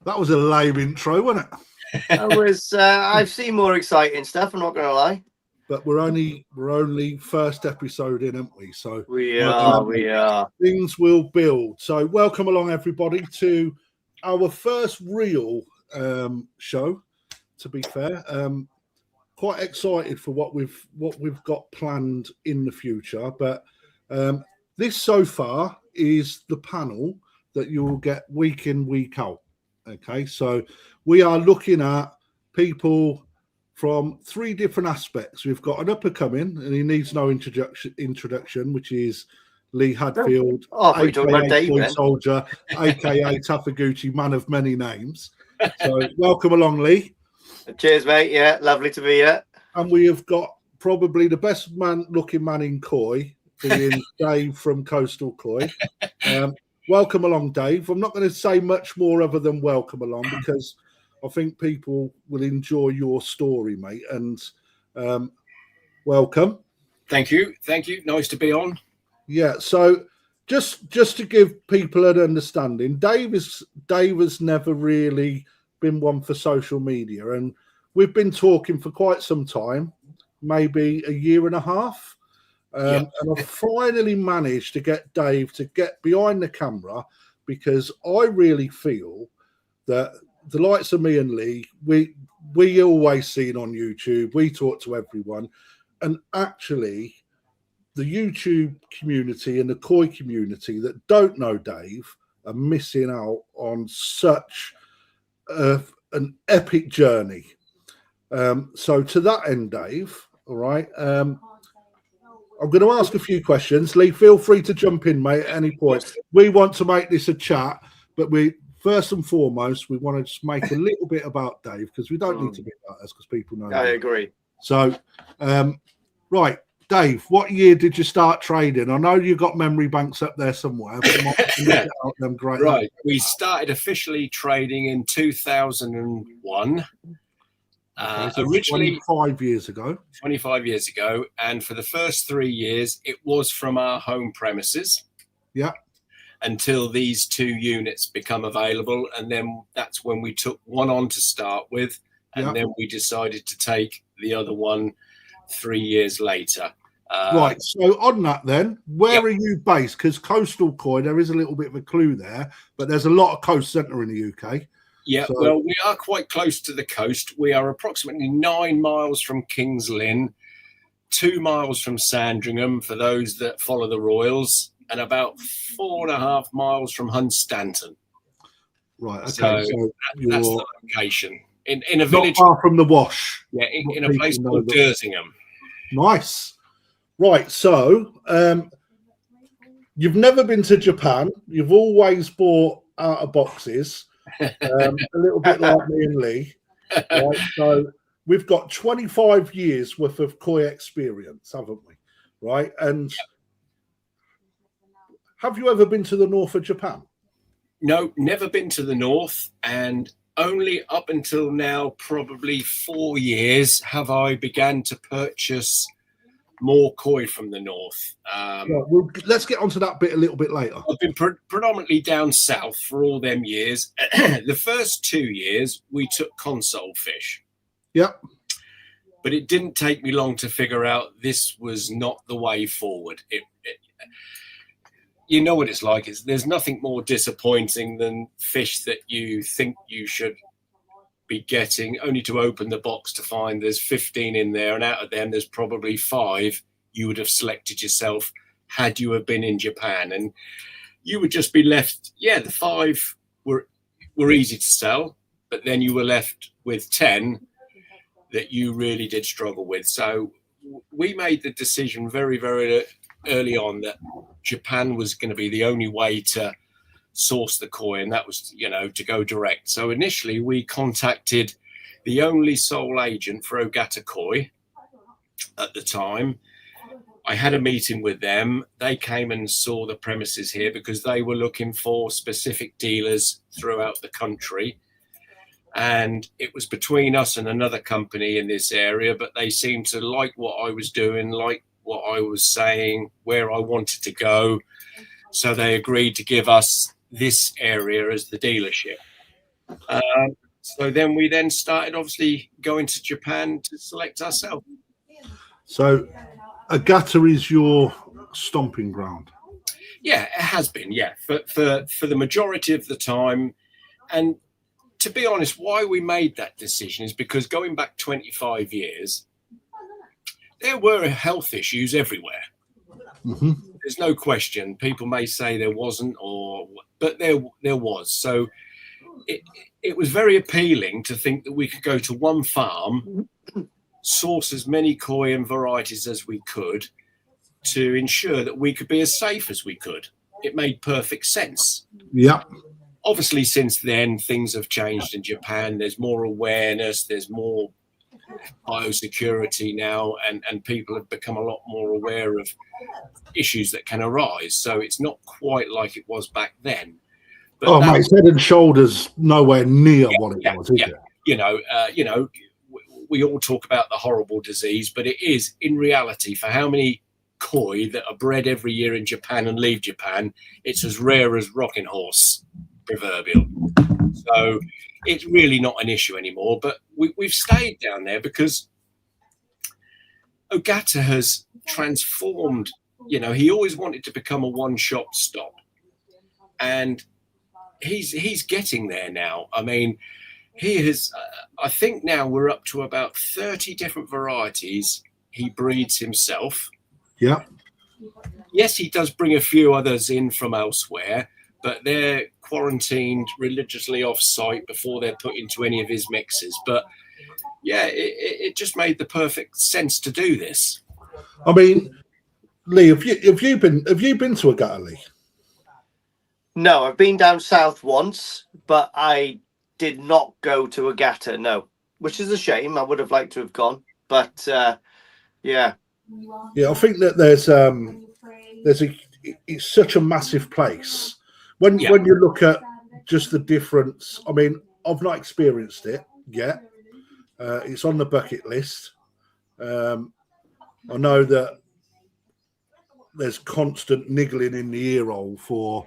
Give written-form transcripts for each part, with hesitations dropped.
That was a lame intro, wasn't it? I've seen more exciting stuff. I'm not going to lie. But we're only first episode in, aren't we? So we are. Things will build. So welcome along, everybody, to our first real show. To be fair, quite excited for what we've got planned in the future. But this so far is the panel that you will get week in, week out. Okay, so we are looking at people from three different aspects. We've got an up and coming, and he needs no introduction, which is Lee Hadfield, aka Boy Soldier, aka Tafaguchi, man of many names. So welcome along, Lee. Cheers, mate. Yeah, lovely to be here. And we have got probably the best looking man in Koi, being Dave from Coastal Koi. Welcome along, Dave. I'm not going to say much more other than welcome along, because I think people will enjoy your story, mate. And welcome. Thank you. Nice to be on. Yeah. So just to give people an understanding, Dave has never really been one for social media, and we've been talking for quite some time, maybe a year and a half. And I finally managed to get Dave to get behind the camera, because I really feel that the likes of me and Lee, we always see it on YouTube. We talk to everyone, and actually the YouTube community and the Koi community that don't know Dave are missing out on such an epic journey. So to that end, Dave, all right, I'm going to ask a few questions. Lee, feel free to jump in, mate, at any point. We want to make this a chat, but first and foremost, we want to just make a little bit about Dave, because we don't need to be about us, because people know. I agree. So, right, Dave, what year did you start trading? I know you've got memory banks up there somewhere. But them great right. We started officially trading in 2001. So originally 25 years ago, and for the first 3 years it was from our home premises, until these 2 units become available, and then that's when we took one on to start with, and then we decided to take the other one 3 years later. Right, so on that then, where are you based? Because Coastal Koi, there is a little bit of a clue there, but there's a lot of coast centre in the UK. Yeah, so, well, we are quite close to the coast. We are approximately 9 miles from King's Lynn, 2 miles from Sandringham for those that follow the Royals, and about 4.5 miles from Hunstanton. Right, okay. So that's the location. In a village. Not far from the Wash. Yeah, in a place called Dersingham. Nice. Right, so you've never been to Japan. You've always bought out of boxes. A little bit like me and Lee. Right? So we've got 25 years worth of Koi experience, haven't we? Right? And have you ever been to the north of Japan? No, never been to the north, and only up until now, probably 4 years, have I began to purchase more Koi from the north. Well, let's get onto that bit a little bit later. I've been predominantly down south for all them years. The first 2 years, we took console fish. Yep. But it didn't take me long to figure out this was not the way forward. You know what it's like. There's nothing more disappointing than fish that you think you should be getting, only to open the box to find there's 15 in there, and out of them there's probably 5 you would have selected yourself had you have been in Japan, and you would just be left. The 5 were easy to sell, but then you were left with 10 that you really did struggle with. So we made the decision very, very early on that Japan was going to be the only way to source the Koi, and that was, to go direct. So initially we contacted the only sole agent for Oata Koi at the time. I had a meeting with them. They came and saw the premises here because they were looking for specific dealers throughout the country, and it was between us and another company in this area, but they seemed to like what I was doing, like what I was saying, where I wanted to go. So they agreed to give us this area as the dealership. So then we started obviously going to Japan to select ourselves. So Oata is your stomping ground. Yeah, it has been. Yeah, for the majority of the time. And to be honest, why we made that decision is because going back 25 years, there were health issues everywhere. Mm-hmm. There's no question. People may say there wasn't, but there was. So it was very appealing to think that we could go to one farm, source as many koi and varieties as we could to ensure that we could be as safe as we could. It made perfect sense. Yeah. Obviously, since then, things have changed in Japan. There's more awareness. There's more biosecurity now, and people have become a lot more aware of issues that can arise. So it's not quite like it was back then. But mate, it's head and shoulders nowhere near what it was, is it? You know, we all talk about the horrible disease, but it is, in reality, for how many koi that are bred every year in Japan and leave Japan, it's as rare as rocking horse, proverbial. So it's really not an issue anymore. But we've stayed down there because Oata has transformed. You know, he always wanted to become a one-shop stop, and he's getting there now. I mean, he has. I think now we're up to about 30 different varieties he breeds himself. Yeah. Yes, he does bring a few others in from elsewhere, but they're quarantined religiously off-site before they're put into any of his mixes. But yeah, it just made the perfect sense to do this. I mean, Lee, have you been to Oata, Lee? No, I've been down south once, but I did not go to Oata, no, which is a shame. I would have liked to have gone, but yeah. Yeah, I think that it's such a massive place. When you look at just the difference, I mean, I've not experienced it yet. It's on the bucket list. I know that there's constant niggling in the ear hole for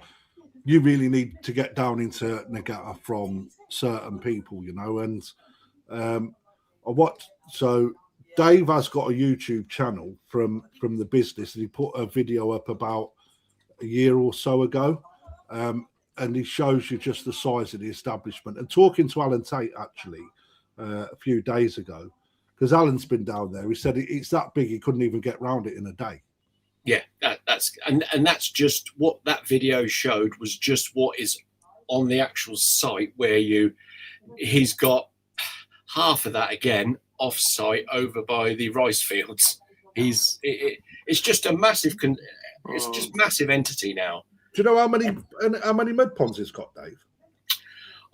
you really need to get down into Oata from certain people, you know. And so Dave has got a YouTube channel from the business, and he put a video up about a year or so ago, and he shows you just the size of the establishment. And talking to Alan Tate actually a few days ago, because Alan's been down there, he said it's that big he couldn't even get round it in a day. Yeah, that's just what that video showed, was just what is on the actual site, where he's got half of that again off-site over by the rice fields. It's just a massive it's just massive entity now. Do you know how many mud ponds he's got, Dave?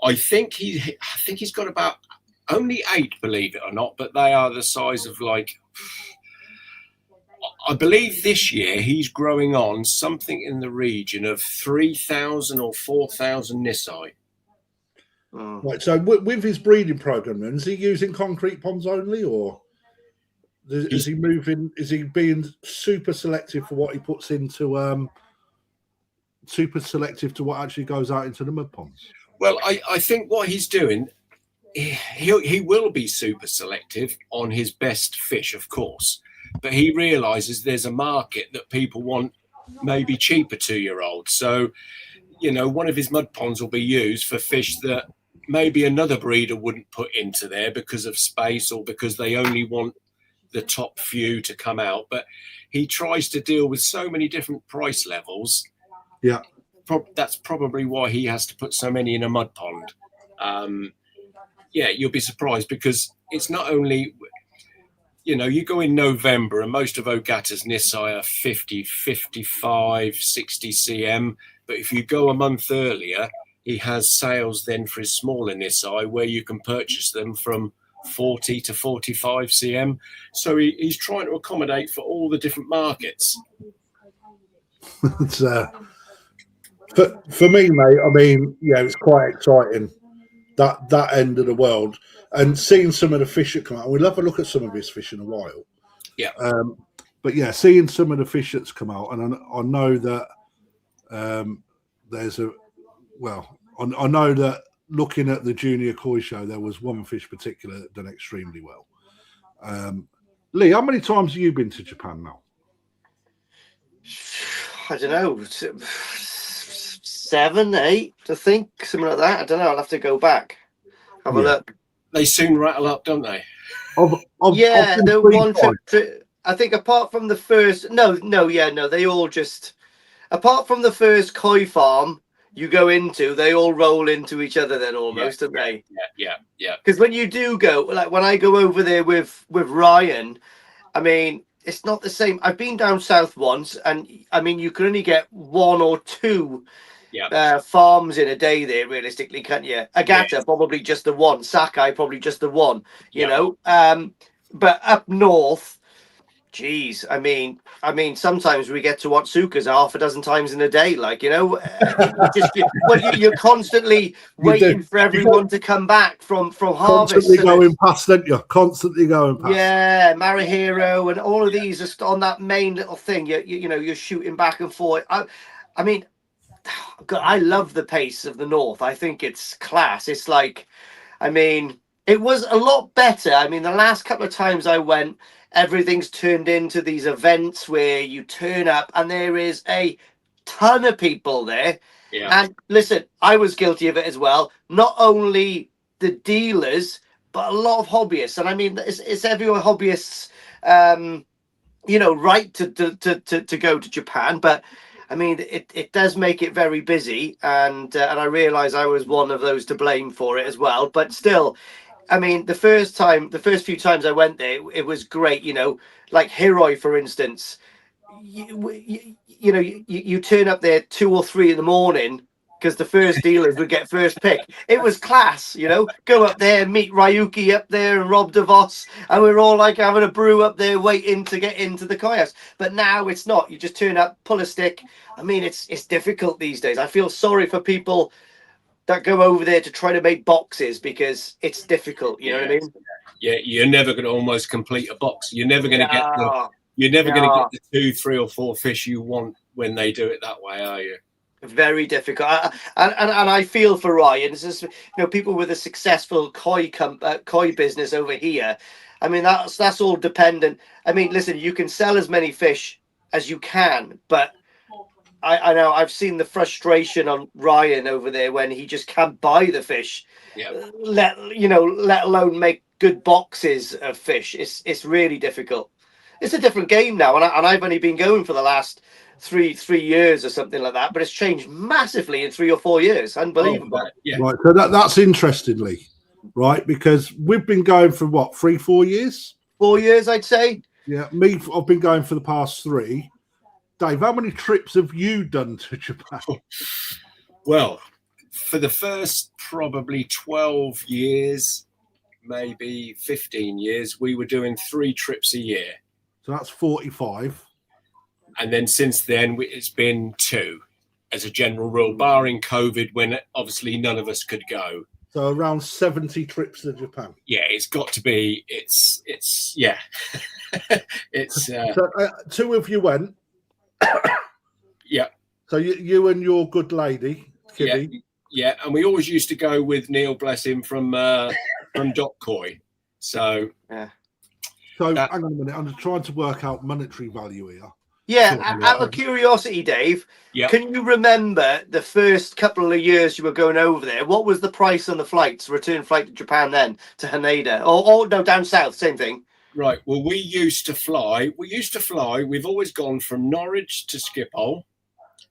I think he's got about only 8, believe it or not, but they are the size of, like, I believe this year he's growing on something in the region of 3,000 or 4,000 Nisai. Right. So with his breeding program, then, is he using concrete ponds only, or is he moving? Is he being super selective for what he puts into? Super selective to what actually goes out into the mud ponds. Well, I think what he's doing, he will be super selective on his best fish, of course. But he realizes there's a market that people want maybe cheaper 2-year-olds. So, you know, one of his mud ponds will be used for fish that maybe another breeder wouldn't put into there because of space, or because they only want the top few to come out. But he tries to deal with so many different price levels. Yeah. That's probably why he has to put so many in a mud pond. Yeah, you'll be surprised, because it's not only... You know, you go in November and most of Oata's Nisai are 50, 55, 60 cm. But if you go a month earlier, he has sales then for his smaller Nisai where you can purchase them from 40 to 45 cm. So he's trying to accommodate for all the different markets. It's, for me, mate, I mean, yeah, it's quite exciting, that end of the world. And seeing some of the fish that come out, we'll have a look at some of his fish in a while. Yeah. But yeah, seeing some of the fish that's come out, and I know that I know that looking at the junior koi show, there was one fish particular that done extremely well. Lee, how many times have you been to Japan now? I don't know, 7, 8, I think, something like that. I don't know. I'll have to go back, have a look. They soon rattle up, don't they? Yeah, the one trip. I think apart from the first, they all just. Apart from the first koi farm you go into, they all roll into each other then almost, don't they? Yeah. Because when you do go, like when I go over there with Ryan, I mean, it's not the same. I've been down south once, and I mean, you can only get 1 or 2 farms in a day there, realistically, can't you? Agata, probably just the one. Sakai, probably just the one, you know. But up north, geez, I mean, sometimes we get to Otsuka's half a dozen times in a day, like, you know, you're constantly waiting for everyone to come back from harvest. Constantly going past, don't you? Constantly going past. Yeah, Marihiro and all of these are on that main little thing. You know, you're shooting back and forth. I mean, God, I love the pace of the North. I think it's class. It's like, I mean, it was a lot better. I mean, the last couple of times I went, everything's turned into these events where you turn up and there is a ton of people there. Yeah. And listen, I was guilty of it as well. Not only the dealers, but a lot of hobbyists. And I mean, it's everyone hobbyists, you know, right to go to Japan. But I mean, it does make it very busy. And I realize I was one of those to blame for it as well. But still, I mean, the first few times I went there, it was great. You know, like Hiroi, for instance, you turn up there 2 or 3 in the morning because the first dealers would get first pick. It was class, you know, go up there, meet Ryuki up there and Rob DeVos, and we're all like having a brew up there waiting to get into the koi house. But now it's not. You just turn up, pull a stick. I mean, it's difficult these days. I feel sorry for people that go over there to try to make boxes because it's difficult. You know what I mean? Yeah, you're never going to almost complete a box. You're never going to get the 2, 3, or 4 fish you want when they do it that way, are you? Very difficult. And I feel for Ryan. This is, you know, people with a successful koi business over here. I mean, that's all dependent. I mean, listen, you can sell as many fish as you can, but I know I've seen the frustration on Ryan over there when he just can't buy the fish, let alone make good boxes of fish. It's really difficult. It's a different game now, and I've only been going for the last three years or something like that, but it's changed massively in 3 or 4 years. Unbelievable. Right, so that's interestingly, right, because we've been going for what, 3, 4 years? 4 years, I'd say. Yeah, I've been going for the past 3. Dave, how many trips have you done to Japan? Well, for the first probably 12 years, maybe 15 years, we were doing 3 trips a year. So that's 45. And then since then, it's been 2 as a general rule, barring COVID, when obviously none of us could go. So around 70 trips to Japan. Yeah, it's got to be. It's yeah. It's. So 2 of you went. Yeah. So you and your good lady, Kitty. Yeah, and we always used to go with Neil, bless him, from Dot Koi. So yeah. So hang on a minute, I'm just trying to work out monetary value here. Yeah, out of curiosity, Dave, can you remember the first couple of years you were going over there? What was the price on the flights, return flight to Japan then, to Haneda? Or no, down south, same thing. Right. Well, we used to fly. We've always gone from Norwich to Schiphol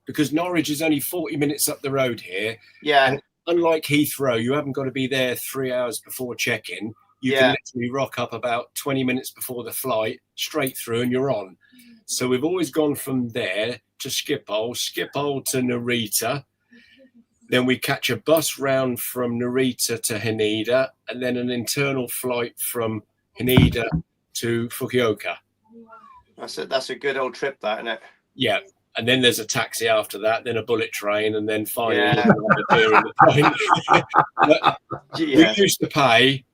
because Norwich is only 40 minutes up the road here. Yeah. And unlike Heathrow, you haven't got to be there 3 hours before check-in. You can literally rock up about 20 minutes before the flight, straight through, and you're on. So we've always gone from there to Schiphol to Narita. Then we catch a bus round from Narita to Haneda, and then an internal flight from Haneda to Fukuoka. That's a good old trip, that, isn't it? Yeah. And then there's a taxi after that, then a bullet train, and then finally a beer in the plane. We used to pay.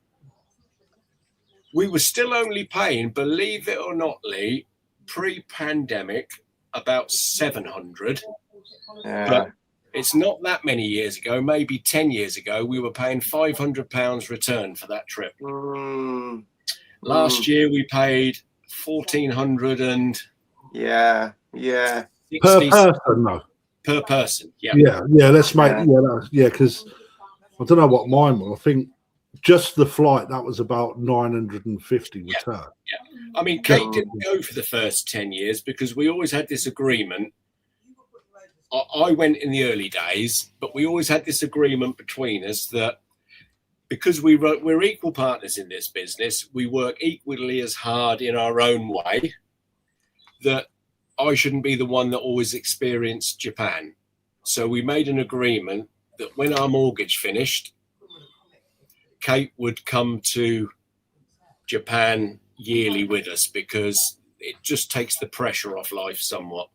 We were still only paying, believe it or not, Lee, pre-pandemic, about 700. Yeah. It's not that many years ago, maybe 10 years ago, we were paying £500 return for that trip. Last year we paid 1,400 and yeah. Per person, though. Per person, yeah. Let's make because I don't know what mine was. I think just the flight that was about 950 return. I mean, Kate didn't go for the first 10 years because we always had this agreement. I went in the early days, but we always had this agreement between us that because we're equal partners in this business, we work equally as hard in our own way, that I shouldn't be the one that always experienced Japan. So we made an agreement that when our mortgage finished, Kate would come to Japan yearly with us because it just takes the pressure off life somewhat.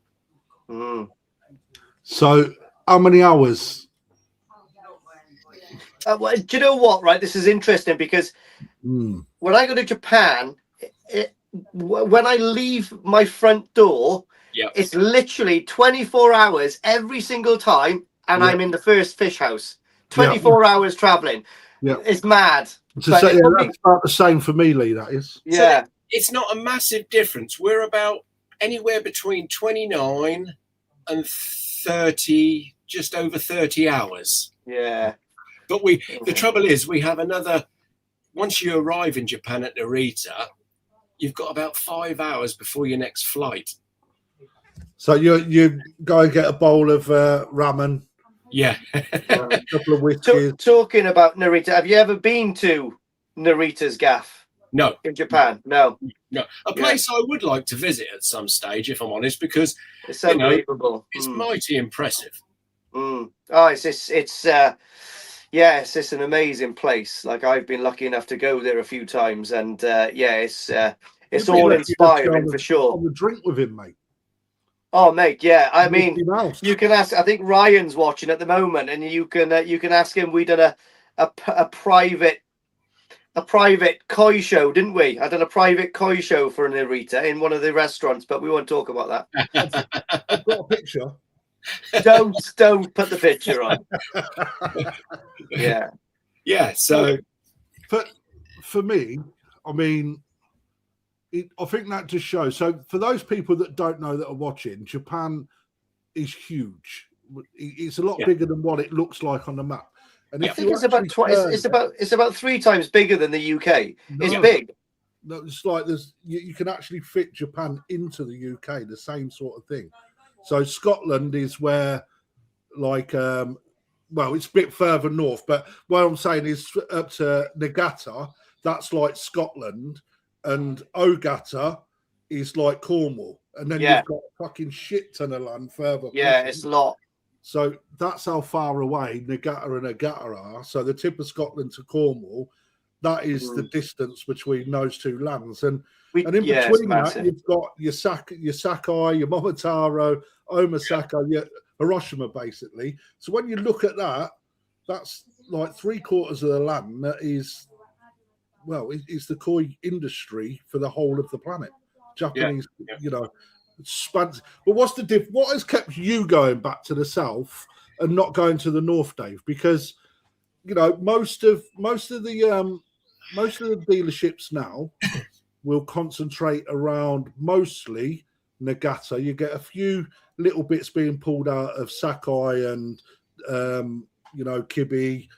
So how many hours? Well, do you know what, right? This is interesting because when I go to Japan, when I leave my front door, it's literally 24 hours every single time, and I'm in the first fish house. 24 hours traveling. It's mad. That's about the same for me, Lee, that is. Yeah. So it's not a massive difference. We're about anywhere between 29 and 30, just over 30 hours. Yeah. But the trouble is we have another, once you arrive in Japan at Narita, you've got about 5 hours before your next flight. So you go and get a bowl of ramen. Yeah. A couple of whiskeys. Talking about Narita, have you ever been to Narita's gaff? No. In Japan? No. A place I would like to visit at some stage, if I'm honest, because it's unbelievable. It's mighty impressive. Oh, it's an amazing place. Like, I've been lucky enough to go there a few times, and it's all inspiring for sure. On the drink with him, mate. Oh, mate, yeah. I mean, you can ask. I think Ryan's watching at the moment, and you can ask him. We did a private koi show, didn't we? I did a private koi show for Narita in one of the restaurants, but we won't talk about that. I've got a picture. Don't put the picture on. Yeah. So, for me, I mean, I think that just shows. So, for those people that don't know that are watching, Japan is huge. It's a lot bigger than what it looks like on the map. And I think it's about it's about 3 times bigger than the UK. It's big. No, it's like you can actually fit Japan into the UK, the same sort of thing. So Scotland is where, like, it's a bit further north, but what I'm saying is up to Nagata, that's like Scotland, and Ogata is like Cornwall, and then you've got a fucking shit ton of land further. Yeah, it's a lot. So that's how far away Nagata and Ogata are. So the tip of Scotland to Cornwall, that is the distance between those two lands. And in between that, you've got your Sakai, your Momotaro, Omasaka, your Hiroshima, basically. So when you look at that, that's like 3/4 of the land that is, it's the koi industry for the whole of the planet. Japanese, expansive. But what's the diff? What has kept you going back to the south and not going to the north, Dave? Because most of the dealerships now will concentrate around mostly Nagata. You get a few little bits being pulled out of Sakai and Kibi,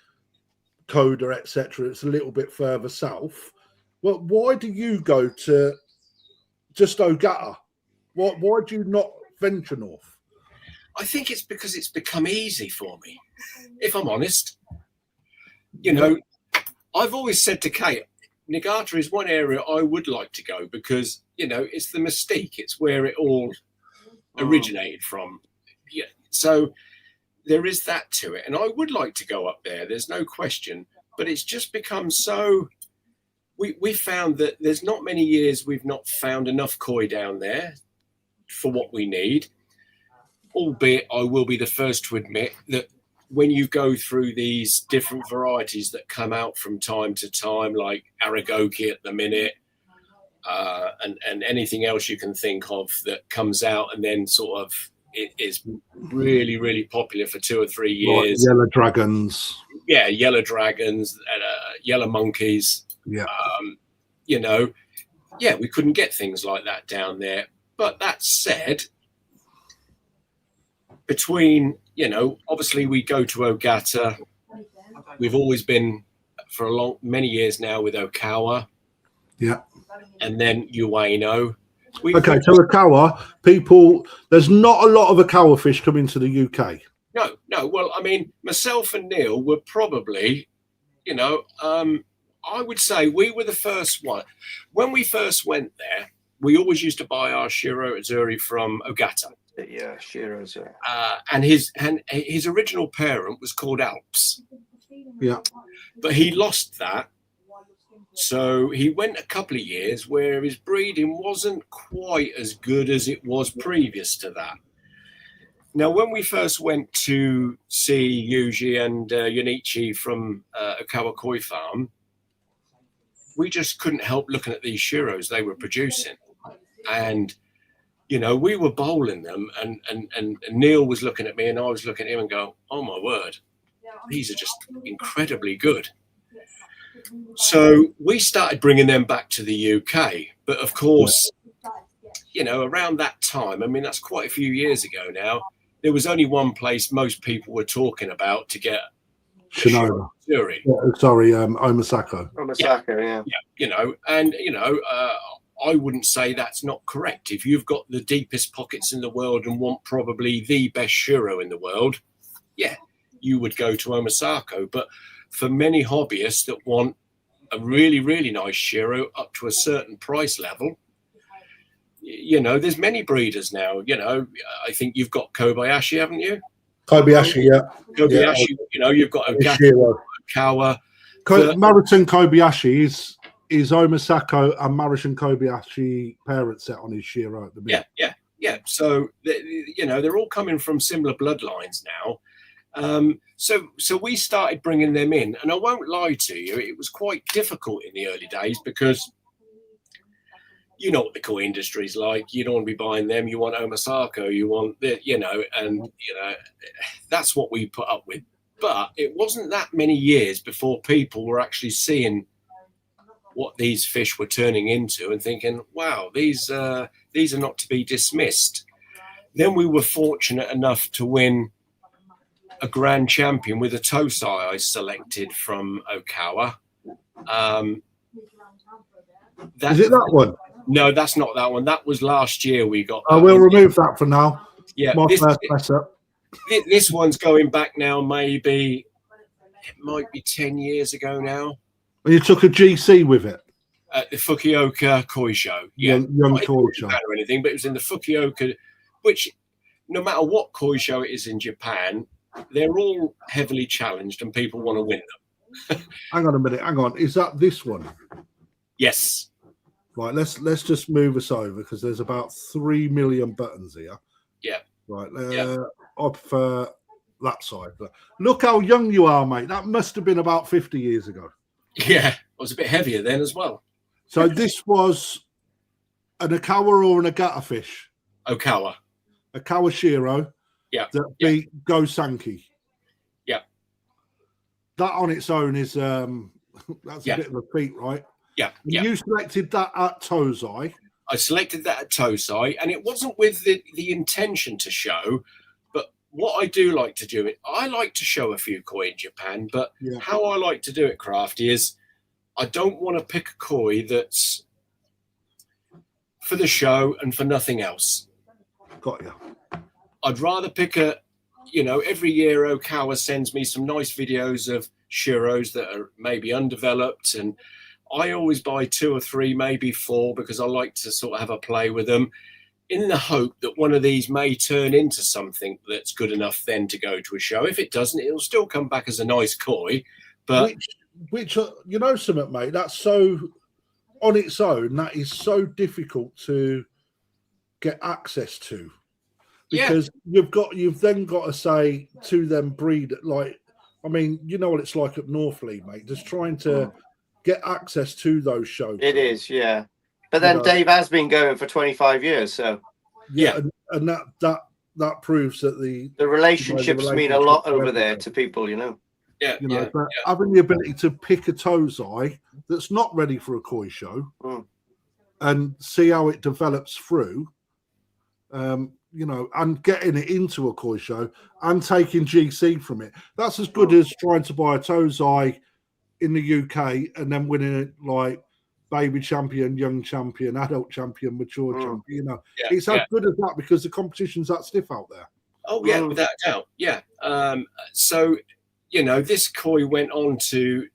Koda, etc. It's a little bit further south. Well, why do you go to just Ogata? Why do you not venture north? I think it's because it's become easy for me, if I'm honest. I've always said to Kate, Nagata is one area I would like to go because, it's the mystique. It's where it all originated from. Yeah. So there is that to it. And I would like to go up there. There's no question. But it's just become so... We found that there's not many years we've not found enough koi down there for what we need. Albeit, I will be the first to admit that when you go through these different varieties that come out from time to time, like Aragoki at the minute, and anything else you can think of that comes out and then sort of is really, really popular for 2 or 3 Like years. yellow dragons. Yeah, yellow dragons, yellow monkeys. Yeah. You know, yeah, we couldn't get things like that down there. But that said, between, you know, obviously we go to Ogata. We've always been for many years now with Okawa. Yeah. And then Ueno. Okay, so Okawa, there's not a lot of Okawa fish coming to the UK. No. Well, I mean, myself and Neil were probably, you know, I would say we were the first one. When we first went there, we always used to buy our Shiro Azuri from Ogata. Yeah, Shiro's. And his original parent was called Alps. Yeah. But he lost that. So he went a couple of years where his breeding wasn't quite as good as it was previous to that. Now, when we first went to see Yuji and Yonichi from Okawa Koi Farm, we just couldn't help looking at these Shiros they were producing. And, you know, we were bowling them and Neil was looking at me and I was looking at him and go, oh, my word, these are just incredibly good. So we started bringing them back to the UK. But, of course, you know, around that time, I mean, that's quite a few years ago now, there was only one place most people were talking about to get Shinoda. Azuri. Omasako. Omasako, yeah. You know, and, you know, I wouldn't say that's not correct. If you've got the deepest pockets in the world and want probably the best Shiro in the world, yeah, you would go to Omasako. But for many hobbyists that want a really, really nice Shiro up to a certain price level, you know, there's many breeders now. You know, I think you've got Kobayashi, haven't you? Kobayashi, yeah. Kobayashi, you know, you've got Okawa. Marathon Kobayashi is Omasako and Marathon Kobayashi parent set on his Shiro at the minute. Yeah. So, you know, they're all coming from similar bloodlines now. So we started bringing them in. And I won't lie to you, it was quite difficult in the early days because you know what the koi industry is like. You don't want to be buying them. You want Omasako. You want, you know, and, you know, that's what we put up with. But it wasn't that many years before people were actually seeing what these fish were turning into and thinking, wow, these are not to be dismissed. Then we were fortunate enough to win a grand champion with a Tozai I selected from Okawa. Is it that one? No, that's not that one. That was last year we got. I will remove that for now. Yeah, this one's going back now. Maybe it might be 10 years ago now. And you took a GC with it at the Fukuoka Koi Show. Yeah, young Koi Show or anything, but it was in the Fukuoka, which no matter what Koi Show it is in Japan, they're all heavily challenged and people want to win them. Hang on a minute. Hang on. Is that this one? Yes. Right, let's just move us over because there's about 3 million buttons here. Yeah. Right. I prefer that side. But look how young you are, mate. That must have been about 50 years ago. Yeah, I was a bit heavier then as well. So this was an Okawa or an Agata fish? Okawa. Okawa Shiro. Yeah. That beat Go Sankey. Yeah. That on its own is that's a bit of a feat, right? Yeah. You selected that at Tozai. I selected that at Tozai, and it wasn't with the intention to show, but what I do like to do, I like to show a few koi in Japan, but how I like to do it, Krafty, is I don't want to pick a koi that's for the show and for nothing else. Got you. I'd rather pick every year Okawa sends me some nice videos of Shiros that are maybe undeveloped, and I always buy 2 or 3, maybe 4, because I like to sort of have a play with them in the hope that one of these may turn into something that's good enough then to go to a show. If it doesn't, it'll still come back as a nice koi. But which you know something, mate, that's so on its own, that is so difficult to get access to. Because you've then got to say to them breed, like, I mean, you know what it's like at Northleigh, mate, just trying to get access to those shows. It is, yeah. But then Dave has been going for 25 years, so and that that proves that the relationships mean a lot over everything. there to people, Yeah, You know, yeah, but having the ability to pick a Tozai that's not ready for a koi show and see how it develops through, you know, and getting it into a koi show and taking GC from it. That's as good as trying to buy a Tozai in the UK and then winning it like baby champion, young champion, adult champion, mature champion. You know, it's as good as that because the competition's that stiff out there. Oh yeah, without a doubt. Yeah. So, you know, this koi went on to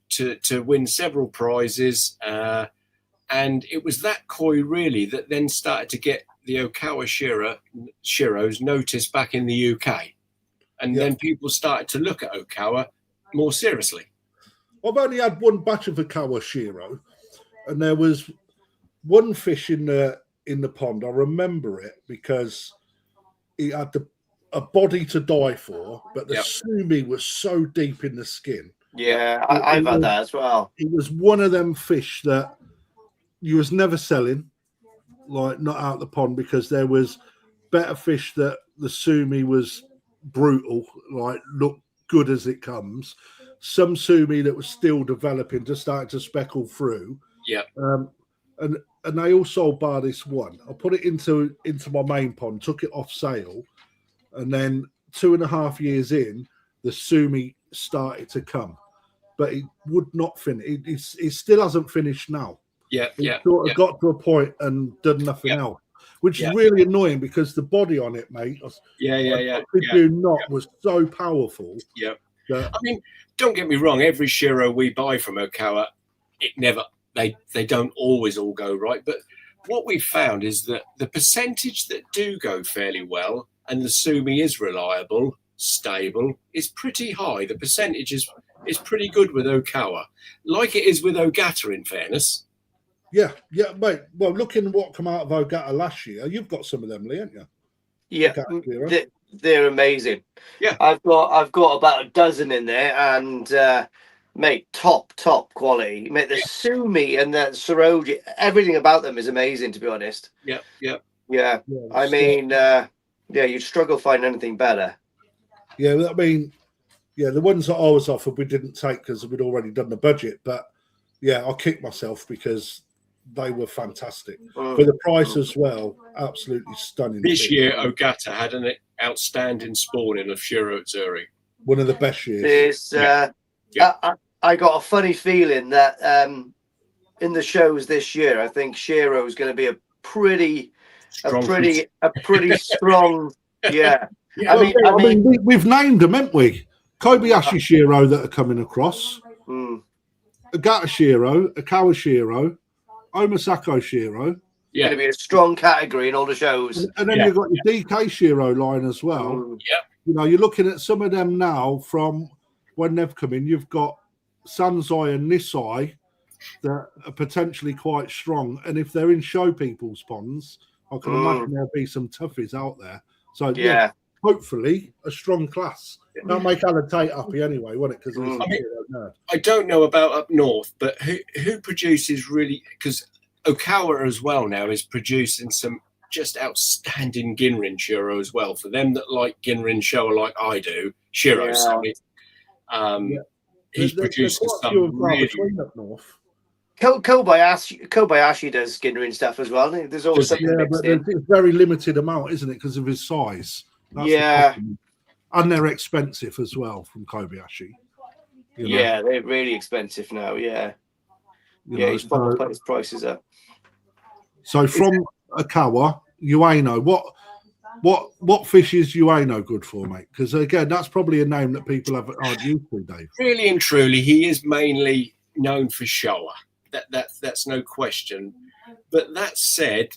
win several prizes, and it was that koi really that then started to get the Okawa Shiros noticed back in the UK, and then people started to look at Okawa more seriously. I've only had one batch of Okawa Shiro, and there was one fish in the pond. I remember it because he had a body to die for, but the sumi was so deep in the skin. Yeah, I've had that as well. It was one of them fish that you was never selling, like not out the pond, because there was better fish that the sumi was brutal, like look good as it comes. Some sumi that was still developing, just starting to speckle through. Yeah. And they all sold bar this one. I put it into my main pond, took it off sale, and then 2.5 years in, the sumi started to come, but it would not finish. It still hasn't finished now. It sort of got to a point and done nothing else, which is really annoying because the body on it, mate. Was so powerful. Yeah. I mean, don't get me wrong. Every Shiro we buy from Okawa, they don't always all go right. But what we've found is that the percentage that do go fairly well and the sumi is reliable, stable, is pretty high. The percentage is pretty good with Okawa, like it is with Ogata, in fairness. Yeah, mate. Well, looking at what come out of Ogata last year, you've got some of them, Lee, haven't you? Yeah, they're amazing. Yeah, I've got about a dozen in there, and mate, top quality. Mate, the sumi and the Saroji, everything about them is amazing, to be honest. Yeah. I mean, you'd struggle finding anything better. Yeah, I mean, the ones that I was offered we didn't take because we'd already done the budget. But yeah, I kicked myself because they were fantastic for the price as well. Absolutely stunning. This year, Ogata had an outstanding spawning of Shiro Zuri. One of the best years. I got a funny feeling that in the shows this year, I think Shiro is going to be a pretty strong. Yeah. I mean, we've named them, haven't we? Kobayashi Shiro that are coming across. Ogata Shiro, Okawa Shiro, Omasako Shiro. Yeah, going to be a strong category in all the shows. And then you've got your DK Shiro line as well. You know, you're looking at some of them now from when they've come in. You've got Sanzai and Nisai that are potentially quite strong. And if they're in show people's ponds, I can imagine there'll be some toughies out there. So, hopefully a strong class. That'll make Alan Tate happy anyway, won't it? Because I don't know about up north, but who produces really, because Okawa as well now is producing some just outstanding Ginrin Shiro as well. For them that like Ginrin Showa like I do, Shiro, sorry. He's producing some really up north. Kobayashi does Ginrin stuff as well. There's always something mixed in. It's very limited amount, isn't it? Because of his size. That's and they're expensive as well from Kobayashi. You know? Yeah, they're really expensive now. Yeah, he's probably put his prices up. So from Okawa, Ueno, what fish is Ueno good for, mate? Because again, that's probably a name that people aren't used to, Dave. Really and truly, he is mainly known for Showa. That's no question. But that said,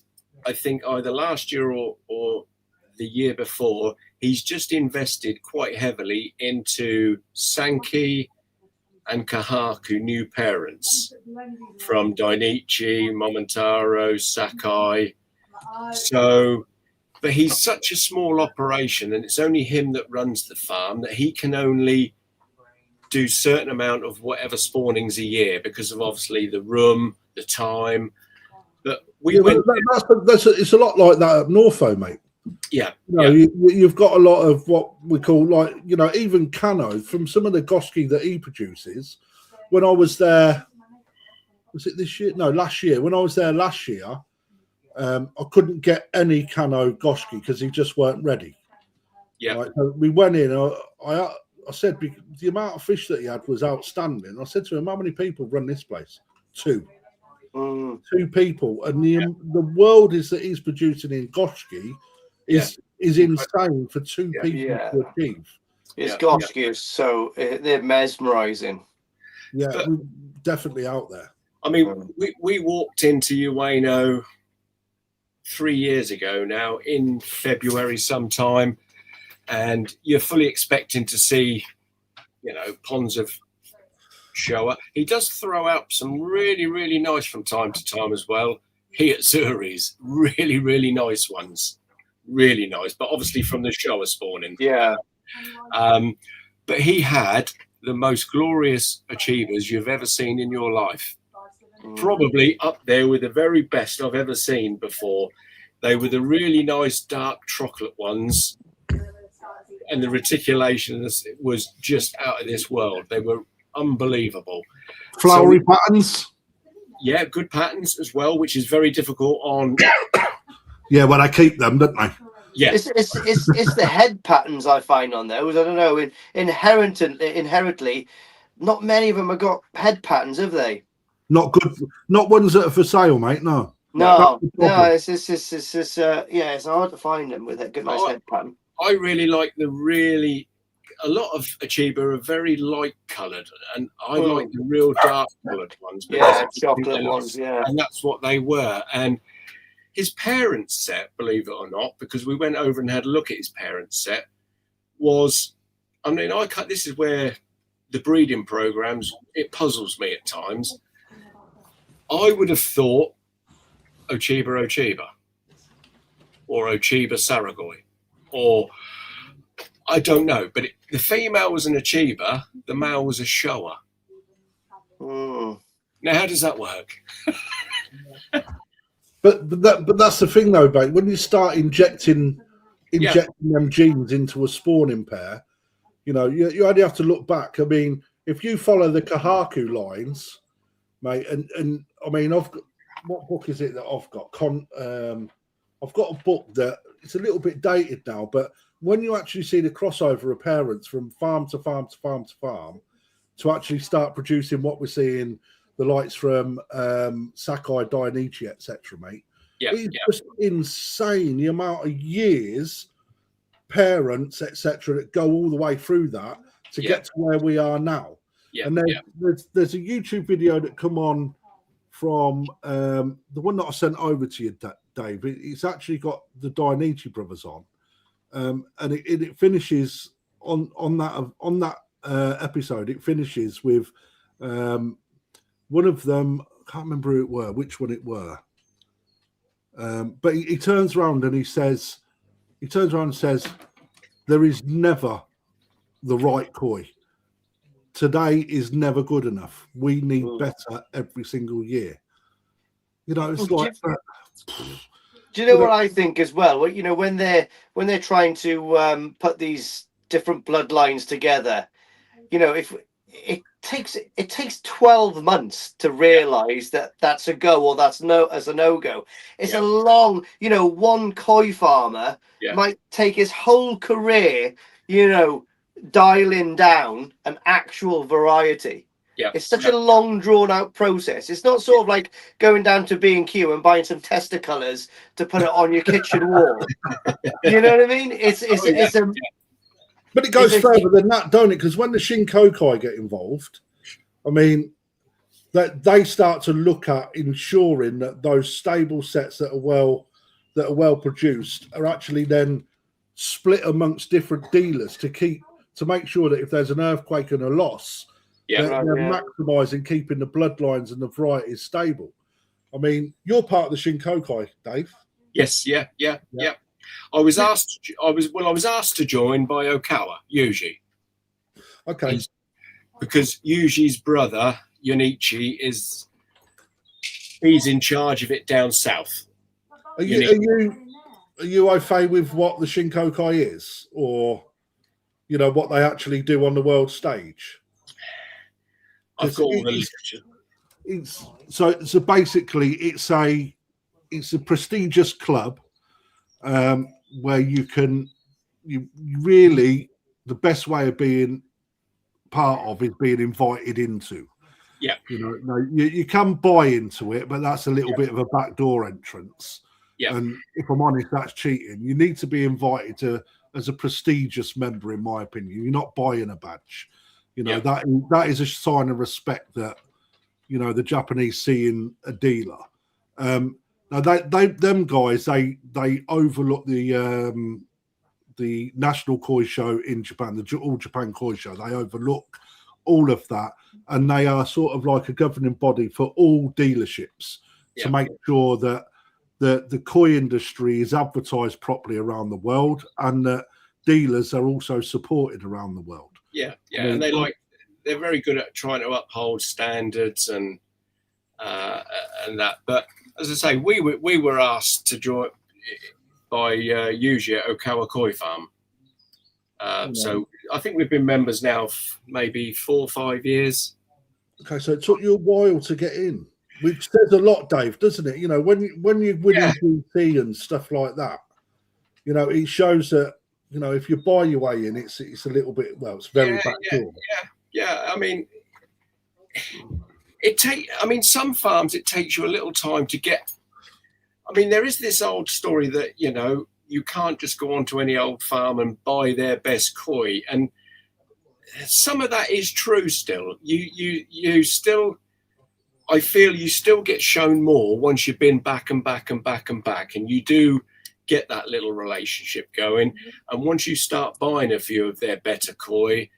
I think either last year or the year before, he's just invested quite heavily into Sankey and Kahaku new parents from Dainichi, Momotaro, Sakai. So, but he's such a small operation, and it's only him that runs the farm, that he can only do certain amount of whatever spawnings a year because of obviously the room, the time. But it's a lot like that up north, though, mate. Yeah. You know, you've got a lot of what we call, like, you know, even Kano, from some of the Goshki that he produces. When I was there, was it this year? No, last year. When I was there last year, I couldn't get any Kano Goshki because he just weren't ready. Yeah. Right? So we went in. I said the amount of fish that he had was outstanding. I said to him, "How many people run this place?" 2. 2 people, and the world is that he's producing in Goshki is insane for 2 people to achieve. His Goshki is so they're mesmerizing. Yeah, we're definitely out there. I mean, we walked into Ueno 3 years ago now in February sometime, and you're fully expecting to see, you know, ponds of Showa. He does throw out some really, really nice from time to time as well. Hiyatsuri's really, really nice ones. Really nice, but obviously from the Showa spawning. Yeah. But he had the most glorious achievers you've ever seen in your life. Probably up there with the very best I've ever seen before. They were the really nice dark chocolate ones, and the reticulation was just out of this world. They were unbelievable. Flowery patterns. Yeah, good patterns as well, which is very difficult on. Yeah, well, I keep them, don't I? Yeah, it's the head patterns I find on those. I don't know. Inherently, not many of them have got head patterns, have they? Not good. Not ones that are for sale, mate. No. No. It's hard to find them with a good nice head pattern. I really like a lot of Achiba are very light coloured, and I like the real dark coloured ones. Yeah, chocolate ones, yeah. And that's what they were. And his parents' set, believe it or not, because we went over and had a look at his parents' set, was, I mean, this is where the breeding programs, it puzzles me at times. I would have thought Ochiba or Ochiba Saragoi, or I don't know, but the female was an Achiba, the male was a Showa. Now, how does that work? But that's the thing, though, mate. When you start injecting them genes into a spawning pair, you know, you only have to look back. I mean, if you follow the Kahaku lines, mate, and I mean, what book is it that I've got? I've got a book that it's a little bit dated now, but when you actually see the crossover of parents from farm to farm to farm to farm, to actually start producing what we're seeing, the lights from Sakai, Dainichi, etc., mate. It's just insane the amount of years, parents, etc., that go all the way through that to get to where we are now. And then there's a YouTube video that come on from the one that I sent over to you, Dave. It's actually got the Dainichi brothers on, and it finishes on that episode. It finishes with one of them. I can't remember which one it were. But he turns around and says, there is never the right koi. Today is never good enough. We need better every single year. You know, it's like. Do you know what I think as well? Well, you know, when they're trying to put these different bloodlines together, you know, if it takes 12 months to realize that that's a go or that's a no-go. It's a long, you know, one koi farmer might take his whole career, you know, dialing down an actual variety. It's such a long drawn out process. It's not sort of like going down to B&Q and buying some tester colors to put it on your kitchen wall. You know what I mean? But it goes further than that, don't it? Because when the Shinkokai get involved, I mean, that they start to look at ensuring that those stable sets that are well produced are actually then split amongst different dealers to make sure that if there's an earthquake and a loss, they're maximising keeping the bloodlines and the varieties stable. I mean, you're part of the Shinkokai, Dave. Yes, yeah. I was asked to join by Okawa, Yuji. Okay. Because Yuji's brother, Yonichi, he's in charge of it down south. Are you are you au fait with what the Shinkokai is, or what they actually do on the world stage? I've got all the literature. So basically it's a prestigious club where you really, the best way of being part of is being invited into. Yeah. You can buy into it, but that's a little bit of a backdoor entrance. Yeah. And if I'm honest, that's cheating. You need to be invited as a prestigious member, in my opinion. You're not buying a badge. That is a sign of respect that the Japanese see in a dealer. Now them guys they overlook the National Koi Show in Japan, the All Japan Koi Show. They overlook all of that, and they are sort of like a governing body for all dealerships to make sure that the koi industry is advertised properly around the world, and that dealers are also supported around the world. Yeah, and they're very good at trying to uphold standards and that. But as I say, we were asked to join by Yuji at Okawa Koi Farm. So I think we've been members now maybe 4 or 5 years. Okay, so it took you a while to get in, which says a lot, Dave, doesn't it? When you're winning GT and stuff like that, it shows that if you buy your way in, it's a little bit, well, it's very backdoor. Yeah. I mean, some farms it takes you a little time to get. I mean, there is this old story that you can't just go onto any old farm and buy their best koi, and some of that is true. Still, you still, I feel you still get shown more once you've been back and back and back and back, and you do get that little relationship going. And once you start buying a few of their better koi,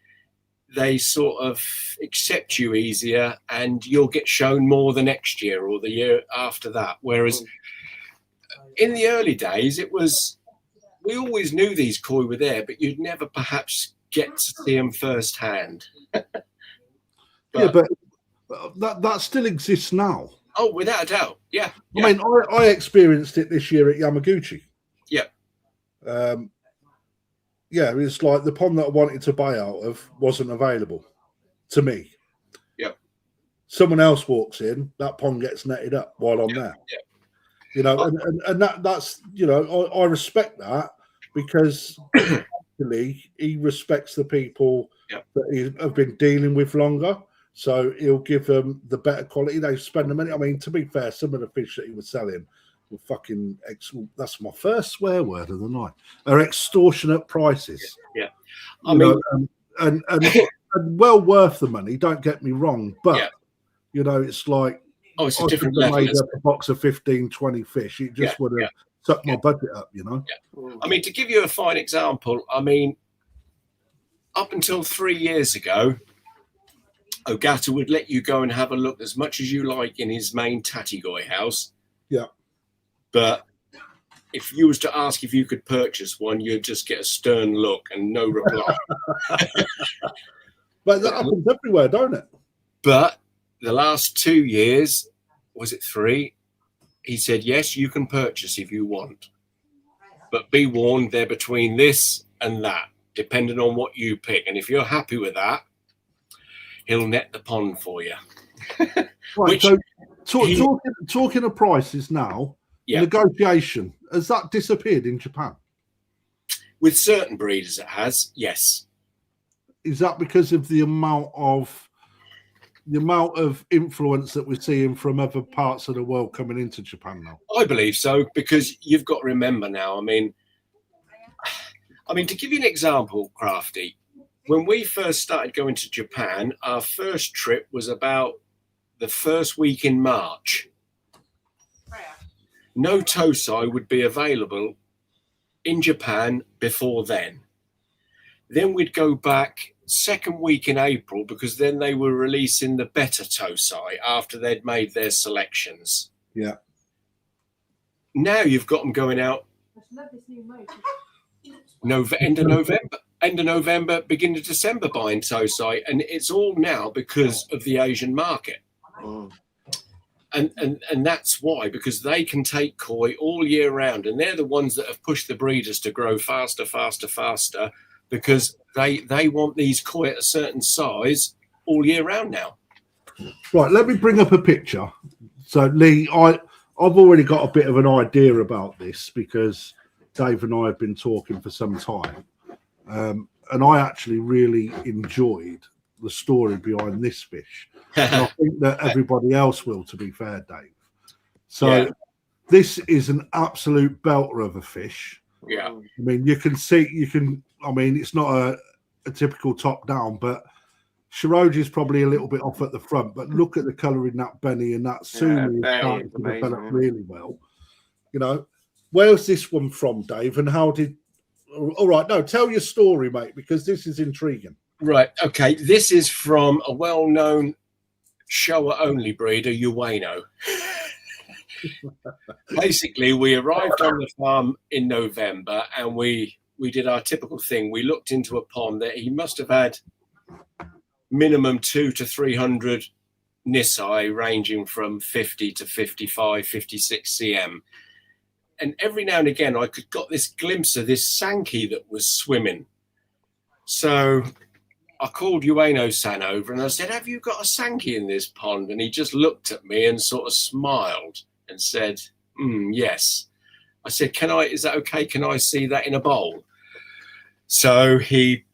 they sort of accept you easier, and you'll get shown more the next year or the year after that. Whereas in the early days, we always knew these koi were there, but you'd never perhaps get to see them firsthand. But that still exists now. Oh, without a doubt. Yeah. I mean, I experienced it this year at Yamaguchi. Yeah. It's like the pond that I wanted to buy out of wasn't available to me. Yeah. Someone else walks in, that pond gets netted up while I'm there. Yeah. And that's I respect that, because actually he respects the people that have been dealing with longer. So he'll give them the better quality. They spend the money. I mean, to be fair, some of the fish that he was selling were fucking that's my first swear word of the night. Are extortionate prices. Yeah. And well worth the money, don't get me wrong, but it's like, it's a different level. Made up a box of 15, 20 fish. It just would have sucked my budget up, Yeah. I mean, to give you a fine example, I mean, up until 3 years ago, Ogata would let you go and have a look as much as you like in his main Tatigoi house. Yeah. But if you was to ask if you could purchase one, you'd just get a stern look and no reply. But that happens everywhere, don't it? But the last 2 years, was it 3? He said, yes, you can purchase if you want. But be warned, they're between this and that, depending on what you pick. And if you're happy with that, he'll net the pond for you. Right, so talking of prices now, negotiation, has that disappeared in Japan? With certain breeders it has, yes. Is that because of the amount of influence that we're seeing from other parts of the world coming into Japan now? I believe so, because you've got to remember now, I mean, to give you an example, Krafty, when we first started going to Japan, our first trip was about the first week in March. No Tozai would be available in Japan before then. Then we'd go back second week in April, because then they were releasing the better Tozai after they'd made their selections. Yeah. Now you've got them going out end of November, beginning of December buying Tozai, and it's all now because of the Asian market. And that's why, because they can take koi all year round, and they're the ones that have pushed the breeders to grow faster, because they want these koi at a certain size all year round now. Right, let me bring up a picture. So, Lee, I've already got a bit of an idea about this because Dave and I have been talking for some time. And I actually really enjoyed the story behind this fish. And I think that everybody else will, to be fair, Dave. So this is an absolute belter of a fish. Yeah. I mean, it's not a typical top down, but Shiroji's probably a little bit off at the front, but look at the colour in that Benny, and that Sumi is starting to develop really well. You know, where's this one from, Dave? And how did... All right, no, tell your story, mate, because this is intriguing. Right, okay. This is from a well-known Showa-only breeder, Ueno. Basically, we arrived on the farm in November, and we did our typical thing. We looked into a pond that he must have had minimum 200 to 300 Nisai, ranging from 50 to 55, 56 cm. And every now and again, I got this glimpse of this Sankey that was swimming. So I called Ueno-san over and I said, have you got a Sankey in this pond? And he just looked at me and sort of smiled and said, yes. I said, is that okay? Can I see that in a bowl? So he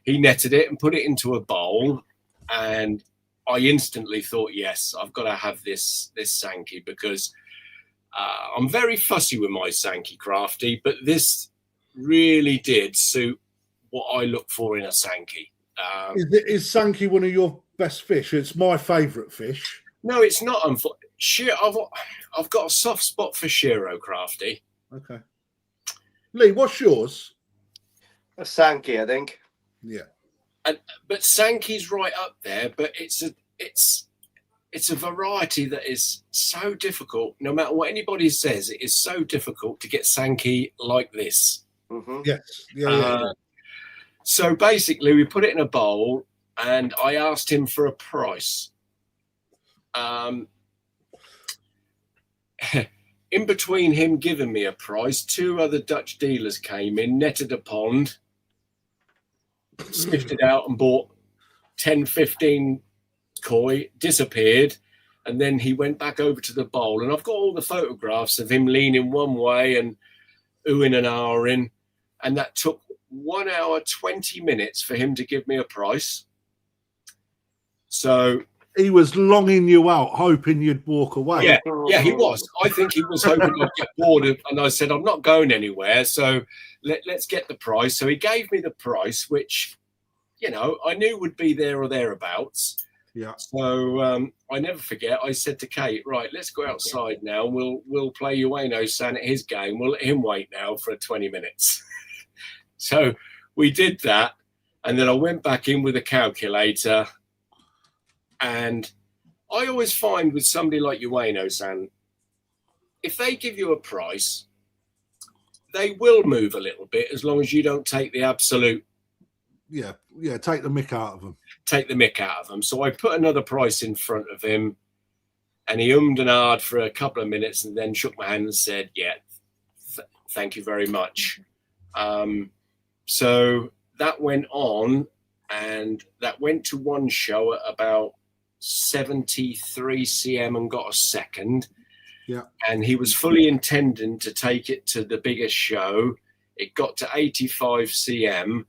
netted it and put it into a bowl. And I instantly thought, yes, I've got to have this Sankey because I'm very fussy with my Sankey, Krafty, but this really did suit what I look for in a Sankey. Is Sankey one of your best fish? It's my favourite fish. No, it's not. I've got a soft spot for Shiro, Krafty. Okay. Lee, what's yours? A Sankey, I think. Yeah. But Sankey's right up there, but it's a variety that is so difficult. No matter what anybody says, it is so difficult to get Sankey like this. Mm-hmm. Yes. Yeah. So basically, we put it in a bowl, and I asked him for a price. In between him giving me a price, 2 other Dutch dealers came in, netted a pond, sniffed it out and bought 10, 15 koi, disappeared, and then he went back over to the bowl. And I've got all the photographs of him leaning one way and oohing and ahhing, and that took 1 hour, 20 minutes for him to give me a price. So he was longing you out, hoping you'd walk away. Yeah, he was. I think he was hoping I'd get bored. And I said, I'm not going anywhere, so let's get the price. So he gave me the price, which, I knew would be there or thereabouts. Yeah. So I never forget. I said to Kate, right, let's go outside now. We'll play Ueno-san at his game. We'll let him wait now for 20 minutes. So we did that. And then I went back in with a calculator. And I always find with somebody like Ueno-san, if they give you a price, they will move a little bit as long as you don't take the absolute. Yeah, take the mick out of them. Take the mick out of them. So I put another price in front of him, and he ummed and ahed for a couple of minutes and then shook my hand and said, yeah, thank you very much. So that went on, and that went to one show at about 73 cm and got a second. Yeah. And he was fully intending to take it to the biggest show. It got to 85 cm.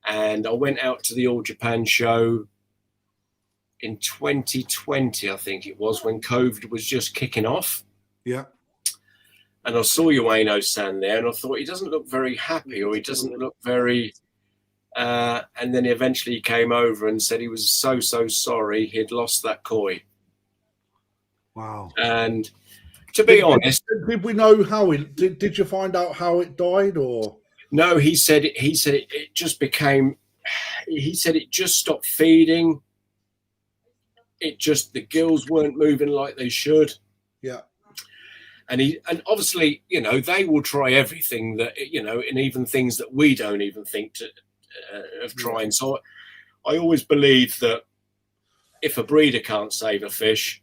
And I went out to the All Japan show in 2020, I think it was, when COVID was just kicking off. Yeah. And I saw Ueno-san there, and I thought, he doesn't look very happy, or he doesn't look very... and then eventually he came over and said he was so sorry he'd lost that koi. Wow. And to be honest... Did we know how it... Did you find out how it died, or... No, he said it just became. He said it just stopped feeding. The gills weren't moving like they should. Yeah. And obviously, they will try everything that, and even things that we don't even think of trying. So I always believe that if a breeder can't save a fish,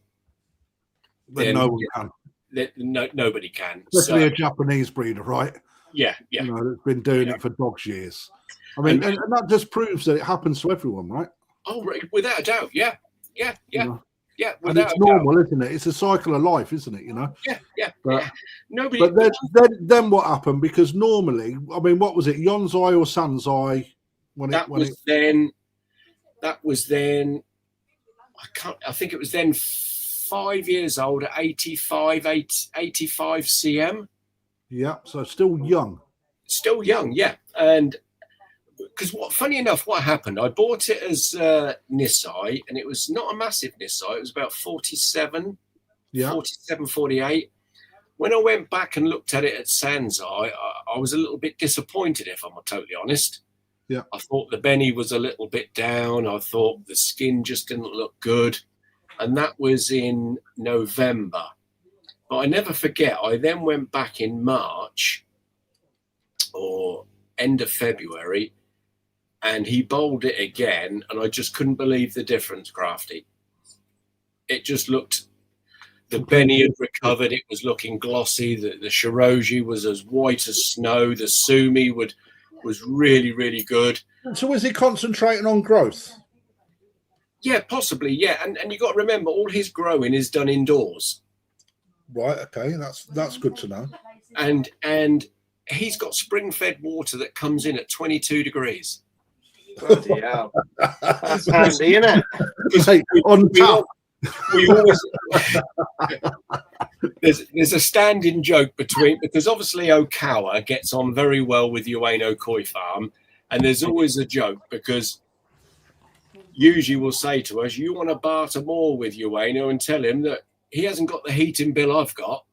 then no one can. Nobody can. Especially a Japanese breeder, right? Yeah. You know, that's been doing it for dogs years. I mean, and that just proves that it happens to everyone, right? Oh, without a doubt. Yeah. You know? Yeah, and it's normal, isn't it? It's a cycle of life, isn't it? You know. Yeah. Nobody. But then what happened? Because normally, I mean, what was it, Yonsei or Sanzai? That was then. I think it was then 5 years old at 85 cm. Yeah, so still young. Still young, yeah. And because funny enough, what happened? I bought it as Nisai, and it was not a massive Nisai. It was about 47, 48. When I went back and looked at it at Sanzai, I was a little bit disappointed, if I'm totally honest. Yeah. I thought the Benny was a little bit down. I thought the skin just didn't look good. And that was in November. But I never forget, I then went back in March or end of February, and he bowled it again, and I just couldn't believe the difference, Krafty. It just looked, the Benny had recovered, it was looking glossy, the Shiroji was as white as snow, the Sumi was really, really good. So was he concentrating on growth? Yeah, possibly, yeah. And you got to remember, all his growing is done indoors. Right, okay, that's good to know. And he's got spring-fed water that comes in at 22 degrees. Bloody hell. That's handy, isn't it? Hey, on tap. We always there's a standing joke because obviously Okawa gets on very well with Ueno Koi Farm, and there's always a joke because usually we'll say to us, you want to barter more with Ueno and tell him that he hasn't got the heating bill I've got.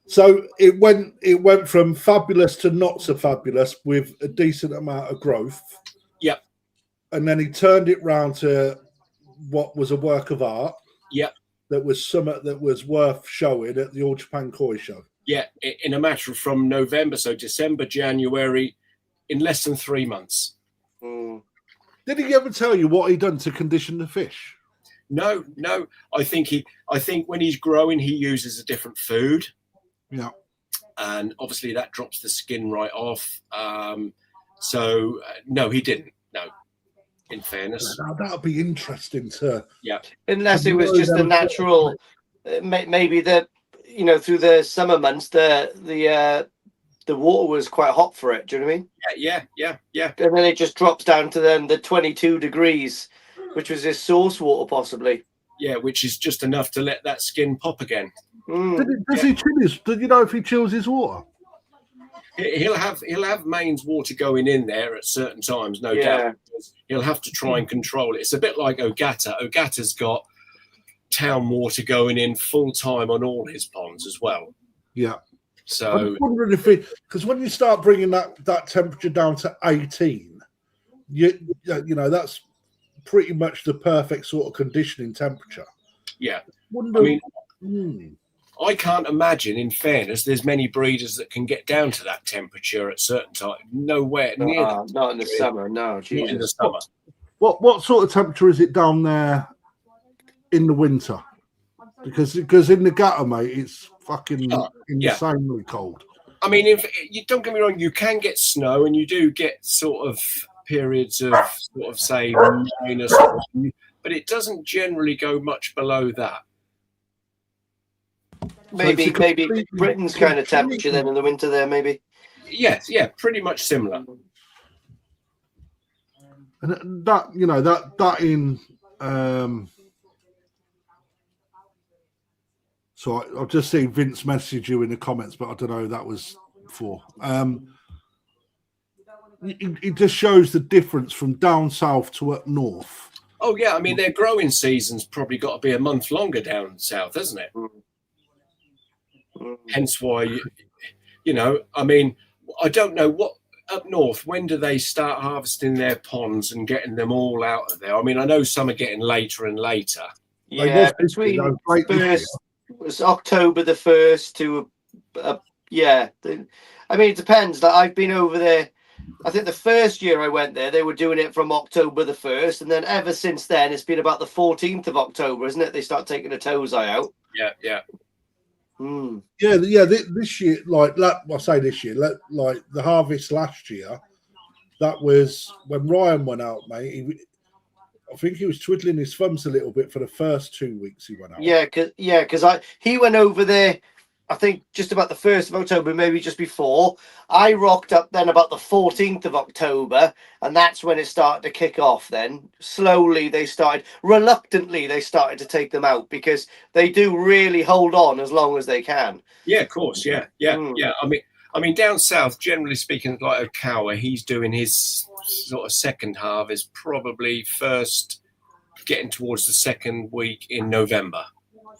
So it went from fabulous to not so fabulous with a decent amount of growth. Yep. And then he turned it round to what was a work of art. Yep. That was worth showing at the All Japan Koi Show. Yeah, in a matter of from November, so December, January, in less than 3 months. Mm. Did he ever tell you what he done to condition the fish? No. I think when he's growing, he uses a different food. Yeah. And obviously that drops the skin right off. No, he didn't. No, in fairness. Now, that'd be interesting to. Yeah. Unless it was just a natural, maybe through the summer months, the water was quite hot for it. Do you know what I mean? Yeah. And then it just drops down to then the 22 degrees, which was his source water possibly. Yeah, which is just enough to let that skin pop again. Does he chill his? Do you know if he chills his water? He'll have mains water going in there at certain times, no doubt. He'll have to try and control it. It's a bit like Ogata. Ogata's got town water going in full time on all his ponds as well. Yeah. So I'm wondering if because when you start bringing that temperature down to 18, you know that's pretty much the perfect sort of conditioning temperature. Yeah. I can't imagine, in fairness, there's many breeders that can get down to that temperature at certain times. Nowhere near that. Not in the summer, no. Jesus. Not in the summer. What sort of temperature is it down there in the winter? Because in the gutter, mate, it's fucking insanely cold. I mean, if you don't get me wrong, you can get snow, and you do get sort of periods of say minus, but it doesn't generally go much below that. Maybe Britain's kind of temperature then in the winter there, maybe. Yes, yeah, pretty much similar. And that in so I've just seen Vince message you in the comments, but I don't know who that was for. It just shows the difference from down south to up north. Oh yeah, I mean their growing season's probably got to be a month longer down south, hasn't it? Hence why, I mean, I don't know what up north, when do they start harvesting their ponds and getting them all out of there? I mean, I know some are getting later and later. Yeah, between it was October the 1st to, I mean, it depends. Like I've been over there I think the first year I went there, they were doing it from October the 1st, and then ever since then, it's been about the 14th of October, isn't it? They start taking the Tozai out. Yeah. Yeah. This year, I say this year, like the harvest last year, that was when Ryan went out, mate. I think he was twiddling his thumbs a little bit for the first 2 weeks he went out. Because he went over there, I think just about the 1st of October, maybe just before. I rocked up then about the 14th of October, and that's when it started to kick off. Then slowly reluctantly they started to take them out, because they do really hold on as long as they can. Yeah, of course. Yeah. I mean, down south, generally speaking, like Okawa, he's doing his sort of second harvest, probably first getting towards the second week in November.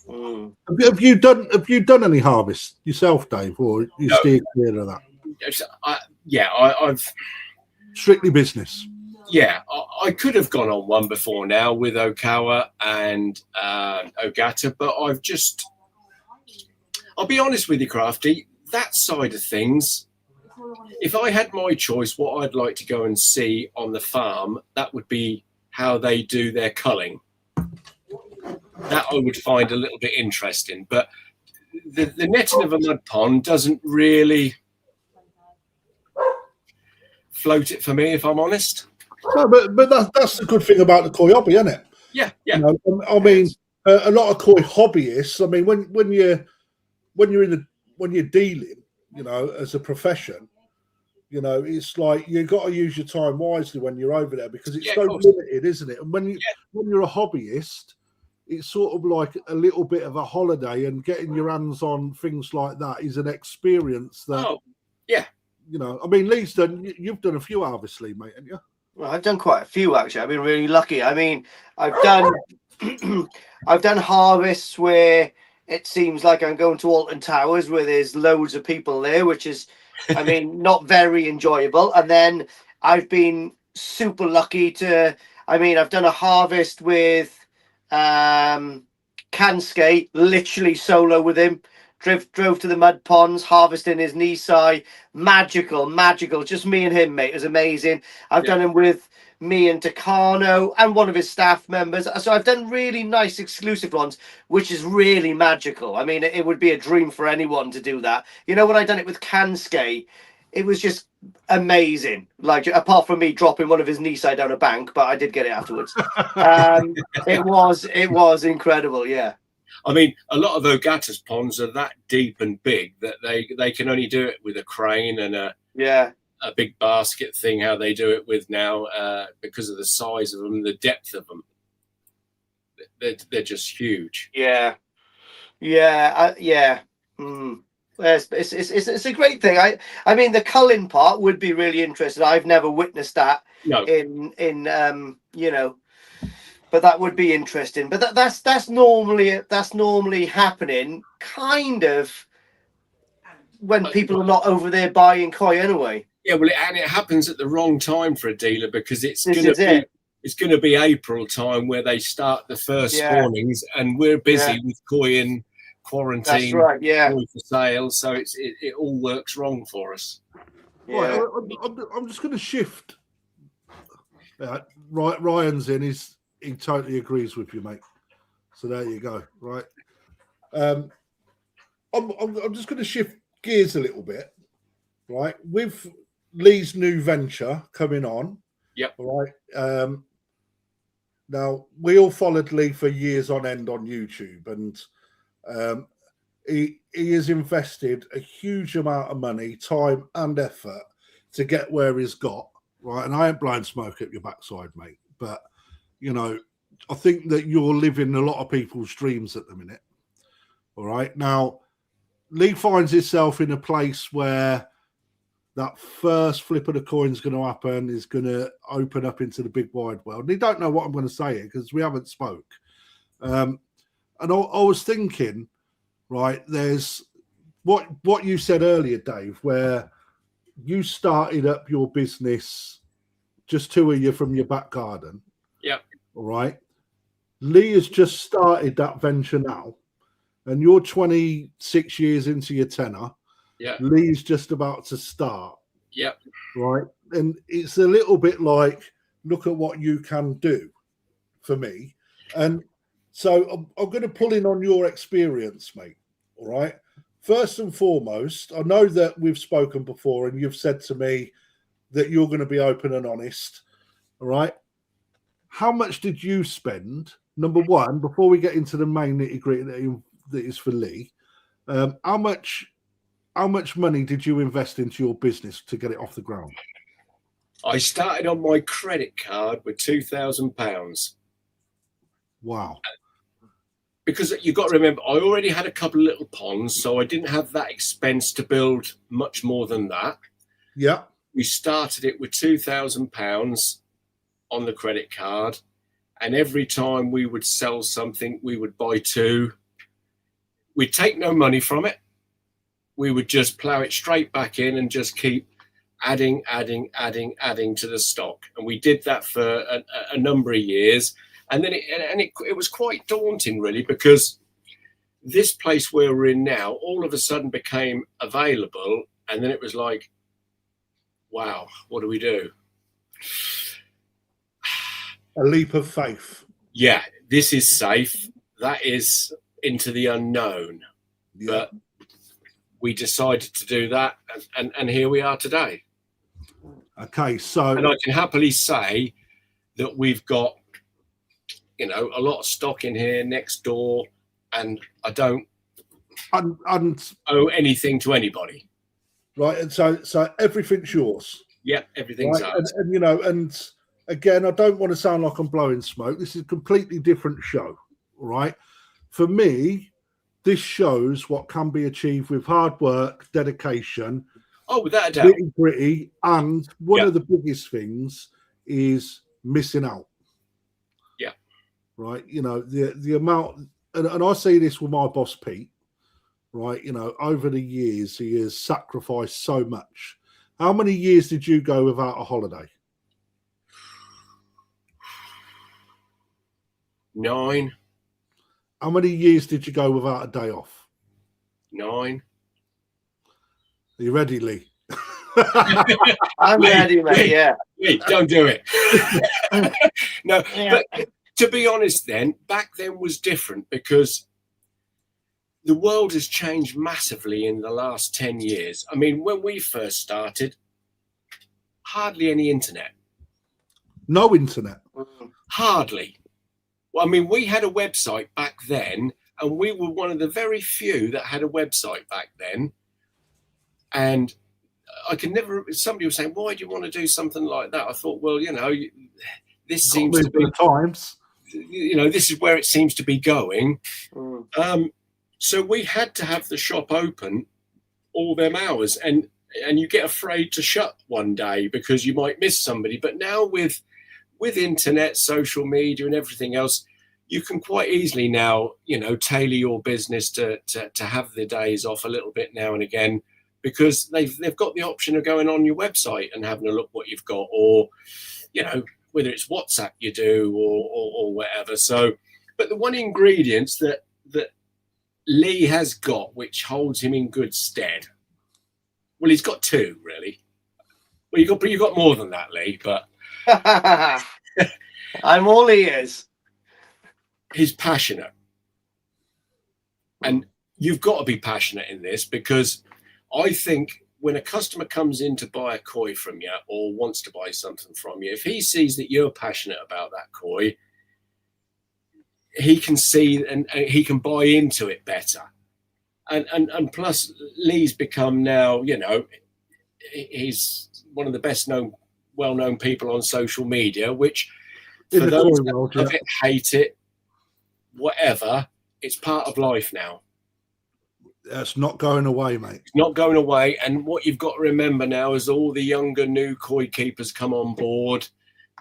Have you done any harvest yourself, Dave, or you steer clear of that? I've strictly business. Yeah, I could have gone on one before now with Okawa and Ogata, but I'll be honest with you, Krafty, that side of things, if I had my choice, what I'd like to go and see on the farm, that would be how they do their culling. That I would find a little bit interesting, but the netting of a mud pond doesn't really float it for me, if I'm honest. No, but that's the good thing about the koi hobby, isn't it? Yeah. You know, I mean, a lot of koi hobbyists. I mean, when you're dealing, you know, as a profession, you know, it's like you've got to use your time wisely when you're over there, because it's so limited, isn't it? And when you're a hobbyist, it's sort of like a little bit of a holiday, and getting your hands on things like that is an experience that. You know, I mean, Lee's you've done a few, obviously, mate, haven't you? Well, I've done quite a few, actually. I've been really lucky. I mean, I've done harvests where it seems like I'm going to Alton Towers, where there's loads of people there, which is, I mean, not very enjoyable. And then I've been super lucky I've done a harvest with Kansuke, literally solo with him. Drove to the mud ponds, harvesting his Nisai. Magical. Just me and him, mate. It was amazing. I've done him with me and Takano and one of his staff members. So I've done really nice exclusive ones, which is really magical. I mean, it would be a dream for anyone to do that. You know, when I done it with Kansuke, it was just amazing. Like, apart from me dropping one of his Nisai down a bank, but I did get it afterwards. It was incredible, yeah. I mean, a lot of Ogata's ponds are that deep and big that they can only do it with a crane and a big basket thing, how they do it with now, because of the size of them, the depth of them. They're just huge. Yeah. It's a great thing. I mean, the culling part would be really interesting. I've never witnessed that in you know. But that would be interesting. But that's normally happening kind of when people are not over there buying koi anyway. Yeah, well, it happens at the wrong time for a dealer, because it's going to be April time where they start the first spawnings, and we're busy with koi in quarantine. That's right. Yeah, koi for sale, so it all works wrong for us. Yeah. Right, I'm just going to shift. Ryan's in. He totally agrees with you, mate. So there you go. Right. I'm just going to shift gears a little bit. Right, with Lee's new venture coming on. Yep. Right. Now we all followed Lee for years on end on YouTube, and he has invested a huge amount of money, time, and effort to get where he's got. Right, and I ain't blowing smoke up your backside, mate, but. You know, I think that you're living a lot of people's dreams at the minute. All right. Now, Lee finds himself in a place where that first flip of the coin is going to happen, is going to open up into the big wide world. And he don't know what I'm going to say here because we haven't spoke. And I was thinking, right, there's what you said earlier, Dave, where you started up your business, just two of you from your back garden. Yeah. All right. Lee has just started that venture now, and you're 26 years into your tenure. Yeah. Lee's just about to start. Yeah. Right. it's a little bit like, look at what you can do for me. And so I'm going to pull in on your experience, mate. All right. First and foremost, I know that we've spoken before and you've said to me that you're going to be open and honest. All right. How much did you spend, number one, before we get into the main nitty-gritty that is for Lee? How much money did you invest into your business to get it off the ground? I started on my credit card with £2,000. Wow. Because you've got to remember, I already had a couple of little ponds, so I didn't have that expense to build much more than that. Yeah. We started it with £2,000 on the credit card, and every time we would sell something, we would buy two. We'd take no money from it. We would just plow it straight back in and just keep adding to the stock. And we did that for a number of years. And then it was quite daunting, really, because this place where we're in now all of a sudden became available. And then it was like, wow, what do we do? A leap of faith. Yeah, this is safe. That is into the unknown. Yeah. But we decided to do that. And here we are today. Okay, so. And I can happily say that we've got, a lot of stock in here next door, and I don't owe anything to anybody. Right, and so everything's yours. Yeah, everything's right? ours. And again, I don't want to sound like I'm blowing smoke. This is a completely different show, right? For me, this shows what can be achieved with hard work, dedication. Oh, without a doubt. Gritty, and one of the biggest things is missing out. Right, the amount, and I see this with my boss Pete. Right, over the years he has sacrificed so much. How many years did you go without a holiday? 9. How many years did you go without a day off? 9. Are you ready, Lee? I'm ready, mate. Yeah. Lee, don't do it. No, yeah. But to be honest, back then was different because the world has changed massively in the last 10 years. I mean, when we first started, hardly any internet. No internet. Hardly. Well, I mean, we had a website back then, and we were one of the very few that had a website back then. And I could never, somebody was saying, why do you want to do something like that? I thought, well, this seems to be the times. This is where it seems to be going. So we had to have the shop open all them hours, and you get afraid to shut one day because you might miss somebody. But now with internet, social media, and everything else, you can quite easily now, tailor your business to have the days off a little bit now and again, because they've got the option of going on your website and having a look what you've got, or whether it's WhatsApp you do or whatever. So, but the one ingredient that Lee has got, which holds him in good stead, well, he's got two really. Well, you got more than that, Lee, but I'm all ears. He's passionate, and you've got to be passionate in this, because I think when a customer comes in to buy a koi from you or wants to buy something from you, if he sees that you're passionate about that koi, he can see and he can buy into it better. And plus, Lee's become now, he's one of the best known, well-known people on social media, which for those that love it, hate it, whatever, it's part of life now. That's not going away, mate. It's not going away. And what you've got to remember now is all the younger new koi keepers come on board.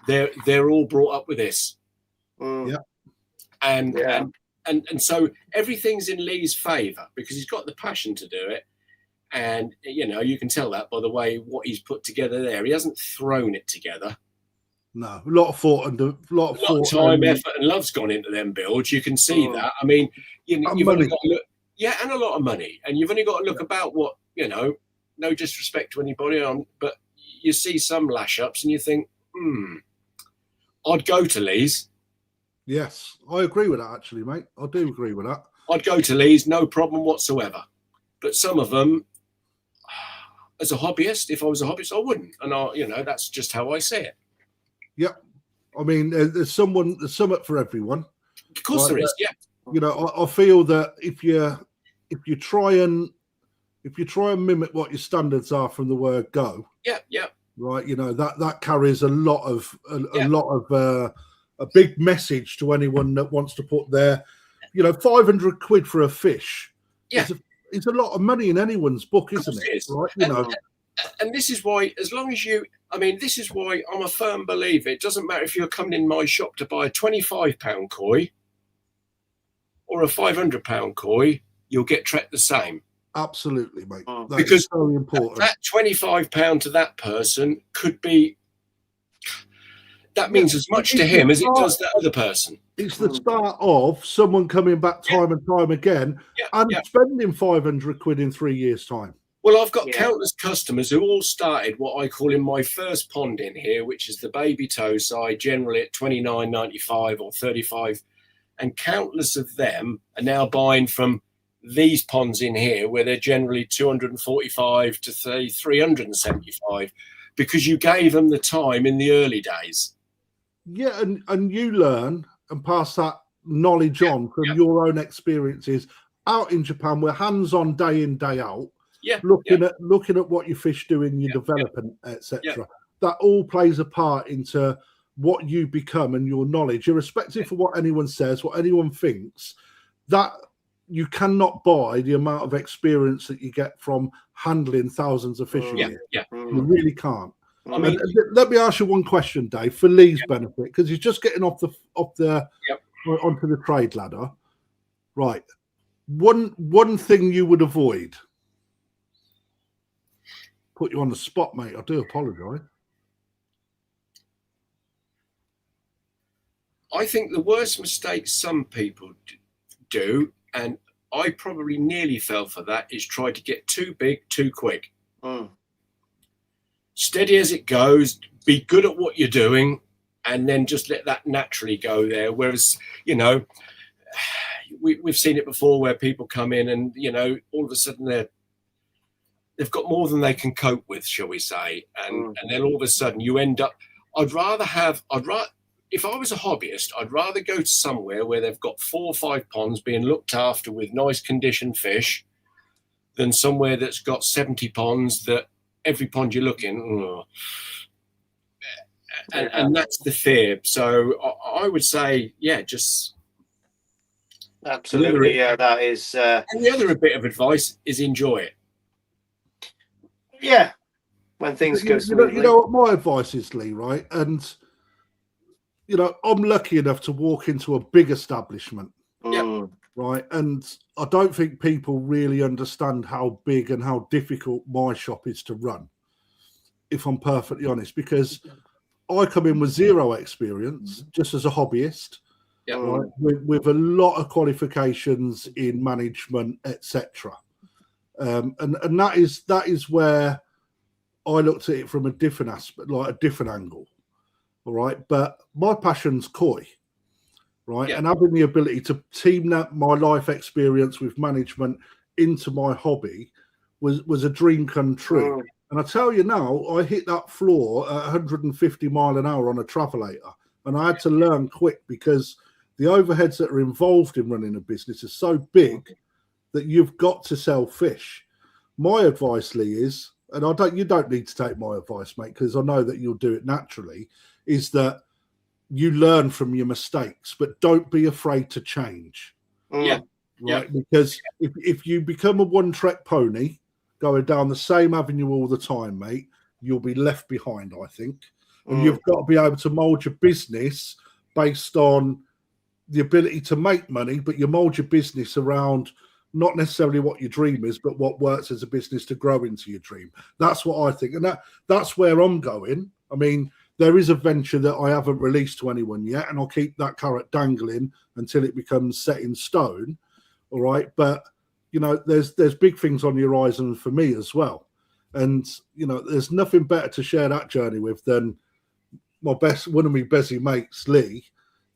They're all brought up with this. Yeah. And so everything's in Lee's favour because he's got the passion to do it. And, you can tell that by the way what he's put together there. He hasn't thrown it together. No, a lot of thought and a lot of time, effort, and love's gone into them builds. You can see that. I mean, you've only got to look. Yeah, and a lot of money. And you've only got to look about what, no disrespect to anybody, but you see some lash ups and you think, I'd go to Lee's. Yes, I agree with that, actually, mate. I do agree with that. I'd go to Lee's, no problem whatsoever. But some of them, as a hobbyist, if I was a hobbyist, I wouldn't. And that's just how I see it. Yep. I mean, there's something for everyone. Of course there is, yeah. I feel that if you try and mimic what your standards are from the word go, right, that carries a lot of a big message to anyone that wants to put their, 500 quid for a fish. Yeah, it's a lot of money in anyone's book, isn't it? Right, And this is why, this is why I'm a firm believer. It doesn't matter if you're coming in my shop to buy a £25 koi or a £500 koi, you'll get treated the same. Absolutely, mate. Because very important. That £25 to that person could be, that means as much to him as it does that other person. It's the start of someone coming back time and time again and spending 500 quid in 3 years' time. Well, I've got countless customers who all started what I call in my first pond in here, which is the baby Tozai, generally at $29.95 or $35. And countless of them are now buying from these ponds in here, where they're generally $245 to $375, because you gave them the time in the early days. Yeah, and you learn and pass that knowledge on from your own experiences out in Japan. We're hands-on day in, day out. Looking at what your fish do in your development, etc. That all plays a part into what you become and your knowledge, irrespective of what anyone says, what anyone thinks. That you cannot buy the amount of experience that you get from handling thousands of fish a year. You really can't. Let me ask you one question, Dave, for Lee's benefit, because he's just getting onto the trade ladder. Right. One thing you would avoid. Put you on the spot, mate. I do apologise. I think the worst mistake some people do, and I probably nearly fell for that, is try to get too big too quick. Steady as it goes, be good at what you're doing, and then just let that naturally go there. Whereas, we've seen it before where people come in and, all of a sudden they've got more than they can cope with, shall we say. And then all of a sudden you end up, if I was a hobbyist, I'd rather go to somewhere where they've got 4 or 5 ponds being looked after with nice conditioned fish than somewhere that's got 70 ponds that every pond you look in, and that's the fear. So I would say, just absolutely, that is. And the other bit of advice is enjoy it. Yeah, when things go smoothly. You know what my advice is, Lee, right? And I'm lucky enough to walk into a big establishment, right? And I don't think people really understand how big and how difficult my shop is to run, if I'm perfectly honest, because I come in with zero experience, just as a hobbyist, right? with a lot of qualifications in management, etc. And that is where I looked at it from a different aspect, like a different angle. All right, but my passion's koi, right? And having the ability to team that my life experience with management into my hobby was a dream come true. And I tell you now, I hit that floor at 150 mile an hour on a travelator, and I had to learn quick because the overheads that are involved in running a business are so big that you've got to sell fish. My advice, Lee, is, and you don't need to take my advice, mate, because I know that you'll do it naturally, is that you learn from your mistakes, but don't be afraid to change. Because if you become a one-track pony going down the same avenue all the time, mate, you'll be left behind, I think. And you've got to be able to mold your business based on the ability to make money, but you mold your business around not necessarily what your dream is, but what works as a business to grow into your dream. That's what I think. And that's where I'm going. I mean, there is a venture that I haven't released to anyone yet, and I'll keep that carrot dangling until it becomes set in stone. All right. But, there's big things on the horizon for me as well. And you know, there's nothing better to share that journey with than one of my busy mates, Lee,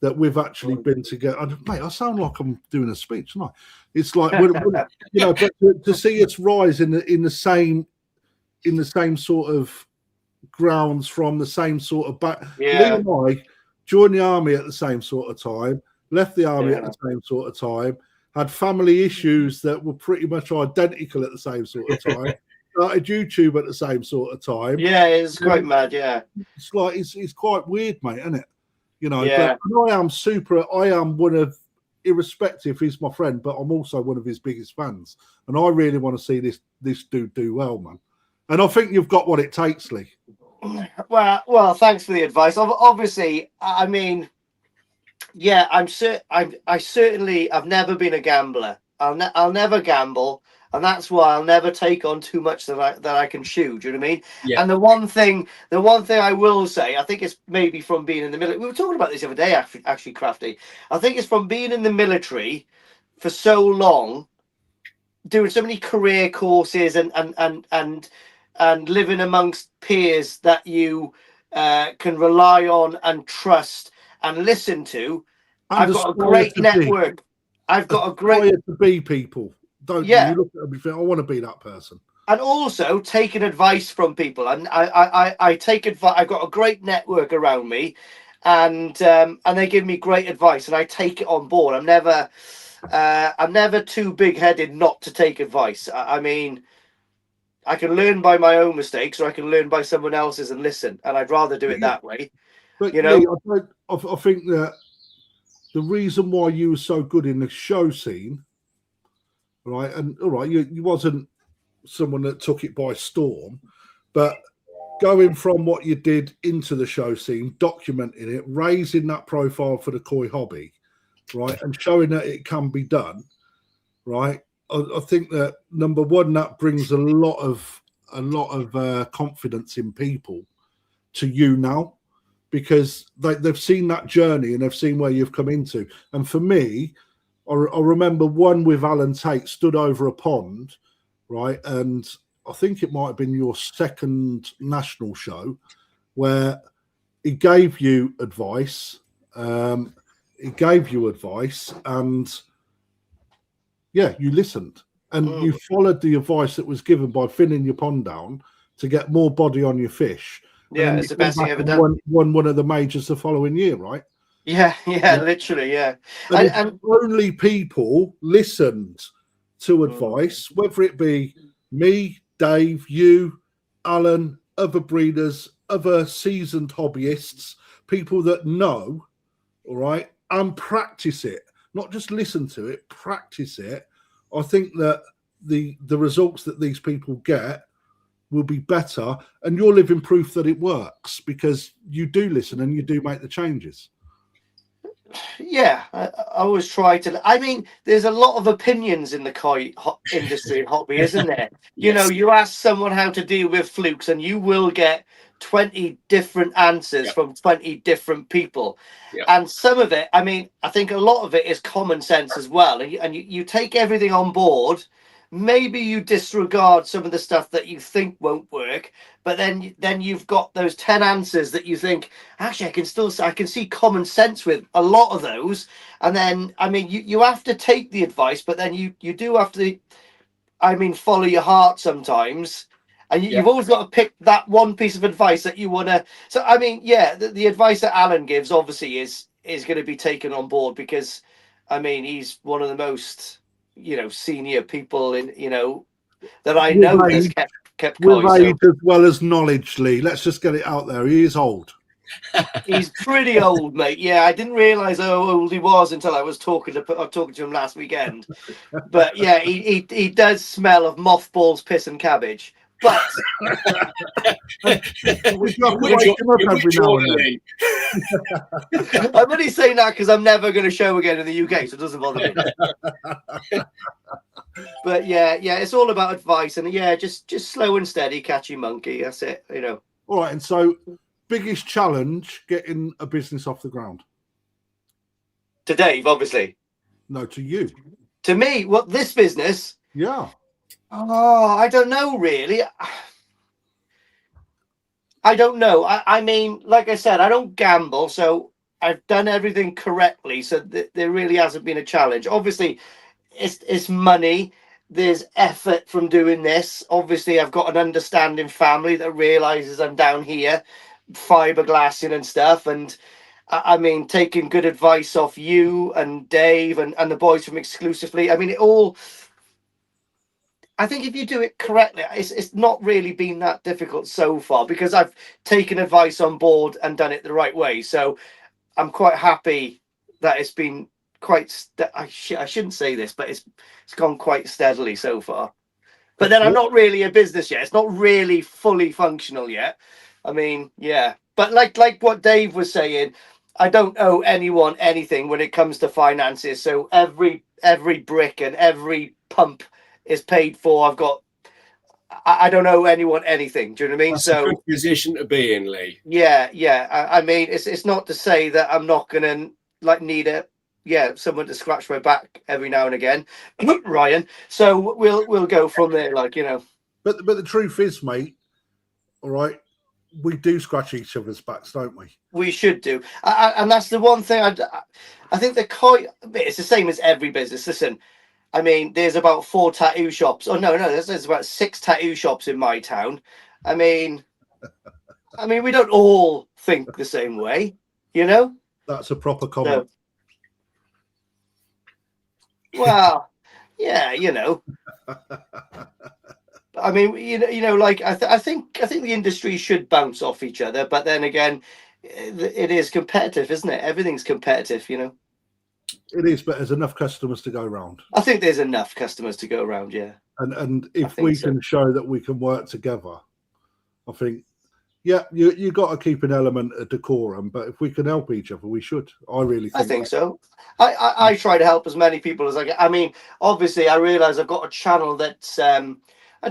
that we've actually been together. Mate, I sound like I'm doing a speech, don't I? It's like you know, but to see us rise in the same sort of grounds from the same sort of back. Lee and I joined the army at the same sort of time, left the army at the same sort of time, had family issues that were pretty much identical at the same sort of time. Started YouTube at the same sort of time. Yeah, it's quite mad. Yeah, it's like it's quite weird, mate, isn't it? You know, yeah. but I am one of, irrespective, he's my friend, but I'm also one of his biggest fans, and I really want to see this dude do well, man. And I think you've got what it takes, Lee. Well, thanks for the advice. Obviously, I mean, yeah, I certainly, I've never been a gambler. I'll never gamble, and that's why I'll never take on too much that I can chew. Do you know what I mean? Yeah. And the one thing I will say, I think it's maybe from being in the military. We were talking about this the other day, actually, Krafty. I think it's from being in the military for so long, doing so many career courses and living amongst peers that you can rely on and trust and listen to. And I've got a great network. I've got a great to be people, don't you? You look at everything. I want to be that person. And also taking advice from people. And I take advice. I've got a great network around me, and they give me great advice, and I take it on board. I'm never too big-headed not to take advice. I mean, I can learn by my own mistakes, or I can learn by someone else's and listen. And I'd rather do it that way. But you know, I think that the reason why you were so good in the show scene, right? And all right, you wasn't someone that took it by storm, but going from what you did into the show scene, documenting it, raising that profile for the koi hobby, right, and showing that it can be done, right. I think that number one, that brings a lot of confidence in people to you now, because they've seen that journey and they've seen where you've come into. And for me, I remember one with Alan Tate, stood over a pond, right, and I think it might have been your second national show, where he gave you advice. And yeah, you listened and you followed the advice that was given by thinning your pond down to get more body on your fish. Yeah, it's the best thing ever done. Won one of the majors the following year, right? Yeah, literally, yeah. And only people listened to advice, whether it be me, Dave, you, Alan, other breeders, other seasoned hobbyists, people that know, all right, and practice it. Not just listen to it, practice it. I think that the results that these people get will be better, and you're living proof that it works, because you do listen and you do make the changes. Yeah, I always try to. I mean, there's a lot of opinions in the koi industry and hobby, isn't there? You know, you ask someone how to deal with flukes, and you will get 20 different answers from 20 different people. And some of it, I mean, I think a lot of it is common sense as well. And you take everything on board. Maybe you disregard some of the stuff that you think won't work, but then you've got those 10 answers that you think, actually, I can see common sense with a lot of those. And then, I mean, you have to take the advice, but then you do have to, I mean, follow your heart sometimes. And you've always got to pick that one piece of advice that you want to. So, I mean, yeah, the advice that Alan gives obviously is going to be taken on board, because, I mean, he's one of the most, you know, senior people in, you know, that I know has kept koi. With age as well as knowledge, Lee. Let's just get it out there. He is old. He's pretty old, mate. Yeah, I didn't realise how old he was until I was talking to him last weekend. But yeah, he does smell of mothballs, piss, and cabbage. But I'm only saying that because I'm never going to show again in the UK, so it doesn't bother me. But yeah, it's all about advice, and yeah, just slow and steady, catchy monkey. That's it, you know. All right, and so biggest challenge getting a business off the ground? To Dave, obviously. No, to you. To me, what, this business? Yeah. Oh, I don't know really. I don't know. I mean, like I said, I don't gamble, so I've done everything correctly. So there really hasn't been a challenge. Obviously, it's money. There's effort from doing this. Obviously, I've got an understanding family that realizes I'm down here, fiberglassing and stuff. And I mean, taking good advice off you and Dave and the boys from Exclusively. I mean, it all. I think if you do it correctly, it's not really been that difficult so far because I've taken advice on board and done it the right way. So I'm quite happy that it's been quite. I shouldn't say this, but it's gone quite steadily so far. But then I'm not really a business yet. It's not really fully functional yet. I mean, yeah. But like what Dave was saying, I don't owe anyone anything when it comes to finances. So every brick and every pump is paid for. I don't owe anyone anything. Do you know what I mean? That's so a good position to be in, Lee. yeah. I mean, it's not to say that I'm not gonna need someone to scratch my back every now and again, Ryan. So we'll go from there, But the truth is, mate, all right, we do scratch each other's backs, don't we? We should do, and that's the one thing I think it's the same as every business. Listen, I mean, there's about 4 tattoo shops. Oh no, there's about 6 tattoo shops in my town. I mean, we don't all think the same way, That's a proper comment. So, well, yeah, I mean, I think the industry should bounce off each other, but then again, it is competitive, isn't it? Everything's competitive, It is, but there's enough customers to go around. I think there's enough customers to go around, yeah. And if we can show that we can work together, I think, yeah, you got to keep an element of decorum, but if we can help each other, we should. I think so. I try to help as many people as I can. I mean, obviously, I realize I've got a channel that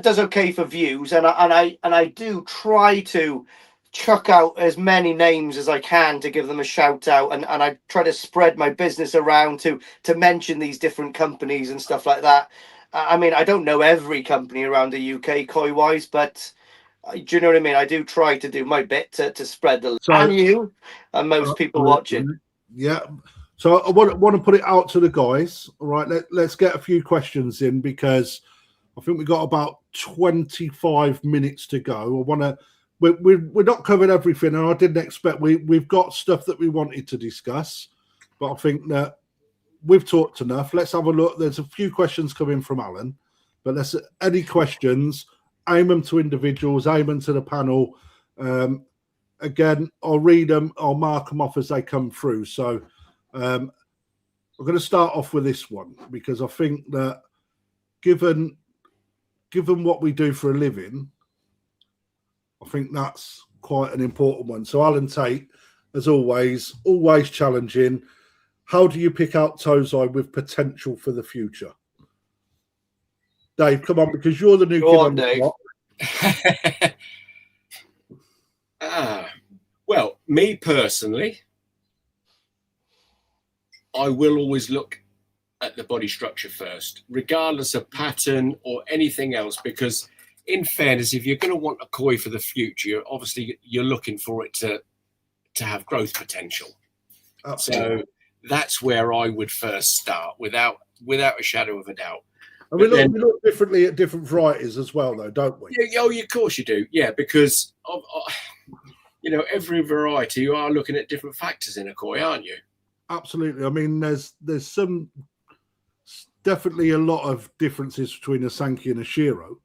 does okay for views, and I do try to chuck out as many names as I can to give them a shout out, and I try to spread my business around to mention these different companies and stuff like that. I mean, I don't know every company around the UK koi wise, but do you know what I mean? I do try to do my bit to spread the and most people watching. Yeah. So I want to put it out to the guys. All right, let's get a few questions in because I think we've got about 25 minutes to go. I want to. We're not covering everything, and I didn't expect we've got stuff that we wanted to discuss, but I think that we've talked enough. Let's have a look. There's a few questions coming from Alan, but any questions, aim them to individuals, aim them to the panel. Again, I'll read them, I'll mark them off as they come through. So I'm going to start off with this one because I think that given what we do for a living, I think that's quite an important one. So Alan Tate, as always challenging. How do you pick out Tozai with potential for the future? Dave, come on, because you're the new kid on the block. Well, me personally, I will always look at the body structure first, regardless of pattern or anything else, because in fairness, if you're going to want a koi for the future, obviously you're looking for it to have growth potential. Absolutely. So that's where I would first start, without a shadow of a doubt. And we look differently at different varieties as well, though, don't we? Yeah, of course you do. Yeah, because every variety, you are looking at different factors in a koi, aren't you? Absolutely. I mean, there's definitely a lot of differences between a Sankey and a Shiro.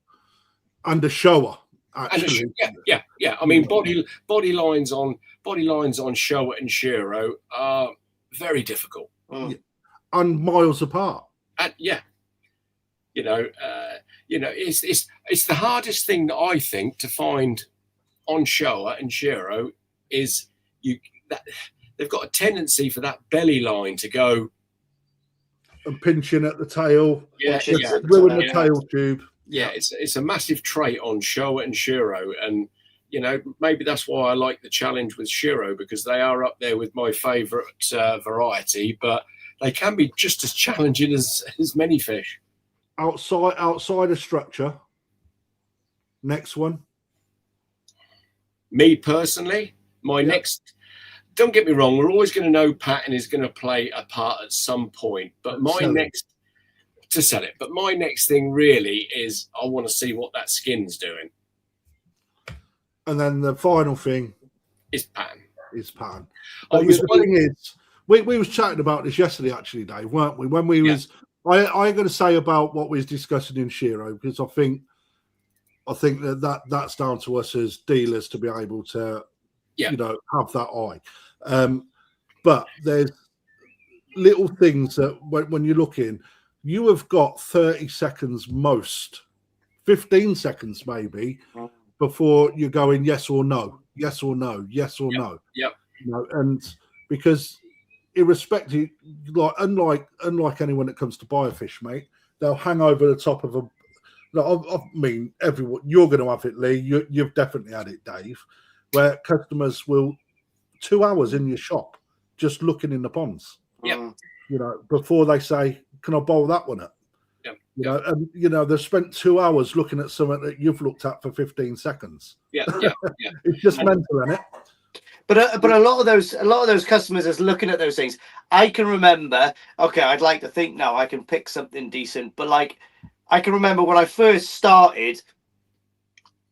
And a Showa, actually. Yeah. I mean, body lines on Showa and Shiro are very difficult, and miles apart. And it's the hardest thing that I think to find on Showa and Shiro is they've got a tendency for that belly line to go and pinching at the tail, ruin the tail tube. Yeah, it's a massive trait on Showa and Shiro, and maybe that's why I like the challenge with Shiro, because they are up there with my favourite variety, but they can be just as challenging as many fish. Outside of structure. Next one. Me personally, my next. Don't get me wrong. We're always going to know pattern is going to play a part at some point. But my next thing really is I want to see what that skin's doing. And then the final thing is pattern. But the thing is, we was chatting about this yesterday, actually, Dave, weren't we? When we was, I got to say about what we was discussing in Shiro, because I think that's down to us as dealers to be able to, you know, have that eye. But there's little things that when you're looking, you have got 30 seconds most, 15 seconds maybe, before you're going yes or no, yes or no, yes or no. Yep. You know, and because irrespective, like unlike anyone that comes to buy a fish, mate, they'll hang over the top of a. I mean, everyone, you're going to have it, Lee. You've definitely had it, Dave, where customers will 2 hours in your shop just looking in the ponds. Yeah. You know, before they say, "Can I bowl that one up?" Yeah. You know, and you know they've spent 2 hours looking at something that you've looked at for 15 seconds. Yeah. It's just mental, isn't it? But a lot of those customers is looking at those things. I can remember. Okay, I'd like to think now I can pick something decent, but like I can remember when I first started,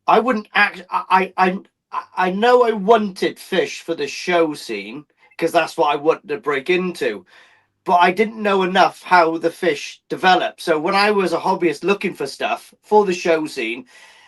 I wouldn't act. I know I wanted fish for the show scene because that's what I wanted to break into, but I didn't know enough how the fish develop. So when I was a hobbyist looking for stuff for the show scene,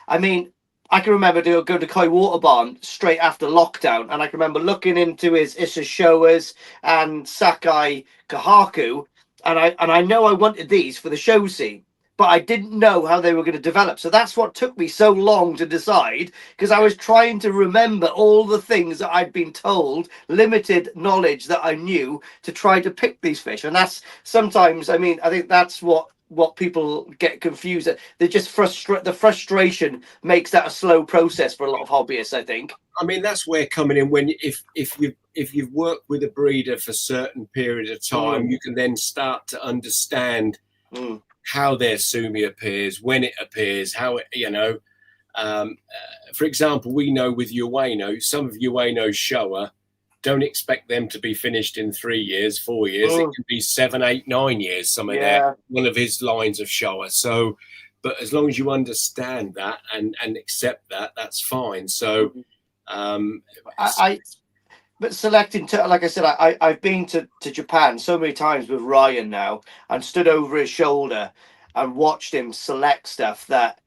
I mean, I can remember to go to Koi Water Barn straight after lockdown, and I can remember looking into his Issa Showas and Sakai Kahaku, and I know I wanted these for the show scene, but I didn't know how they were going to develop. So that's what took me so long to decide, because I was trying to remember all the things that I'd been told, limited knowledge that I knew, to try to pick these fish. And that's sometimes, I mean, I think that's what people get confused at. They just the frustration makes that a slow process for a lot of hobbyists, I think. I mean, that's where coming in when if you've worked with a breeder for a certain period of time, you can then start to understand how their sumi appears, when it appears, how it, you know, for example, we know with Ueno, some of Ueno's showa, don't expect them to be finished in 3 years, 4 years. It can be 7, 8, 9 years. Some of that, one of his lines of showa. So, but as long as you understand that and accept that, that's fine. So, but selecting, like I said, I've been to Japan so many times with Ryan now, and stood over his shoulder and watched him select stuff that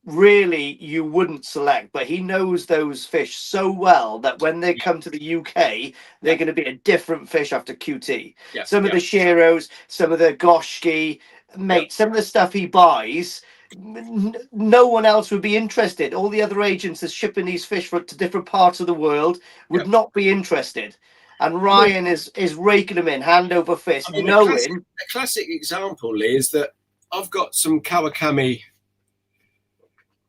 really you wouldn't select, but he knows those fish so well that when they come to the UK, they're going to be a different fish after QT. Some of the Shiros, some of the Goshki, mate, some of the stuff he buys, no one else would be interested. All the other agents that's shipping these fish to different parts of the world would not be interested. And Ryan is raking them in hand over fist, I mean, knowing. A classic example, Lee, is that I've got some Kawakami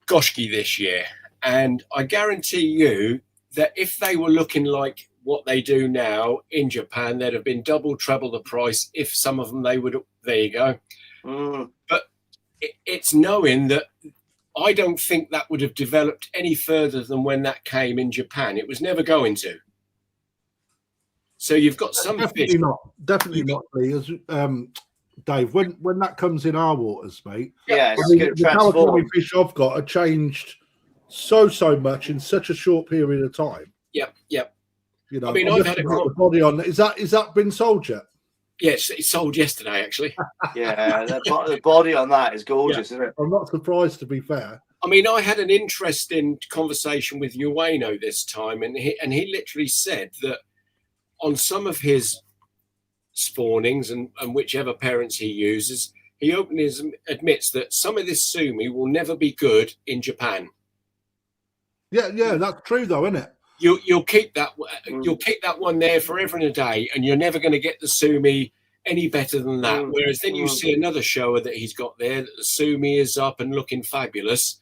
Goshki this year, and I guarantee you that if they were looking like what they do now in Japan, they'd have been double, treble the price. If some of them, they would. There you go. But it's knowing that I don't think that would have developed any further than when that came in Japan. It was never going to. So you've got some definitely fish. Definitely not, Lee. As Dave, when that comes in our waters, mate. Yeah, it's the going to transform. Kawakami fish I've got are changed so much in such a short period of time. Yep. You know, I mean, I've had the body on. Is that been sold yet? Yes, it sold yesterday, actually. Yeah, the body on that is gorgeous, isn't it? I'm not surprised, to be fair. I mean, I had an interesting conversation with Ueno this time, and he literally said that on some of his spawnings and whichever parents he uses, he openly admits that some of this sumi will never be good in Japan. Yeah, that's true though, isn't it? You'll keep that one there forever and a day, and you're never going to get the sumi any better than that. Whereas then you see another shower that he's got there that the sumi is up and looking fabulous.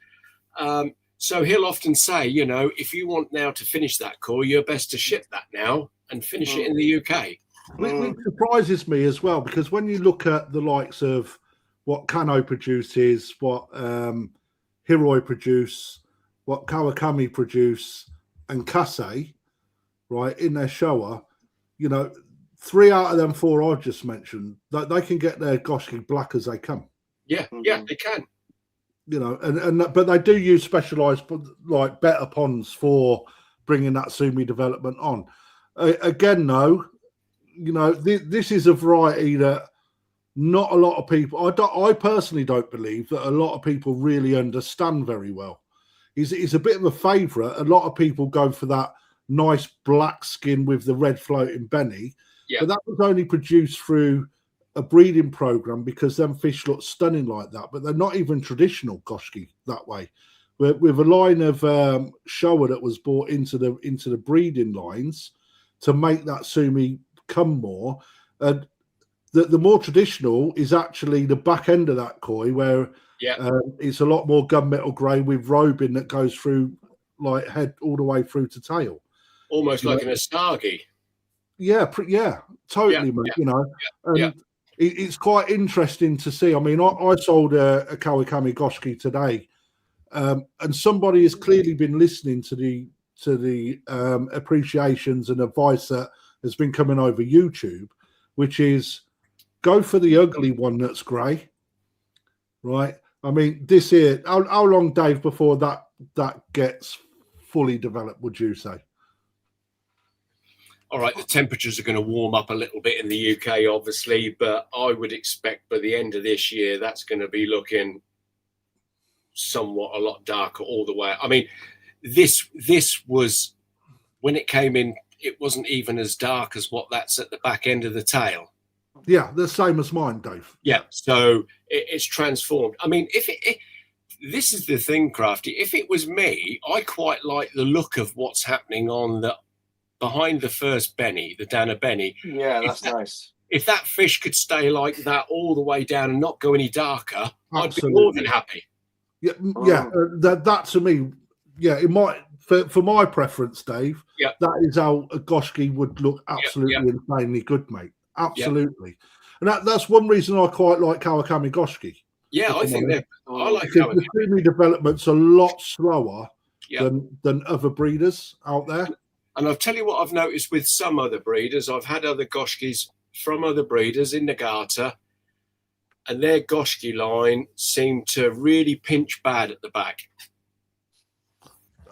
So he'll often say, you know, if you want now to finish that core, you're best to ship that now and finish it in the UK. Which surprises me as well, because when you look at the likes of what Kano produces, what Hiroi produce, what Kawakami produce and Kase, right, in their showa, you know, 3 out of them 4 I just mentioned, that they can get their goshki black as they come. Yeah, they can. You know, but they do use specialized, like, better ponds for bringing that sumi development on. Again, though, you know, this is a variety that not a lot of people, I personally don't believe that a lot of people really understand very well. He's a bit of a favourite. A lot of people go for that nice black skin with the red floating benny, but that was only produced through a breeding program because them fish look stunning like that. But they're not even traditional goshki that way. With a line of showa that was brought into the breeding lines to make that sumi come more, and the more traditional is actually the back end of that koi, where it's a lot more gunmetal grey with robing that goes through, like, head all the way through to tail, almost like an asagi. Yeah, totally, mate. You know, and it's quite interesting to see. I mean, I sold a Kawakami goshki today, and somebody has clearly been listening to the appreciations and advice that has been coming over YouTube, which is go for the ugly one that's grey, right? I mean, this here, how long, Dave, before that gets fully developed, would you say? All right, the temperatures are going to warm up a little bit in the UK, obviously, but I would expect by the end of this year, that's going to be looking somewhat a lot darker all the way. I mean, this was, when it came in, it wasn't even as dark as what that's at the back end of the tail. Yeah, the same as mine, Dave. Yeah, so it's transformed. I mean, this is the thing, Krafty. If it was me, I quite like the look of what's happening on the behind the first Benny, the Dana Benny. Yeah, that's nice. If that fish could stay like that all the way down and not go any darker, Absolutely. I'd be more than happy. Yeah, that to me, it might, for my preference, Dave. Yeah, that is how a goshki would look absolutely insanely good, mate. Absolutely, and that's one reason I quite like Kawakami goshki. Yeah, I think I like Kawakami. The sumi development's a lot slower than other breeders out there. And I'll tell you what I've noticed with some other breeders. I've had other goshkis from other breeders in Nagata, and their goshki line seemed to really pinch bad at the back.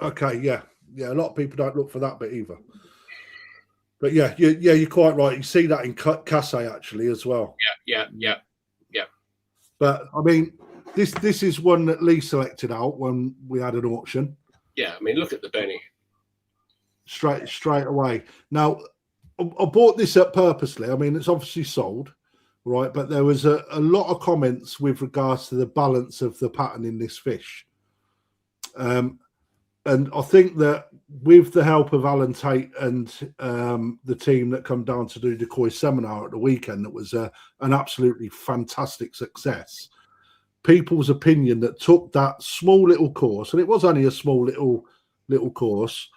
Okay, yeah. A lot of people don't look for that bit either. But you're quite right. You see that in Kase actually as well. Yeah. But I mean, this is one that Lee selected out when we had an auction. Yeah, I mean, look at the Benny. Straight away. Now, I bought this up purposely. I mean, it's obviously sold, right? But there was a lot of comments with regards to the balance of the pattern in this fish. And I think that with the help of Alan Tate and the team that come down to do the koi seminar at the weekend, that was an absolutely fantastic success. People's opinion that took that small little course, and it was only a small little course.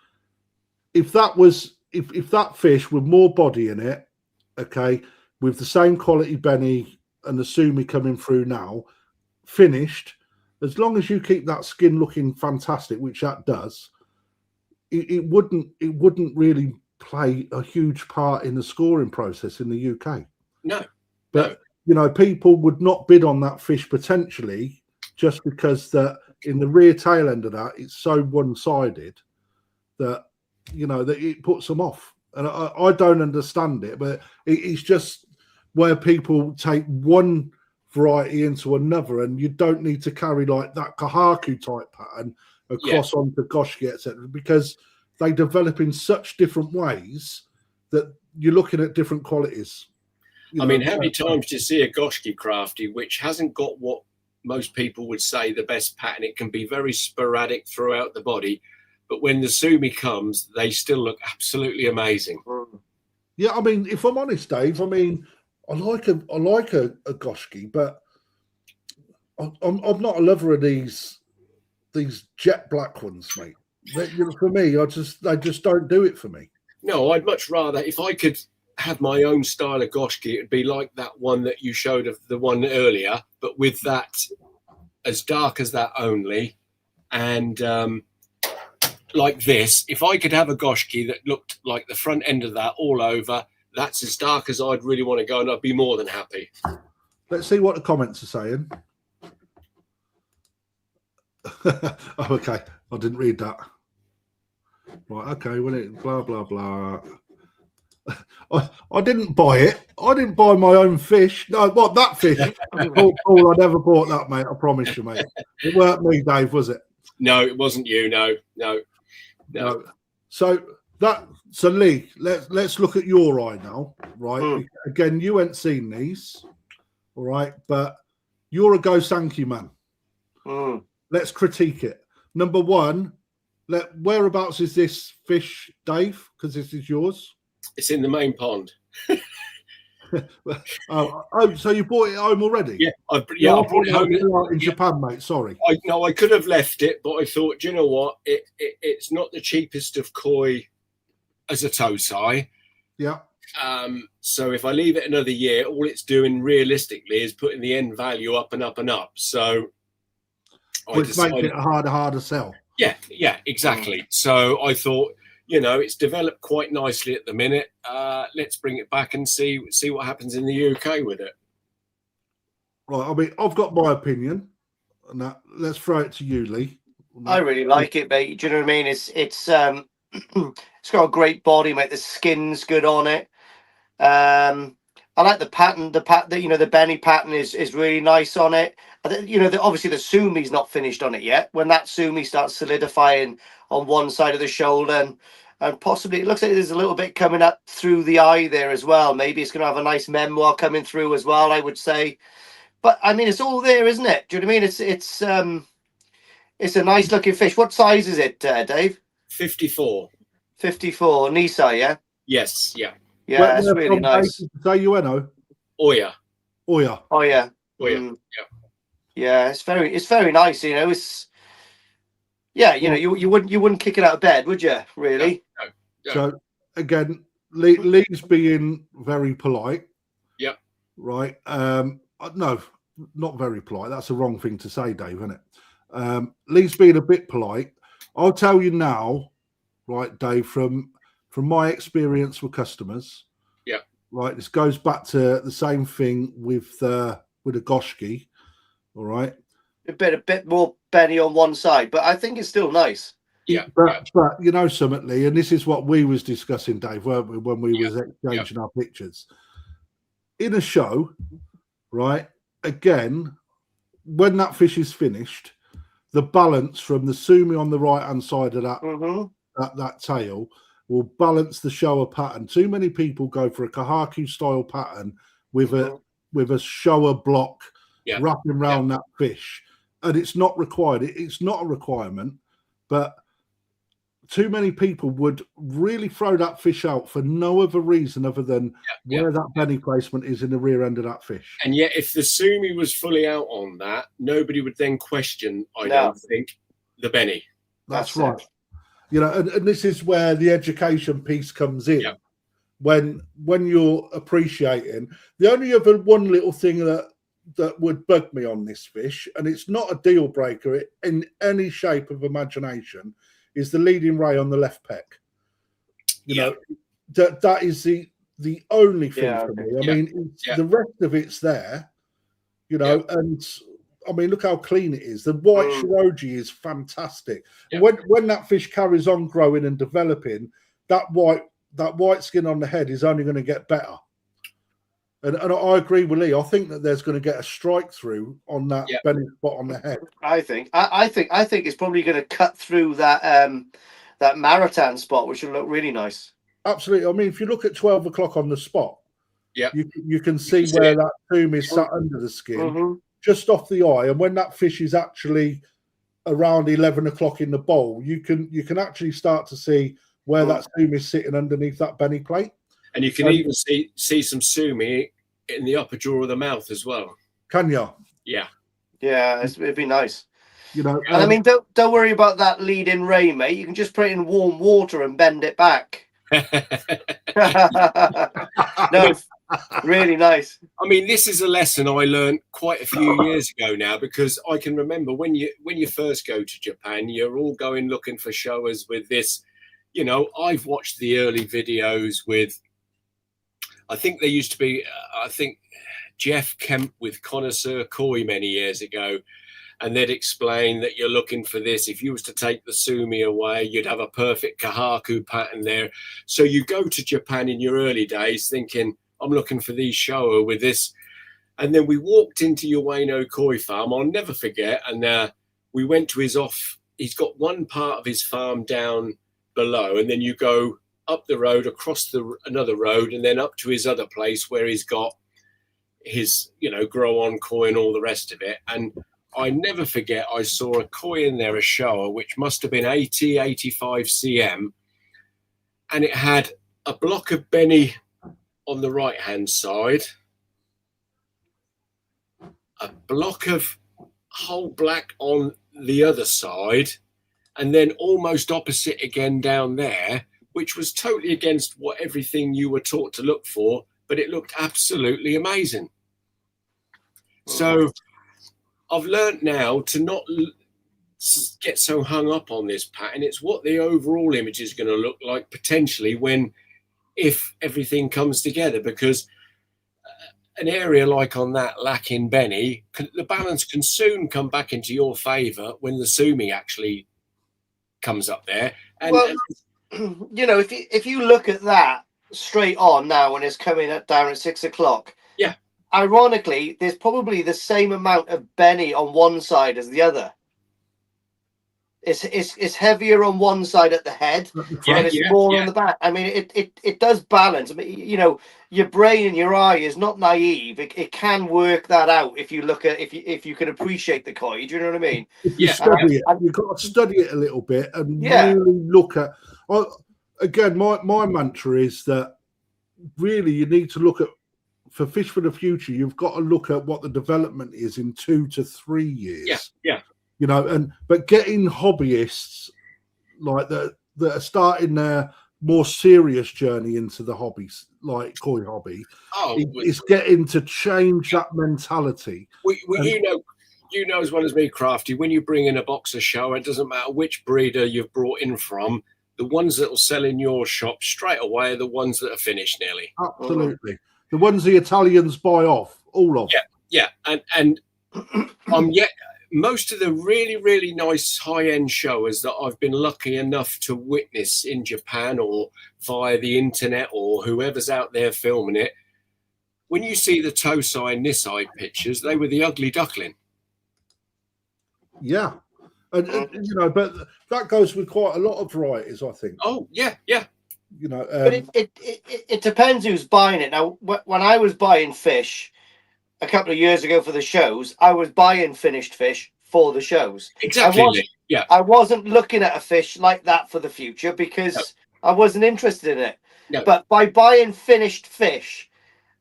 If that fish with more body in it, okay, with the same quality Benny and the sumi coming through now, finished, as long as you keep that skin looking fantastic, which that does, it wouldn't really play a huge part in the scoring process in the UK. No. But you know, people would not bid on that fish potentially just because that in the rear tail end of that, it's so one-sided that, you know, that it puts them off. And I don't understand it, but it's just where people take one variety into another, and you don't need to carry like that Kahaku type pattern across onto goshki, etc., because they develop in such different ways that you're looking at different qualities. I mean, how many times do you see a goshki, Krafty, which hasn't got what most people would say the best pattern? It can be very sporadic throughout the body, but when the sumi comes, they still look absolutely amazing. Yeah, I mean, if I'm honest, Dave, I mean, I like a goshki, but I'm not a lover of these jet black ones, mate. For me, they just don't do it for me. No, I'd much rather, if I could have my own style of goshki, it'd be like that one that you showed of the one earlier, but with that as dark as that only, and like this, if I could have a goshki that looked like the front end of that all over, that's as dark as I'd really want to go, and I'd be more than happy. Let's see what the comments are saying. Oh, okay, I didn't read that. Right, okay, well, it blah blah blah. I didn't buy it. I didn't buy my own fish. No, what, that fish? Paul, I never bought that, mate. I promise you, mate. It weren't me, Dave, was it? No, it wasn't you. No. So Lee, let's look at your eye now, right? Again, you ain't seen these, all right, but you're a Go Sankey man. Let's critique it. Number one, whereabouts is this fish, Dave? Because this is yours. It's in the main pond. So you brought it home already? Yeah, I brought it home in Japan, mate. Sorry. I could have left it, but I thought, do you know what? It's not the cheapest of koi as a Tozai. Yeah. So if I leave it another year, all it's doing realistically is putting the end value up and up and up. So which makes it a harder sell. Yeah, exactly. So I thought, it's developed quite nicely at the minute. Let's bring it back and see what happens in the UK with it. Right. I mean, I've got my opinion. Now, let's throw it to you, Lee. I really like it, mate. Do you know what I mean? It's it's got a great body, mate. The skin's good on it. I like the pattern. The Benny pattern is really nice on it. Obviously the sumi's not finished on it yet. When that sumi starts solidifying on one side of the shoulder, and possibly it looks like there's a little bit coming up through the eye there as well. Maybe it's going to have a nice memoir coming through as well, I would say. But I mean, it's all there, isn't it? Do you know what I mean? It's a nice looking fish. What size is it, Dave? 54. 54 Nisai, yeah. Yes, yeah. Yeah, it's really nice. Say Ueno. Oya. Oh yeah. Oya. Yeah. Yeah, it's very nice. It's you wouldn't kick it out of bed, would you? Really? No. So again, Lee's being very polite. Yeah. Right. No, not very polite. That's the wrong thing to say, Dave, isn't it? Lee's being a bit polite. I'll tell you now, right, Dave, from my experience with customers. Yeah. Right. This goes back to the same thing with a goshki. All right. A bit more Benny on one side, but I think it's still nice. Yeah. But something, Lee, and this is what we was discussing, Dave, weren't we, when we was exchanging our pictures. In a show, right, again, when that fish is finished, the balance from the sumi on the right-hand side of that tail will balance the shower pattern. Too many people go for a kahaku style pattern with a shower block wrapping around that fish, and it's not required. It's not a requirement, but too many people would really throw that fish out for no other reason other than where that Benny placement is in the rear end of that fish. And yet, if the sumi was fully out on that, nobody would then question, I don't think, the Benny. That's right. And this is where the education piece comes in. Yeah. When you're appreciating, the only other one little thing that would bug me on this fish, and it's not a deal breaker in any shape of imagination, is the leading ray on the left pec. That is the only thing for me. I mean, the rest of it's there, and I mean, look how clean it is. The white shiroji is fantastic. Yeah. When that fish carries on growing and developing, that white skin on the head is only going to get better. And I agree with Lee. I think that there's going to get a strike through on that Benny spot on the head. I think it's probably going to cut through that that Maritan spot, which will look really nice. Absolutely. I mean, if you look at 12 o'clock on the spot, you can see where that tomb is sat under the skin, just off the eye. And when that fish is actually around 11 o'clock in the bowl, you can actually start to see where that tomb is sitting underneath that Benny plate. And you can even see some sumi in the upper jaw of the mouth as well. Can you? Yeah. Yeah, it'd be nice. And I mean, don't worry about that lead-in ray, mate. You can just put it in warm water and bend it back. No, Really nice. I mean, this is a lesson I learned quite a few years ago now, because I can remember when you first go to Japan, you're all going looking for showers with this. You know, I've watched the early videos with, I think there used to be, I think Jeff Kemp with Connoisseur Koi many years ago, and they'd explain that you're looking for this. If you was to take the sumi away, you'd have a perfect kahaku pattern there. So you go to Japan in your early days thinking, I'm looking for these shower with this. And then we walked into Ueno Koi farm, I'll never forget, and we went to his he's got one part of his farm down below, and then you go up the road, across another road, and then up to his other place where he's got his, you know, grow on koi and all the rest of it. And I never forget, I saw a koi in there, a shower, which must have been 80, 85 cm. And it had a block of Benny on the right-hand side, a block of whole black on the other side, and then almost opposite again down there, which was totally against what everything you were taught to look for, but it looked absolutely amazing. So I've learned now to not get so hung up on this pattern. It's what the overall image is going to look like potentially if everything comes together, because an area like on that lacking Benny, the balance can soon come back into your favor when the sumi actually comes up there. And well, you know, if you look at that straight on now when it's coming down at 6 o'clock, yeah, ironically, there's probably the same amount of Benny on one side as the other. It's heavier on one side at the head, and it's more on the back. I mean, it does balance. I mean, you know, your brain and your eye is not naive. It can work that out if you look at if you can appreciate the koi. Do you know what I mean? If you study it, you've got to study it a little bit and really look at. Again, my mantra is that really you need to look at, for Fish for the Future, you've got to look at what the development is in 2 to 3 years. Yeah. You know, but getting hobbyists like that are starting their more serious journey into the hobbies, like koi hobby, is getting to change that mentality. You know as well as me, Crafty, when you bring in a box of show, it doesn't matter which breeder you've brought in from, the ones that will sell in your shop straight away are the ones that are finished nearly. Absolutely. The ones the Italians buy off, all of. Yeah. And most of the really, really nice high-end showers that I've been lucky enough to witness in Japan or via the internet or whoever's out there filming it, when you see the Tozai and Nisai pictures, they were the ugly duckling. Yeah. And you know, but that goes with quite a lot of varieties, I think. Oh, yeah. You know, but it depends who's buying it. Now, when I was buying fish a couple of years ago for the shows, I was buying finished fish for the shows. Exactly. I wasn't looking at a fish like that for the future because I wasn't interested in it. No. But by buying finished fish,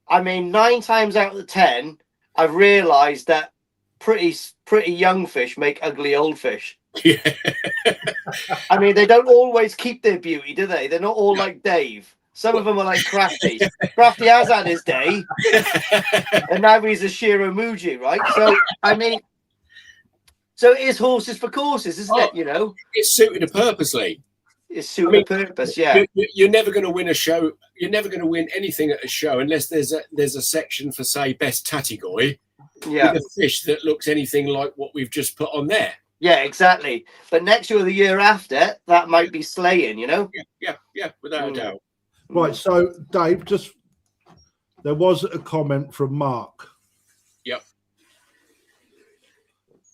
I mean, 9 times out of 10, I've realized that pretty young fish make ugly old fish. Yeah. I mean, they don't always keep their beauty, do they? They're not all like Dave. Some of them are like Krafty. Krafty has had his day, and now he's a Shiro Muji, right? So, I mean, so it is horses for courses, isn't it? You know, it's suited purposely. It's suited a purpose, yeah. You're never going to win a show. You're never going to win anything at a show unless there's a section for, say, best tatigoi. Yeah, with a fish that looks anything like what we've just put on there. Yeah, exactly. But next year or the year after, that might be slaying, you know? Yeah, without a doubt. Right, so Dave, there was a comment from Mark. Yep.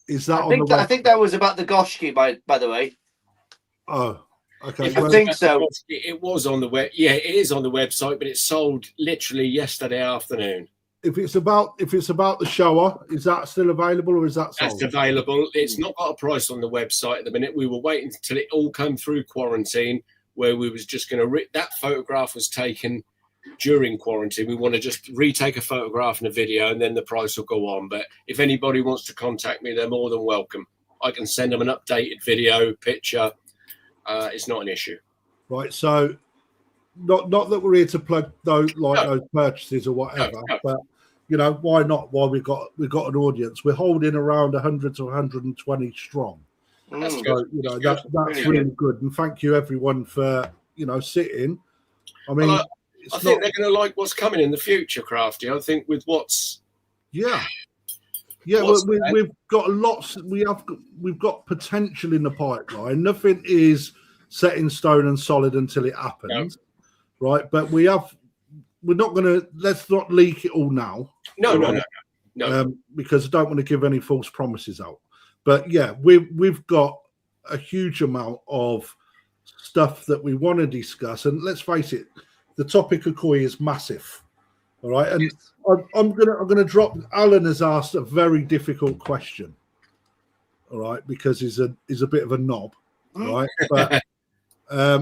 Is that I think that was about the Goshki, by the way. Oh, okay. I think so. It was on the web. Yeah, it is on the website, but it sold literally yesterday afternoon. If it's about the shower, is that still available or is that sold? That's available. It's not got a price on the website at the minute. We were waiting until it all came through quarantine, where we was just going to that photograph was taken during quarantine. We want to just retake a photograph and a video, and then the price will go on. But if anybody wants to contact me, they're more than welcome. I can send them an updated video, picture. It's not an issue. Right. So not that we're here to plug those those purchases or whatever, No. but you know, why not? While we've got an audience, we're holding around 100 to 120 strong. That's So good. you know That's that's really good, and thank you everyone for sitting. I mean, well, I think they're going to like what's coming in the future, Krafty. I think with what's we've got lots. We've got potential in the pipeline. Nothing is set in stone and solid until it happens, right? But we're not going to. Let's not leak it all now. No. Because I don't want to give any false promises out. But yeah, we've got a huge amount of stuff that we want to discuss, and let's face it, the topic of koi is massive. All right, and I'm gonna drop. Alan has asked a very difficult question. All right, because he's a bit of a knob, right? But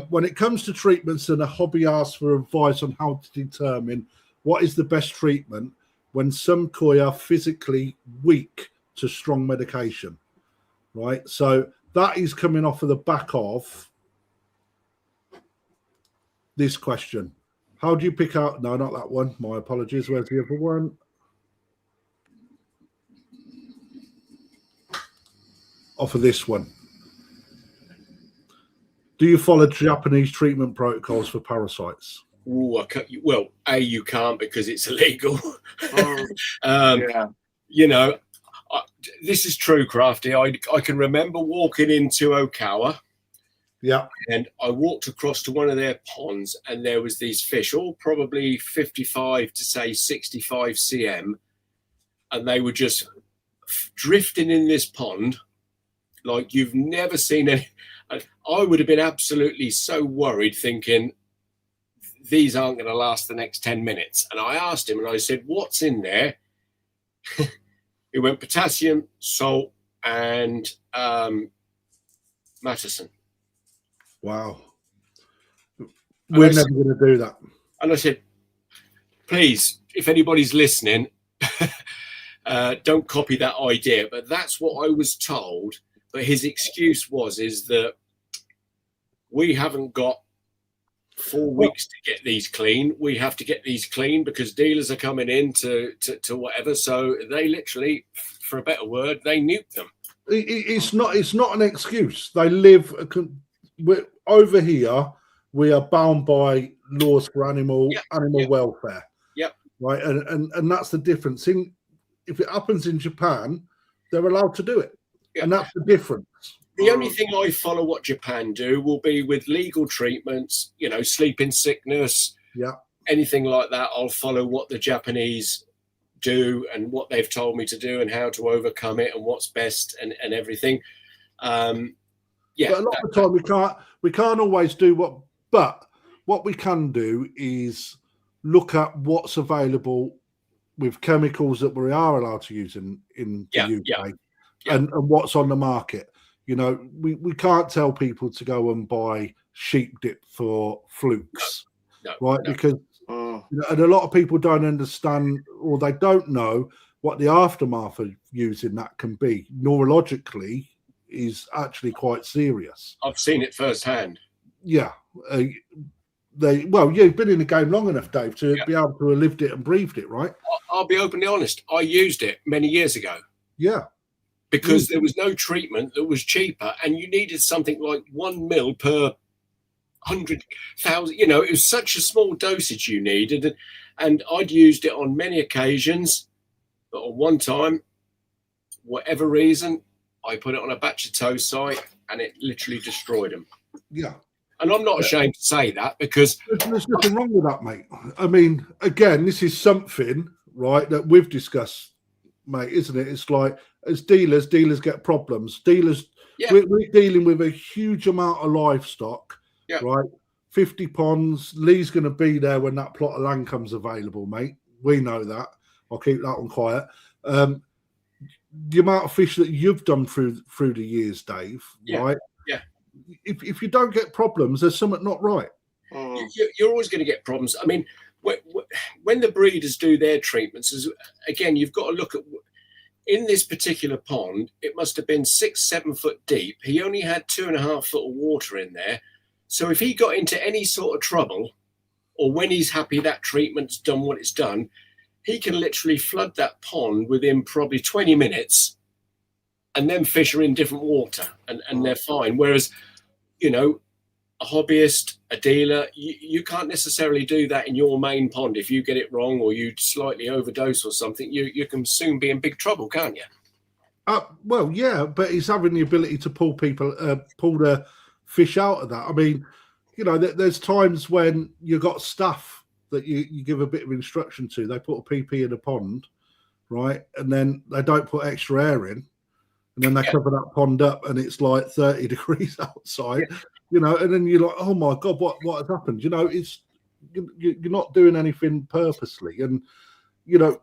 when it comes to treatments, and a hobby asks for advice on how to determine what is the best treatment when some koi are physically weak to strong medication, right? So that is coming off of the back of this question. How do you pick out? No, not that one. My apologies. Where's the other one? Off of this one. Do you follow Japanese treatment protocols for parasites? Ooh, well, you can't because it's illegal. You know, this is true, Krafty. I can remember walking into Okawa. Yeah. And I walked across to one of their ponds, and there was these fish, all probably 55 to say 65 cm, and they were just drifting in this pond like you've never seen any. I would have been absolutely so worried, thinking these aren't going to last the next 10 minutes. And I asked him, and I said, "What's in there?" He went potassium, salt, and Matterson. Wow. We're never going to do that. And I said, please, if anybody's listening, don't copy that idea. But that's what I was told. But his excuse is that we haven't got 4 weeks to get these clean. We have to get these clean because dealers are coming in to whatever. So they literally, for a better word, they nuke them. It's not an excuse. They live over here. We are bound by laws for animal welfare. Yep. Right, and that's the difference. If it happens in Japan, they're allowed to do it, and that's the difference. The only thing I follow what Japan do will be with legal treatments. You know, sleeping sickness. Yeah. Anything like that. I'll follow what the Japanese do and what they've told me to do and how to overcome it and what's best and everything. But a lot of the time we can't always do what we can do is look at what's available with chemicals that we are allowed to use in the UK and what's on the market. You know, we can't tell people to go and buy sheep dip for flukes, right? Because and a lot of people don't understand, or they don't know what the aftermath of using that can be. Neurologically is actually quite serious. I've seen it firsthand. Yeah. You've been in the game long enough, Dave, to be able to have lived it and breathed it, right? I'll be openly honest. I used it many years ago. Yeah. Because there was no treatment that was cheaper, and you needed something like 1 mil per 100,000. You know, it was such a small dosage you needed, and I'd used it on many occasions, but on one time, whatever reason, I put it on a batch of Tozai, and it literally destroyed them. Yeah. And I'm not ashamed to say that because there's nothing wrong with that, mate. I mean, again, this is something, right, that we've discussed, mate, isn't it? It's like, as dealers get problems. We're dealing with a huge amount of livestock, right? 50 ponds. Lee's going to be there when that plot of land comes available, mate. We know that. I'll keep that one quiet. The amount of fish that you've done through the years, Dave, right? Yeah. If you don't get problems, there's something not right. You're always going to get problems. I mean, when the breeders do their treatments, again, you've got to look at, in this particular pond, it must have been 6-7 foot deep. He only had 2.5 foot of water in there. So if he got into any sort of trouble, or when he's happy that treatment's done what it's done, he can literally flood that pond within probably 20 minutes, and then fish are in different water, and they're fine. Whereas, you know, a hobbyist, a dealer, you can't necessarily do that in your main pond. If you get it wrong or you slightly overdose or something, you can soon be in big trouble, can't you? Well, yeah, but he's having the ability to pull the fish out of that. I mean, you know, there's times when you got staff that you give a bit of instruction to. They put a PP in a pond, right, and then they don't put extra air in, and then they cover that pond up, and it's like 30 degrees outside. You know, and then you're like, oh my God, what has happened? You know, it's you're not doing anything purposely. And, you know,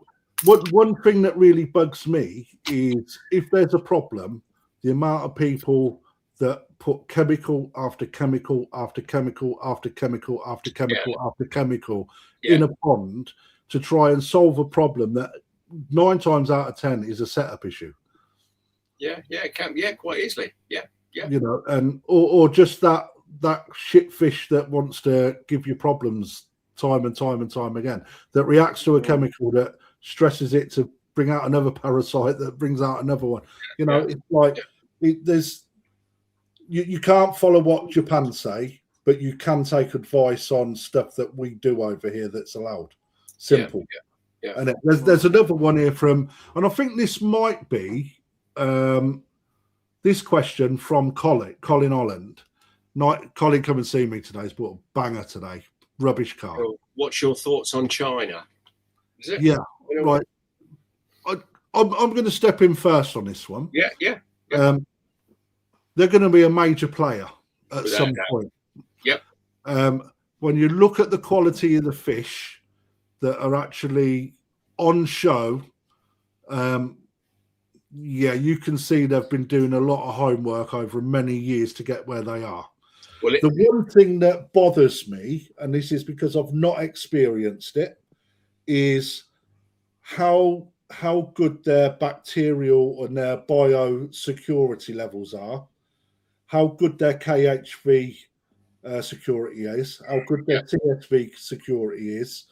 one thing that really bugs me is if there's a problem, the amount of people that put chemical after chemical after chemical after chemical after chemical after chemical in a pond to try and solve a problem that 9 times out of 10 is a setup issue. Yeah, it can. Yeah, quite easily. Yeah. You know, and or just that shit fish that wants to give you problems time and time and time again, that reacts to a chemical that stresses it to bring out another parasite that brings out another one. You know, it's like you can't follow what Japan say, but you can take advice on stuff that we do over here that's allowed. Simple. Yeah. And there's another one here from, and I think this might be this question from Colin Holland. Colin, come and see me today. He's bought a banger today. Rubbish car. So what's your thoughts on China? Is it? Yeah, right. I'm going to step in first on this one. Yeah. They're going to be a major player at some point. Yep. When you look at the quality of the fish that are actually on show, you can see they've been doing a lot of homework over many years to get where they are. Well, the one thing that bothers me, and this is because I've not experienced it, is how good their bacterial and their biosecurity levels are, how good their KHV security is, how good their TSV security is,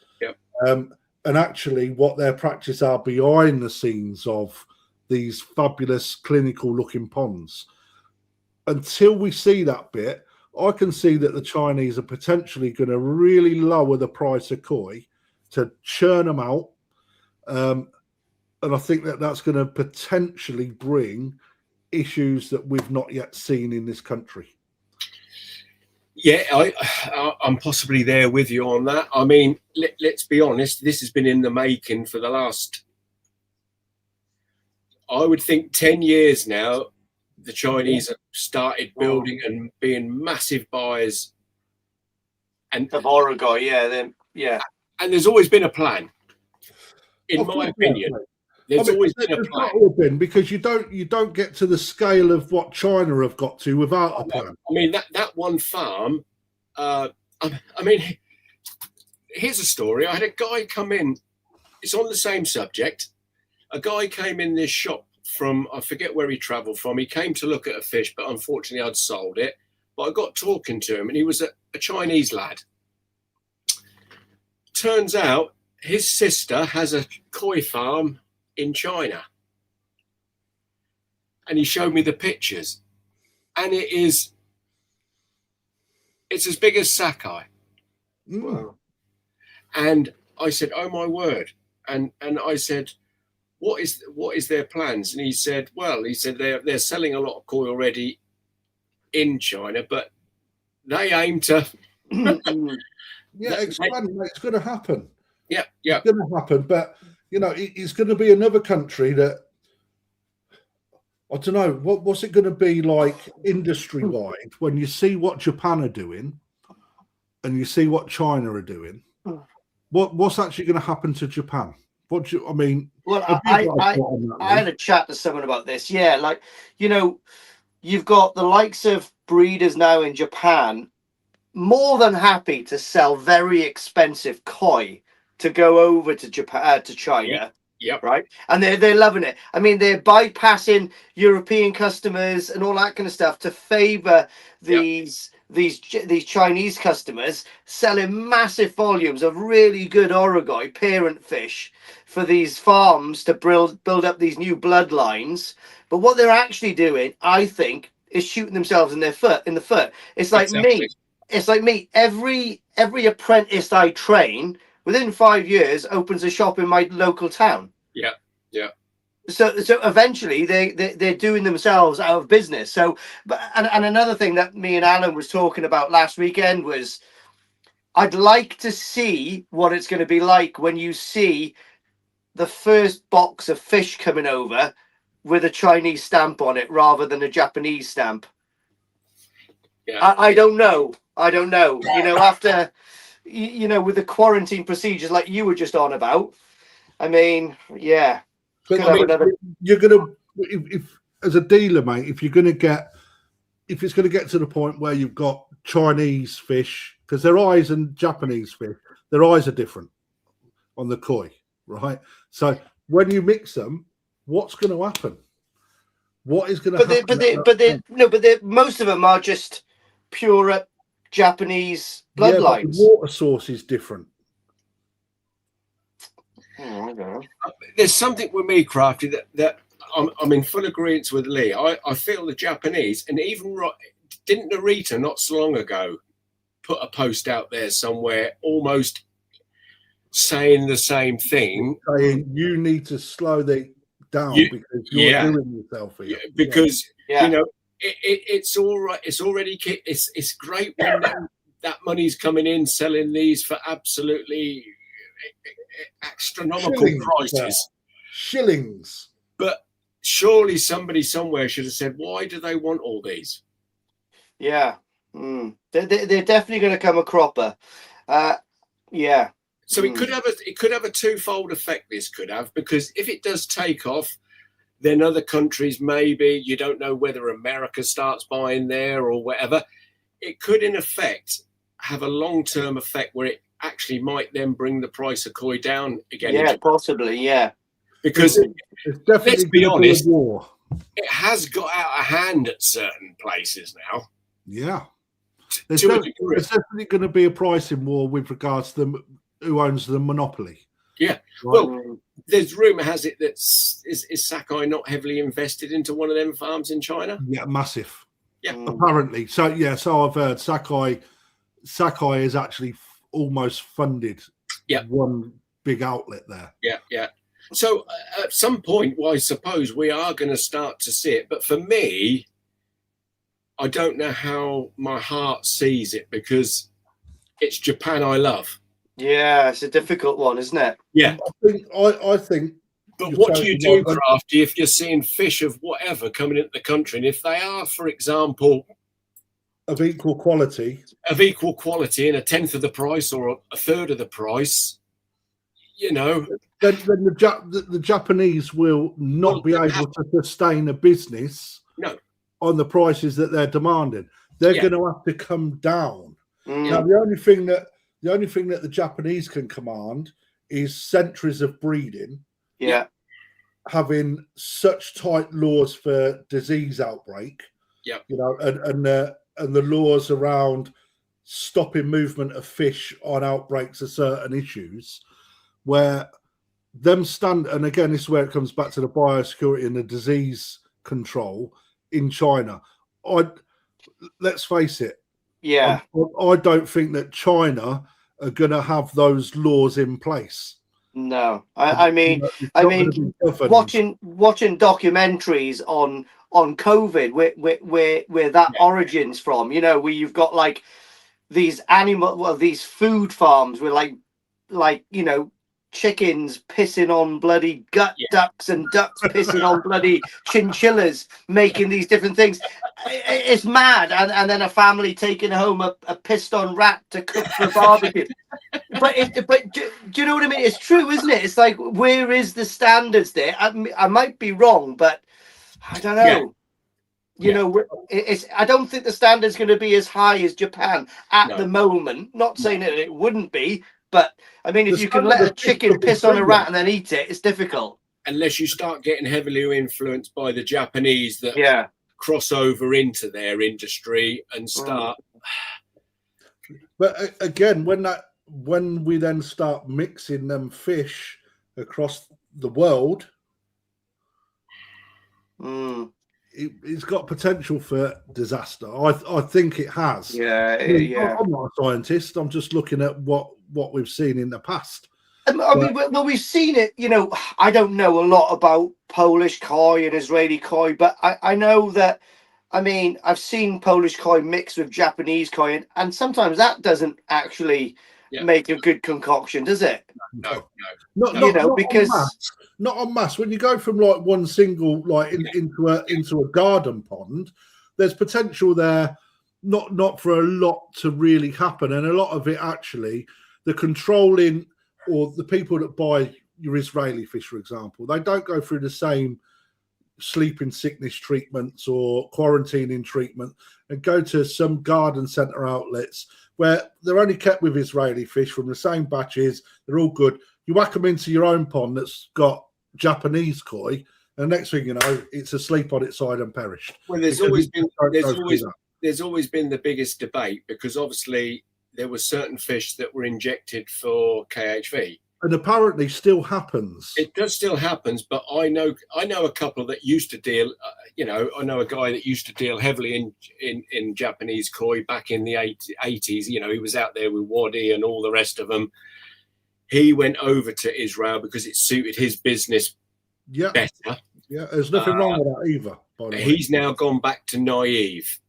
and actually what their practice are behind the scenes of these fabulous clinical looking ponds. Until we see that bit, I can see that the Chinese are potentially going to really lower the price of koi to churn them out. And I think that that's going to potentially bring issues that we've not yet seen in this country. Yeah, I'm possibly there with you on that. I mean, let's be honest, this has been in the making for the last, I would think, 10 years now. The Chinese have started building and being massive buyers. And of Oregon, and there's always been a plan, in my opinion. There's always been a plan. Because you don't get to the scale of what China have got to without a plan. I mean, that one farm, I mean, here's a story. I had a guy come in, it's on the same subject. A guy came in this shop from, I forget where he travelled from. He came to look at a fish, but unfortunately I'd sold it. But I got talking to him, and he was a Chinese lad. Turns out his sister has a koi farm in China. And he showed me the pictures. And it's as big as Sakai. Wow. And I said, oh my word. And I said, what is their plans? And he said, they're selling a lot of koi already in China, but they aim to it's going to happen. Yeah. It's going to happen. But you know, it's going to be another country that, I don't know, what's it going to be like industry wide when you see what Japan are doing and you see what China are doing. What's actually going to happen to Japan? Well, I had a chat to someone about this. Yeah, like, you know, you've got the likes of breeders now in Japan more than happy to sell very expensive koi to go over to Japan, to China. Yep. Right. And they're loving it. I mean, they're bypassing European customers and all that kind of stuff to favor these these Chinese customers selling massive volumes of really good orogoi parent fish for these farms to build up these new bloodlines. But what they're actually doing, I think, is shooting themselves in the foot. It's like Exactly. me. It's like me. Every apprentice I train within 5 years opens a shop in my local town. Yeah, yeah. So eventually they're doing themselves out of business. So, but and another thing that me and Alan was talking about last weekend was, I'd like to see what it's going to be like when you see the first box of fish coming over with a Chinese stamp on it rather than a Japanese stamp. Yeah. I don't know. You know, after, you know, with the quarantine procedures like you were just on about, I mean, yeah. But Could have another. you're gonna, if as a dealer, mate, if it's going to get to the point where you've got Chinese fish, because their eyes and Japanese fish, their eyes are different on the koi, right? So when you mix them, what's going to happen? What is going to happen? But most of them are just pure Japanese bloodlines. Yeah, but the water source is different. I don't know. There's something with me, Krafty, that I'm in full agreement with Lee. I feel the Japanese, and even didn't Narita not so long ago put a post out there somewhere almost saying the same thing, saying you need to slow down because you're doing yourself here. Because you know it's all right. It's already it's great when that money's coming in selling these for absolutely astronomical prices, shillings. But surely somebody somewhere should have said, why do they want all these? Yeah, they're definitely going to come a cropper. Yeah. So it could have a twofold effect. This could have, because if it does take off, then other countries, maybe, you don't know whether America starts buying there or whatever. It could, in effect, have a long-term effect where it actually might then bring the price of koi down again. Yeah, possibly. Yeah. Because it's definitely, let's be honest, war. It has got out of hand at certain places now. Yeah. There's definitely going to be a pricing war with regards to who owns the monopoly. Yeah. Right? Well, there's rumour has it that is Sakai not heavily invested into one of them farms in China? Yeah, massive. Yeah. Apparently. So I've heard Sakai is actually almost funded one big outlet there. Yeah, yeah. So at some point, well, I suppose we are going to start to see it. But for me, I don't know how my heart sees it, because it's Japan I love. Yeah, it's a difficult one, isn't it? Yeah. I think. But what do you do, Krafty, if you're seeing fish of whatever coming into the country, and if they are, for example, of equal quality and a tenth of the price or a third of the price, you know, then the Japanese will not be able to sustain a business on the prices that they're demanding. They're going to have to come down. Now, the only thing that the Japanese can command is centuries of breeding. Yeah. Having such tight laws for disease outbreak. Yeah. You know, and the laws around stopping movement of fish on outbreaks of certain issues, where them stand, and again, this is where it comes back to the biosecurity and the disease control in China. Let's face it. Yeah. I don't think that China are going to have those laws in place. No, I mean, watching documentaries on COVID, where that origins from, you know, where you've got like these these food farms with like you know, chickens pissing on bloody gut ducks and ducks pissing on bloody chinchillas, making these different things. It's mad. And then a family taking home a pissed on rat to cook for barbecue. But do you know what I mean? It's true, isn't it? It's like, where is the standards there? I might be wrong, but I don't know. You know, I don't think the standard's going to be as high as Japan at the moment. Not saying that it wouldn't be, but I mean, if you can let a chicken piss on a rat and then eat it, it's difficult. Unless you start getting heavily influenced by the Japanese that cross over into their industry and start But again, when we then start mixing them fish across the world, it's got potential for disaster. I think it has. Yeah, I'm not a scientist. I'm just looking at what we've seen in the past. I mean, well, we've seen it. You know, I don't know a lot about Polish koi and Israeli koi, but I know that. I mean, I've seen Polish koi mixed with Japanese koi, and sometimes that doesn't actually make a good concoction, does it? No. Not because not en masse. When you go from like one single into a garden pond, there's potential there. Not for a lot to really happen, and a lot of it actually, the controlling or the people that buy your Israeli fish, for example, they don't go through the same sleeping sickness treatments or quarantining treatment and go to some garden centre outlets where they're only kept with Israeli fish from the same batches. They're all good. You whack them into your own pond that's got Japanese koi, and the next thing you know, it's asleep on its side and perished. Well, there's always been the biggest debate, because obviously there were certain fish that were injected for KHV. And apparently still happens. It does still happens, but I know a couple that used to deal. I know a guy that used to deal heavily in Japanese koi back in the 80s. You know, he was out there with Wadi and all the rest of them. He went over to Israel because it suited his business better. Yeah, there's nothing wrong with that either. By the way, he's now gone back to naive.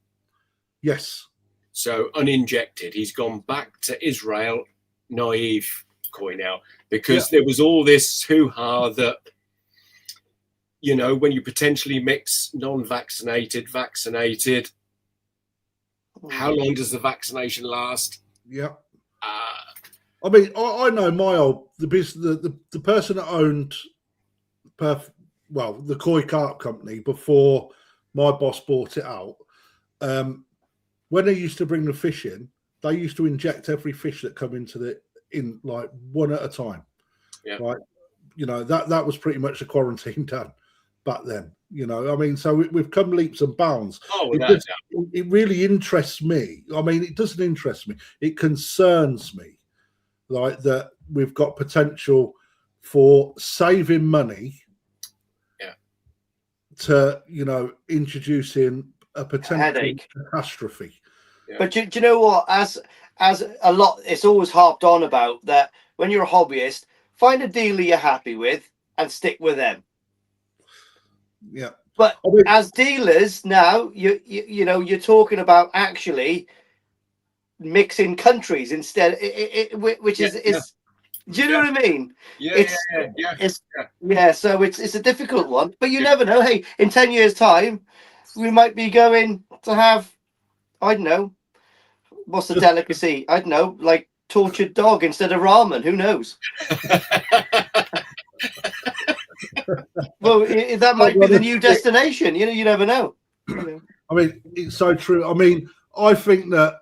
Yes. So uninjected. He's gone back to Israel naive koi now, because there was all this hoo-ha that, you know, when you potentially mix non-vaccinated, vaccinated, how long does the vaccination last? Yeah. I mean, I know the person that owned the koi carp company before my boss bought it out. When they used to bring the fish in, they used to inject every fish that come in like one at a time. Yeah. Right. You know, that was pretty much the quarantine done back then. You know, I mean, so we've come leaps and bounds. Oh, it really interests me. I mean, it doesn't interest me. It concerns me, like that we've got potential for saving money. Yeah. To, you know, introducing a potential headache catastrophe. Yeah. But do you know what? As a lot, it's always harped on about that. When you're a hobbyist, find a dealer you're happy with and stick with them. Yeah. But as dealers now, you know, you're talking about actually mixing countries instead, which is. Do you know what I mean? Yeah. So it's a difficult one, but you never know. Hey, in 10 years' time, we might be going to have, I don't know, what's the delicacy? I don't know, like tortured dog instead of ramen. Who knows? Well, that might be the new destination. You know, you never know. I mean, it's so true. I mean, I think that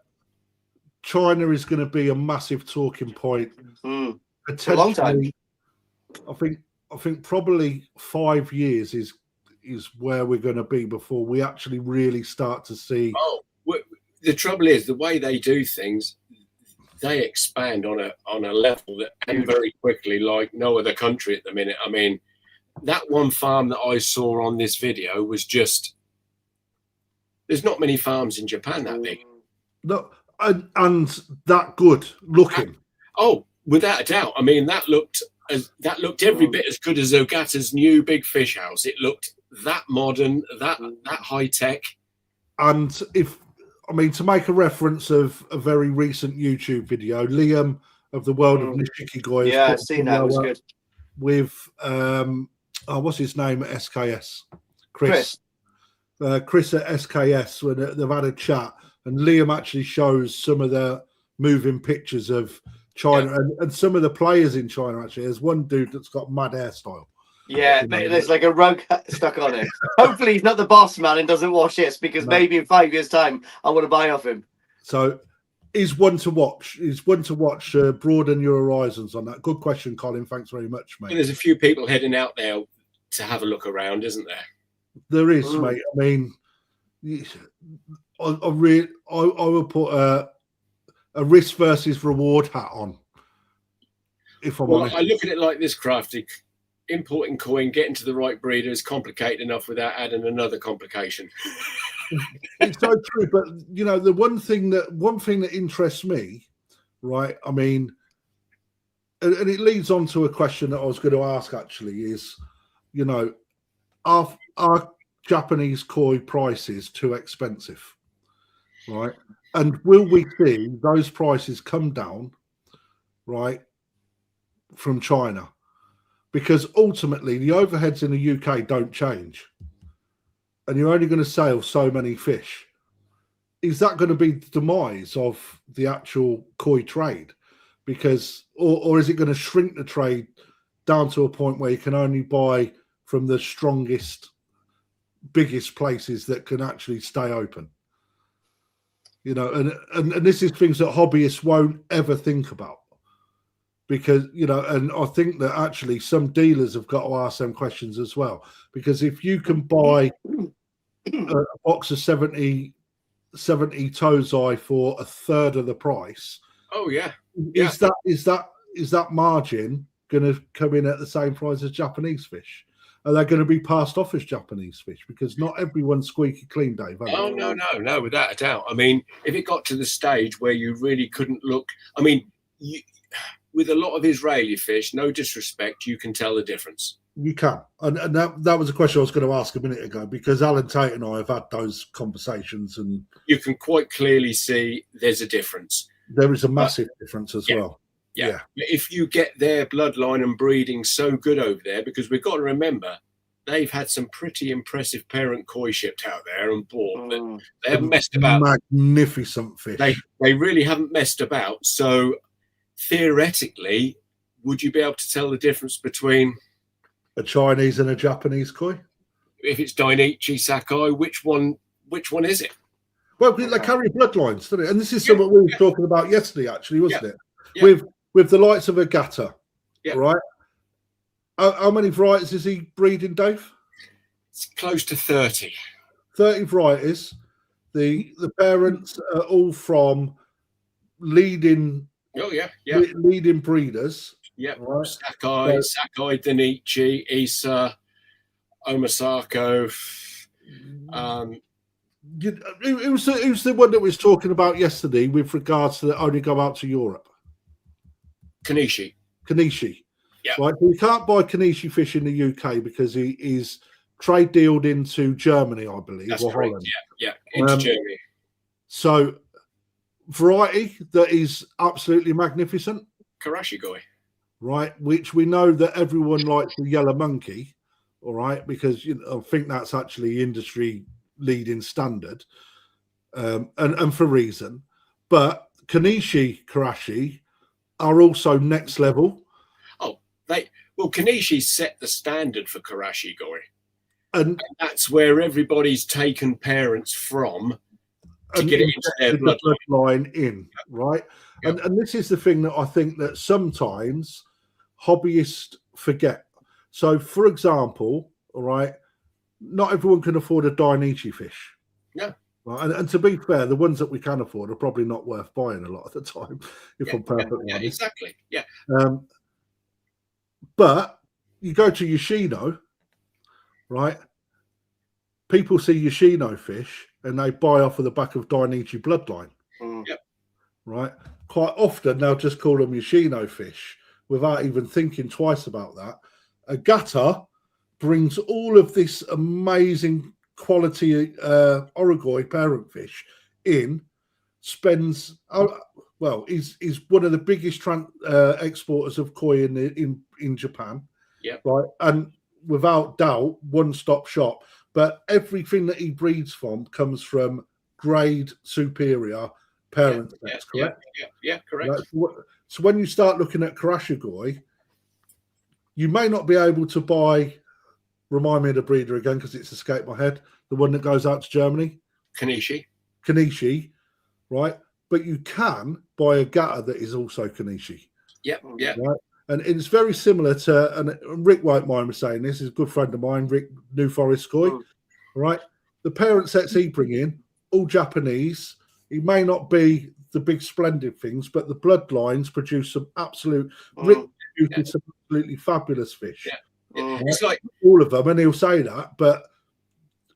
China is going to be a massive talking point. For a long time. I think probably 5 years is where we're going to be before we actually really start to see. Oh, the trouble is the way they do things. They expand on a level that and very quickly, like no other country at the minute. I mean, that one farm that I saw on this video was just. There's not many farms in Japan that big. No, and that good looking. Oh, without a doubt. I mean, that looked every bit as good as Ogata's new big fish house. It looked that modern, that high tech. And to make a reference of a very recent YouTube video, Liam of the World of Nishikigoi. Yeah, I've seen that. It was good. With what's his name at SKS? Chris at SKS, when they've had a chat, and Liam actually shows some of the moving pictures of China and some of the players in China. Actually, there's one dude that's got mad hairstyle. Yeah, there's like a rug stuck on it. Hopefully he's not the boss man and doesn't wash this, because maybe in 5 years' time I want to buy off him. So he's one to watch. Broaden your horizons on that. Good question, Colin. Thanks very much, mate. There's a few people heading out there to have a look around, isn't there? There is, mate. I mean, I will put a risk versus reward hat on. If I'm honest, I look at it like this, Krafty. Importing coin, getting to the right breeder is complicated enough without adding another complication. It's so true. But you know, the one thing that interests me, right? I mean, and it leads on to a question that I was going to ask actually is, you know, are Japanese koi prices too expensive, right? And will we see those prices come down, right, from China? Because ultimately the overheads in the UK don't change, and you're only going to sell so many fish. Is that going to be the demise of the actual koi trade? Because, or is it going to shrink the trade down to a point where you can only buy from the strongest, biggest places that can actually stay open? You know, and this is things that hobbyists won't ever think about. Because, you know, and I think that actually some dealers have got to ask them questions as well. Because if you can buy a box of 70 Tozai for a third of the price, oh yeah, is that margin going to come in at the same price as Japanese fish? Are they going to be passed off as Japanese fish? Because not everyone's squeaky clean, Dave. Oh no, without a doubt. I mean, if it got to the stage where you really couldn't look, I mean, with a lot of Israeli fish, no disrespect, you can tell the difference. You can, and that was a question I was going to ask a minute ago, because Alan Tate and I have had those conversations, and you can quite clearly see there's a difference. There is a massive difference as well. Yeah. If you get their bloodline and breeding so good over there, because we've got to remember, they've had some pretty impressive parent koi shipped out there and bought. That they haven't messed about. Magnificent fish. They really haven't messed about. So theoretically, would you be able to tell the difference between a Chinese and a Japanese koi? If it's Dainichi, Sakai, which one is it? Well, they carry bloodlines, don't it? And this is something we were talking about yesterday, actually, wasn't it? Yeah. With the likes of Agata, yeah. Right? How many varieties is he breeding, Dave? It's close to 30. 30 varieties. The parents are all from leading. Leading breeders. Yeah, right. Sakai, Dainichi, Issa, Omasako. Who's the one that was talking about yesterday with regards to only go out to Europe? Kanishi. Yeah. Right. You can't buy Kanishi fish in the UK because he is trade dealed into Germany, I believe. That's or correct. Holland. Yeah, into Germany. So, variety that is absolutely magnificent. Karashigoi. Right, which we know that everyone likes the yellow monkey, all right, because I think that's actually industry leading standard, and for reason. But Karashi are also next level. Oh, Kanishi set the standard for Karashigoi, and that's where everybody's taken parents from to get it into their bloodline in, right? Yep. And this is the thing that I think that sometimes hobbyists forget. So, for example, all right, not everyone can afford a Dainichi fish. Yeah. Right? And to be fair, the ones that we can afford are probably not worth buying a lot of the time, if I'm perfectly honest. Exactly. Yeah. But you go to Yoshino, right? People see Yoshino fish and they buy off of the back of Dainichi bloodline. Yep. Right? Quite often they'll just call them Yoshino fish without even thinking twice about that. Agata brings all of this amazing quality Orogoi parent fish in, spends he's one of the biggest exporters of koi in Japan. Yeah. Right. And without doubt, one-stop shop. But everything that he breeds from comes from grade superior parent sets, correct? Yeah, correct. So when you start looking at Karashigoi, you may not be able to buy, remind me of the breeder again because it's escaped my head, the one that goes out to Germany. Kanishi, right? But you can buy a Gata that is also Kanishi. Yeah. Right? And it's very similar to, and Rick won't mind me saying this, is a good friend of mine, Rick, New Forest Koi, right? The parent sets he bring in all Japanese. He may not be the big splendid things, but the bloodlines produce some absolute some absolutely fabulous fish. Yeah. It's like all of them, and he'll say that, but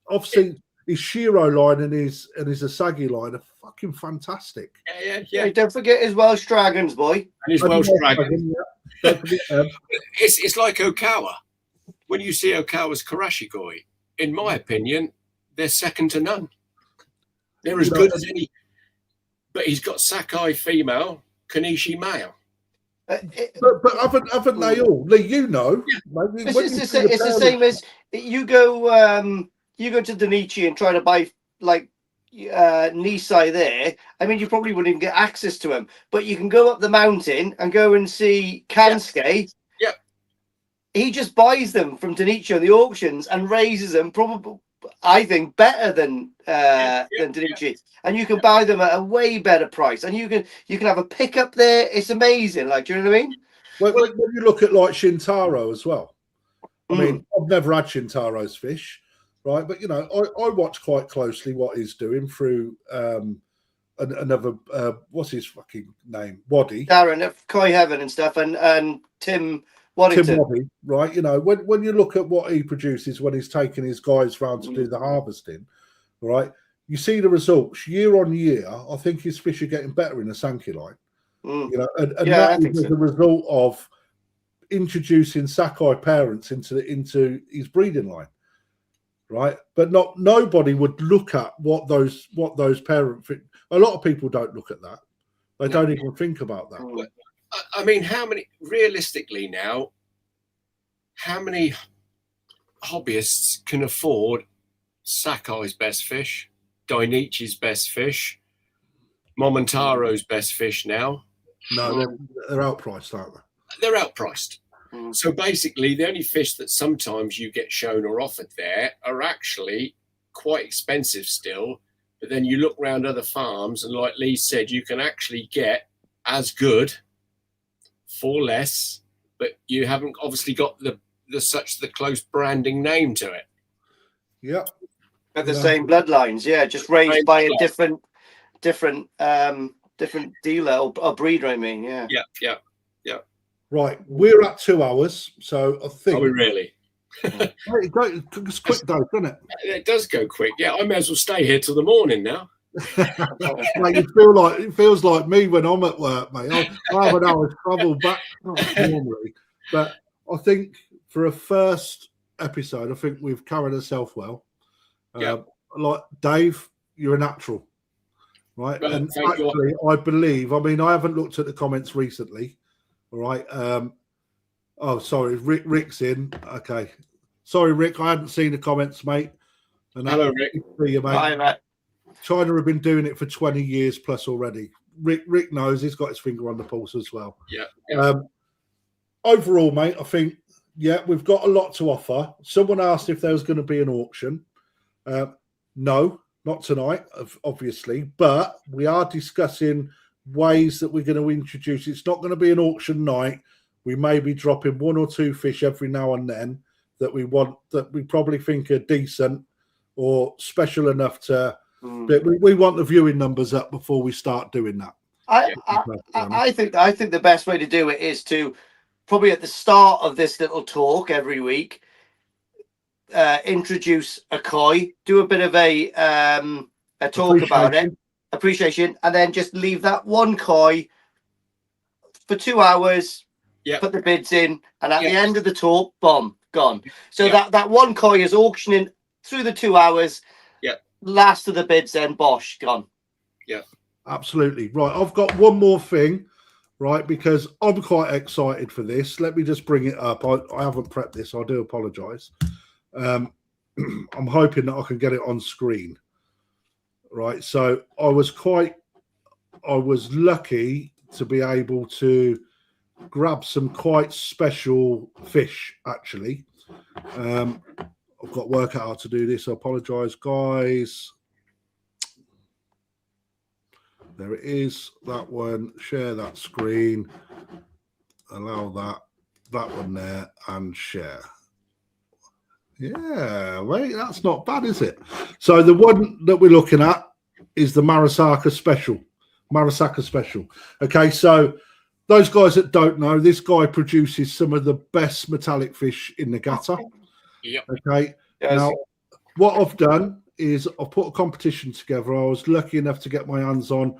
obviously his Shiro line and his Asagi line are fucking fantastic. Yeah. Hey, don't forget his Welsh Dragons, boy. And his Welsh Dragon. It's like Okawa. When you see Okawa's Karashikoi, in my opinion, they're second to none. They're as good as any. But he's got Sakai female, Kanishi male. But haven't they all? Lee, you know. It's the same as you go to Donichi and try to buy like Nisai there. I mean, you probably wouldn't even get access to him, but you can go up the mountain and go and see Kansuke. Yeah. He just buys them from Donichi on the auctions and raises them probably, I think, better than Donichi. And you can buy them at a way better price, and you can have a pickup there. It's amazing. Like, do you know what I mean? When you look at like Shintaro as well, I mean, I've never had Shintaro's fish, right? But you know, I watch quite closely what he's doing through another what's his fucking name, Waddy, Darren, Koi Heaven and stuff, and Tim Waddington. Tim Waddy, right? You know, when you look at what he produces when he's taking his guys round to do the harvesting, right? You see the results year on year. I think his fish are getting better in the Sankey line. You know, and that is as a result of introducing Sakai parents into his breeding line, right? But nobody would look at what those parents. A lot of people don't look at that. They don't even think about that. I mean, realistically now, how many hobbyists can afford Sakai's best fish, Dainichi's best fish, Momontaro's best fish now? No, they're outpriced, aren't they? They're outpriced. So basically, the only fish that sometimes you get shown or offered there are actually quite expensive still. But then you look around other farms, and like Lee said, you can actually get as good for less, but you haven't obviously got the close branding name to it. Yeah. But the same bloodlines, just raised by a different dealer or breeder, I mean, Yeah. Right, we're at 2 hours, so I think. Are we really? It's quick though, doesn't it? It does go quick. Yeah, I may as well stay here till the morning now. Mate, it feels like me when I'm at work, mate. I have an hour's travel back normally, but I think for a first episode, I think we've carried ourselves well. Like Dave, you're a natural, right? Well, and actually, I believe. I mean, I haven't looked at the comments recently. All right. Oh, sorry, Rick's in. Okay, sorry, Rick. I hadn't seen the comments, mate. And hello, Rick. See you, mate. Hi, mate. China have been doing it for 20 years plus already. Rick knows, he's got his finger on the pulse as well. Yeah. Overall, mate, I think, we've got a lot to offer. Someone asked if there was going to be an auction. No, not tonight, obviously, but we are discussing ways that we're going to introduce. It's not going to be an auction night. We may be dropping 1 or 2 fish every now and then that we probably think are decent or special enough to. But we want the viewing numbers up before we start doing that. I think the best way to do it is to probably at the start of this little talk every week, introduce a koi, do a bit of a talk about it, appreciation, and then just leave that one koi for 2 hours. Put the bids in, and at the end of the talk, boom, gone. So that one koi is auctioning through the 2 hours. Last of the bids, then bosh, gone. Yeah, absolutely right. I've got one more thing, right? Because I'm quite excited for this. Let me just bring it up. I haven't prepped this. I do apologise. I'm hoping that I can get it on screen. Right. So I was lucky to be able to grab some quite special fish, actually. I've got to work out how to do this. I apologise, guys. There it is. That one. Share that screen. Allow that one there, and share. Yeah, wait, that's not bad, is it? So the one that we're looking at is the Marasaka Special. Marasaka Special. Okay, so those guys that don't know, this guy produces some of the best metallic fish in Nagata. Yep. Okay. Yes. Now, what I've done is I've put a competition together. I was lucky enough to get my hands on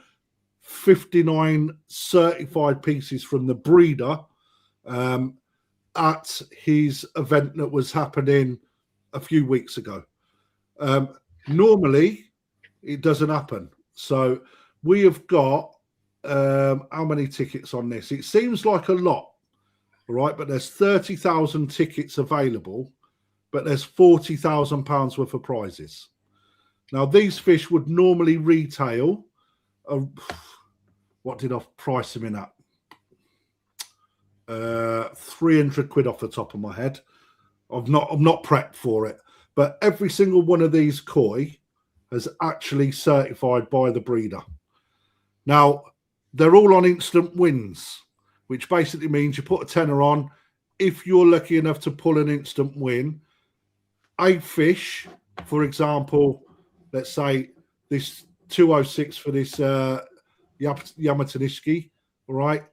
59 certified pieces from the breeder at his event that was happening a few weeks ago. Normally, it doesn't happen. So we have got how many tickets on this? It seems like a lot, right? But there's 30,000 tickets available, but there's £40,000 worth of prizes. Now, these fish would normally retail. What did I price them in at? 300 quid off the top of my head. I'm not prepped for it, but every single one of these koi is actually certified by the breeder. Now, they're all on instant wins, which basically means you put a tenner on. If you're lucky enough to pull an instant win, a fish, for example, let's say this 206 for this Yamatanishiki, all right,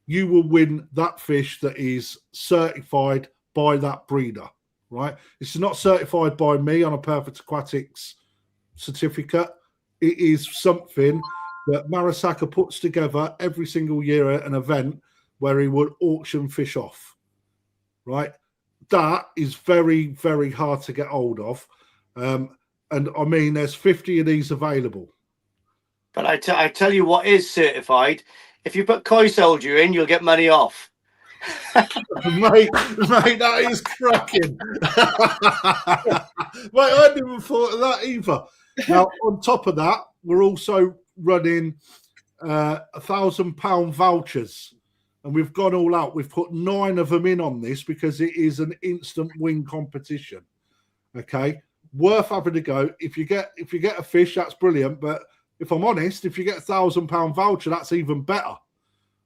you will win that fish that is certified by that breeder, right? It's not certified by me on a Perfect Aquatics certificate. It is something that Marasaka puts together every single year at an event where he would auction fish off, right? That is very, very hard to get hold of. And I mean, there's 50 of these available. But I tell you what is certified. If you put koi soldier in, you'll get money off. mate, that is cracking. Mate, I hadn't even thought of that either. Now, on top of that, we're also running £1,000 vouchers, and we've gone all out. We've put 9 of them in on this because it is an instant win competition. Okay, worth having a go. If you get a fish, that's brilliant. But if I'm honest, if you get £1,000 voucher, that's even better.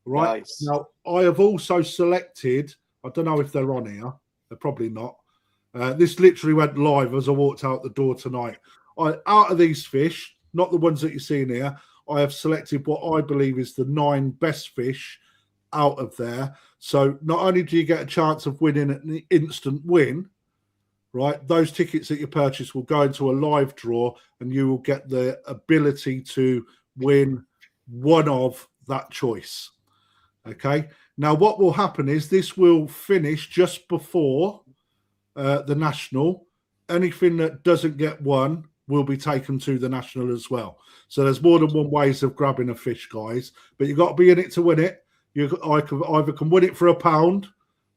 Right. Nice. Now, I have also selected, I don't know if they're on here, they're probably not. This literally went live as I walked out the door tonight. Out of these fish, not the ones that you're seeing here, I have selected what I believe is the 9 best fish out of there. So not only do you get a chance of winning an instant win, right, those tickets that you purchase will go into a live draw and you will get the ability to win one of that choice. Okay. Now, what will happen is this will finish just before the national. Anything that doesn't get won will be taken to the national as well. So there's more than one ways of grabbing a fish, guys. But you've got to be in it to win it. I either can win it for £1,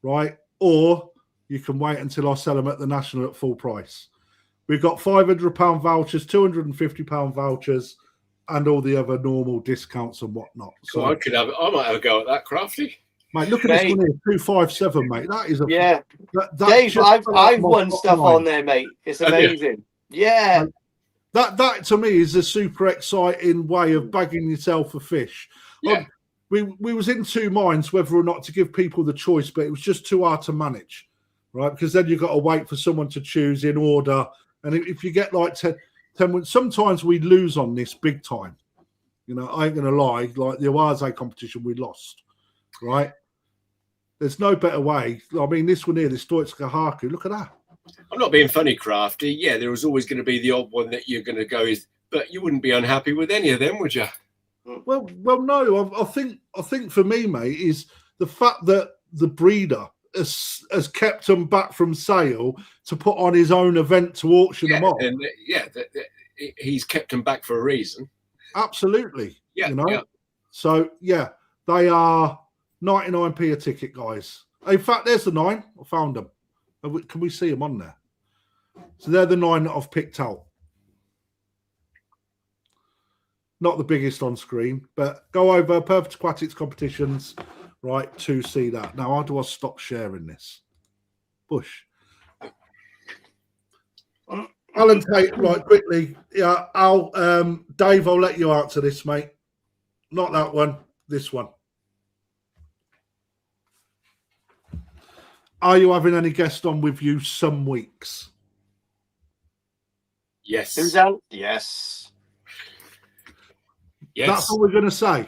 right, or you can wait until I sell them at the national at full price. We've got £500 vouchers, £250 vouchers, and all the other normal discounts and whatnot. So I might have a go at that, Krafty. Mate, look at this one here, 257, mate. That is a Dave, I've won stuff on there, mate. It's amazing. Yeah. That to me is a super exciting way of bagging yourself a fish. Yeah. We was in two minds whether or not to give people the choice, but it was just too hard to manage, right? Because then you've got to wait for someone to choose in order. And if you get like 10 sometimes we lose on this big time. You know, I ain't going to lie, like the Oata competition, we lost, right? There's no better way. I mean, this one here, this Stoitsuka Haku, look at that. I'm not being funny, Krafty. Yeah, there was always going to be the odd one that you're going to go but you wouldn't be unhappy with any of them, would you? Well, no. I think for me, mate, is the fact that the breeder has kept them back from sale to put on his own event to auction them off. And he's kept them back for a reason. Absolutely. Yeah. You know. Yeah. So yeah, they are 99p a ticket, guys. In fact, there's the 9. I found them. Can we see them on there? So they're the 9 that I've picked out. Not the biggest on screen, but go over Perfect Aquatics competitions, right, to see that. Now, how do I stop sharing this? Bush. Alan Tate, right, quickly. Yeah, Dave, I'll let you answer this, mate. Not that one, this one. Are you having any guests on with you some weeks? Yes. Who's out? Yes. Yes. That's all we're going to say.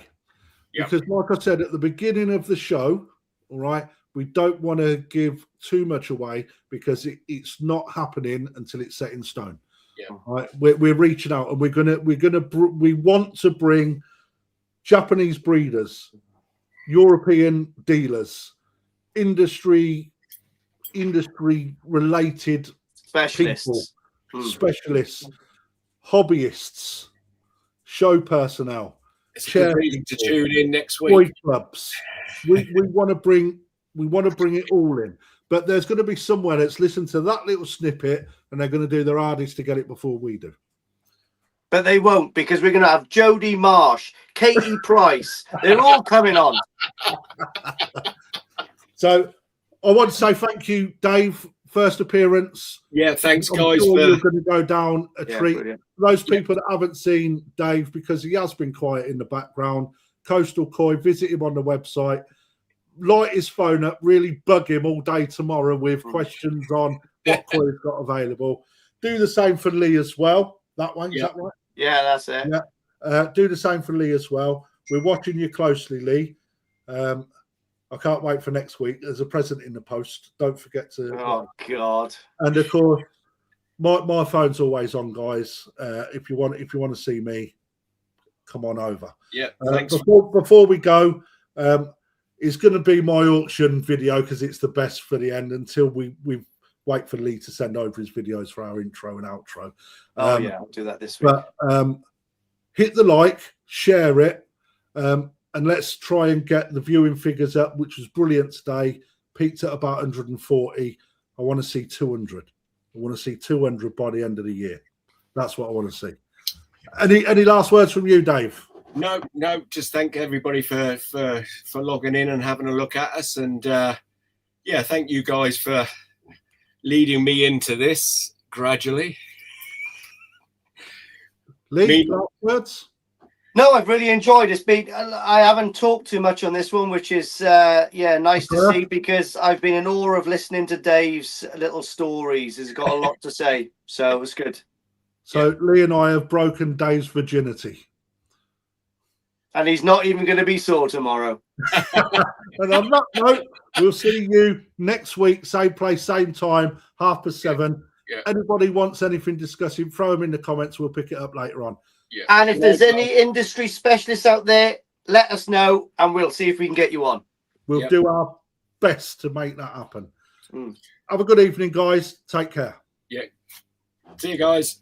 Yep. Because, like I said at the beginning of the show, all right, we don't want to give too much away because it's not happening until it's set in stone. Yeah. Right? We're reaching out, and we want to bring Japanese breeders, European dealers, industry related Specialists. people, specialists, hobbyists, show personnel, It's a good reason to tune in next week. toy clubs. We want to bring it all in. But there's going to be somewhere that's listened to that little snippet and they're going to do their hardest to get it before we do. But they won't, because we're going to have Jodie Marsh, Katie Price. They're all coming on. So I want to say thank you, Dave. First appearance. Yeah, thanks, I'm guys. sure you're going to go down a treat. Brilliant. Those people that haven't seen Dave, because he has been quiet in the background, Coastal Koi, visit him on the website. Light his phone up, really bug him all day tomorrow with questions on what koi he's got available. Do the same for Lee as well. That one, is that right? Yeah, that's it. Yeah. Do the same for Lee as well. We're watching you closely, Lee. I can't wait for next week. There's a present in the post. Don't forget to. Oh God! And of course, my phone's always on, guys. If you want to see me, come on over. Yeah. Thanks. Before we go, it's going to be my auction video because it's the best for the end. Until we wait for Lee to send over his videos for our intro and outro. Oh yeah, I'll do that this week. But hit the like, share it. And let's try and get the viewing figures up, which was brilliant today. Peaked at about 140. I want to see 200. I want to see 200 by the end of the year. That's what I want to see. Any last words from you, Dave? No. Just thank everybody for logging in and having a look at us. And yeah, thank you guys for leading me into this gradually. Lee, last words? No, I've really enjoyed it. I haven't talked too much on this one, which is nice to see, because I've been in awe of listening to Dave's little stories. He's got a lot to say, so it was good. So Lee and I have broken Dave's virginity. And he's not even going to be sore tomorrow. And on that note, we'll see you next week, same place, same time, 7:30. Yeah. Anybody wants anything discussing, throw them in the comments. We'll pick it up later on. Yeah. And if there's any industry specialists out there, let us know and we'll see if we can get you on. We'll do our best to make that happen. Have a good evening, guys. Take care. Yeah. See you guys.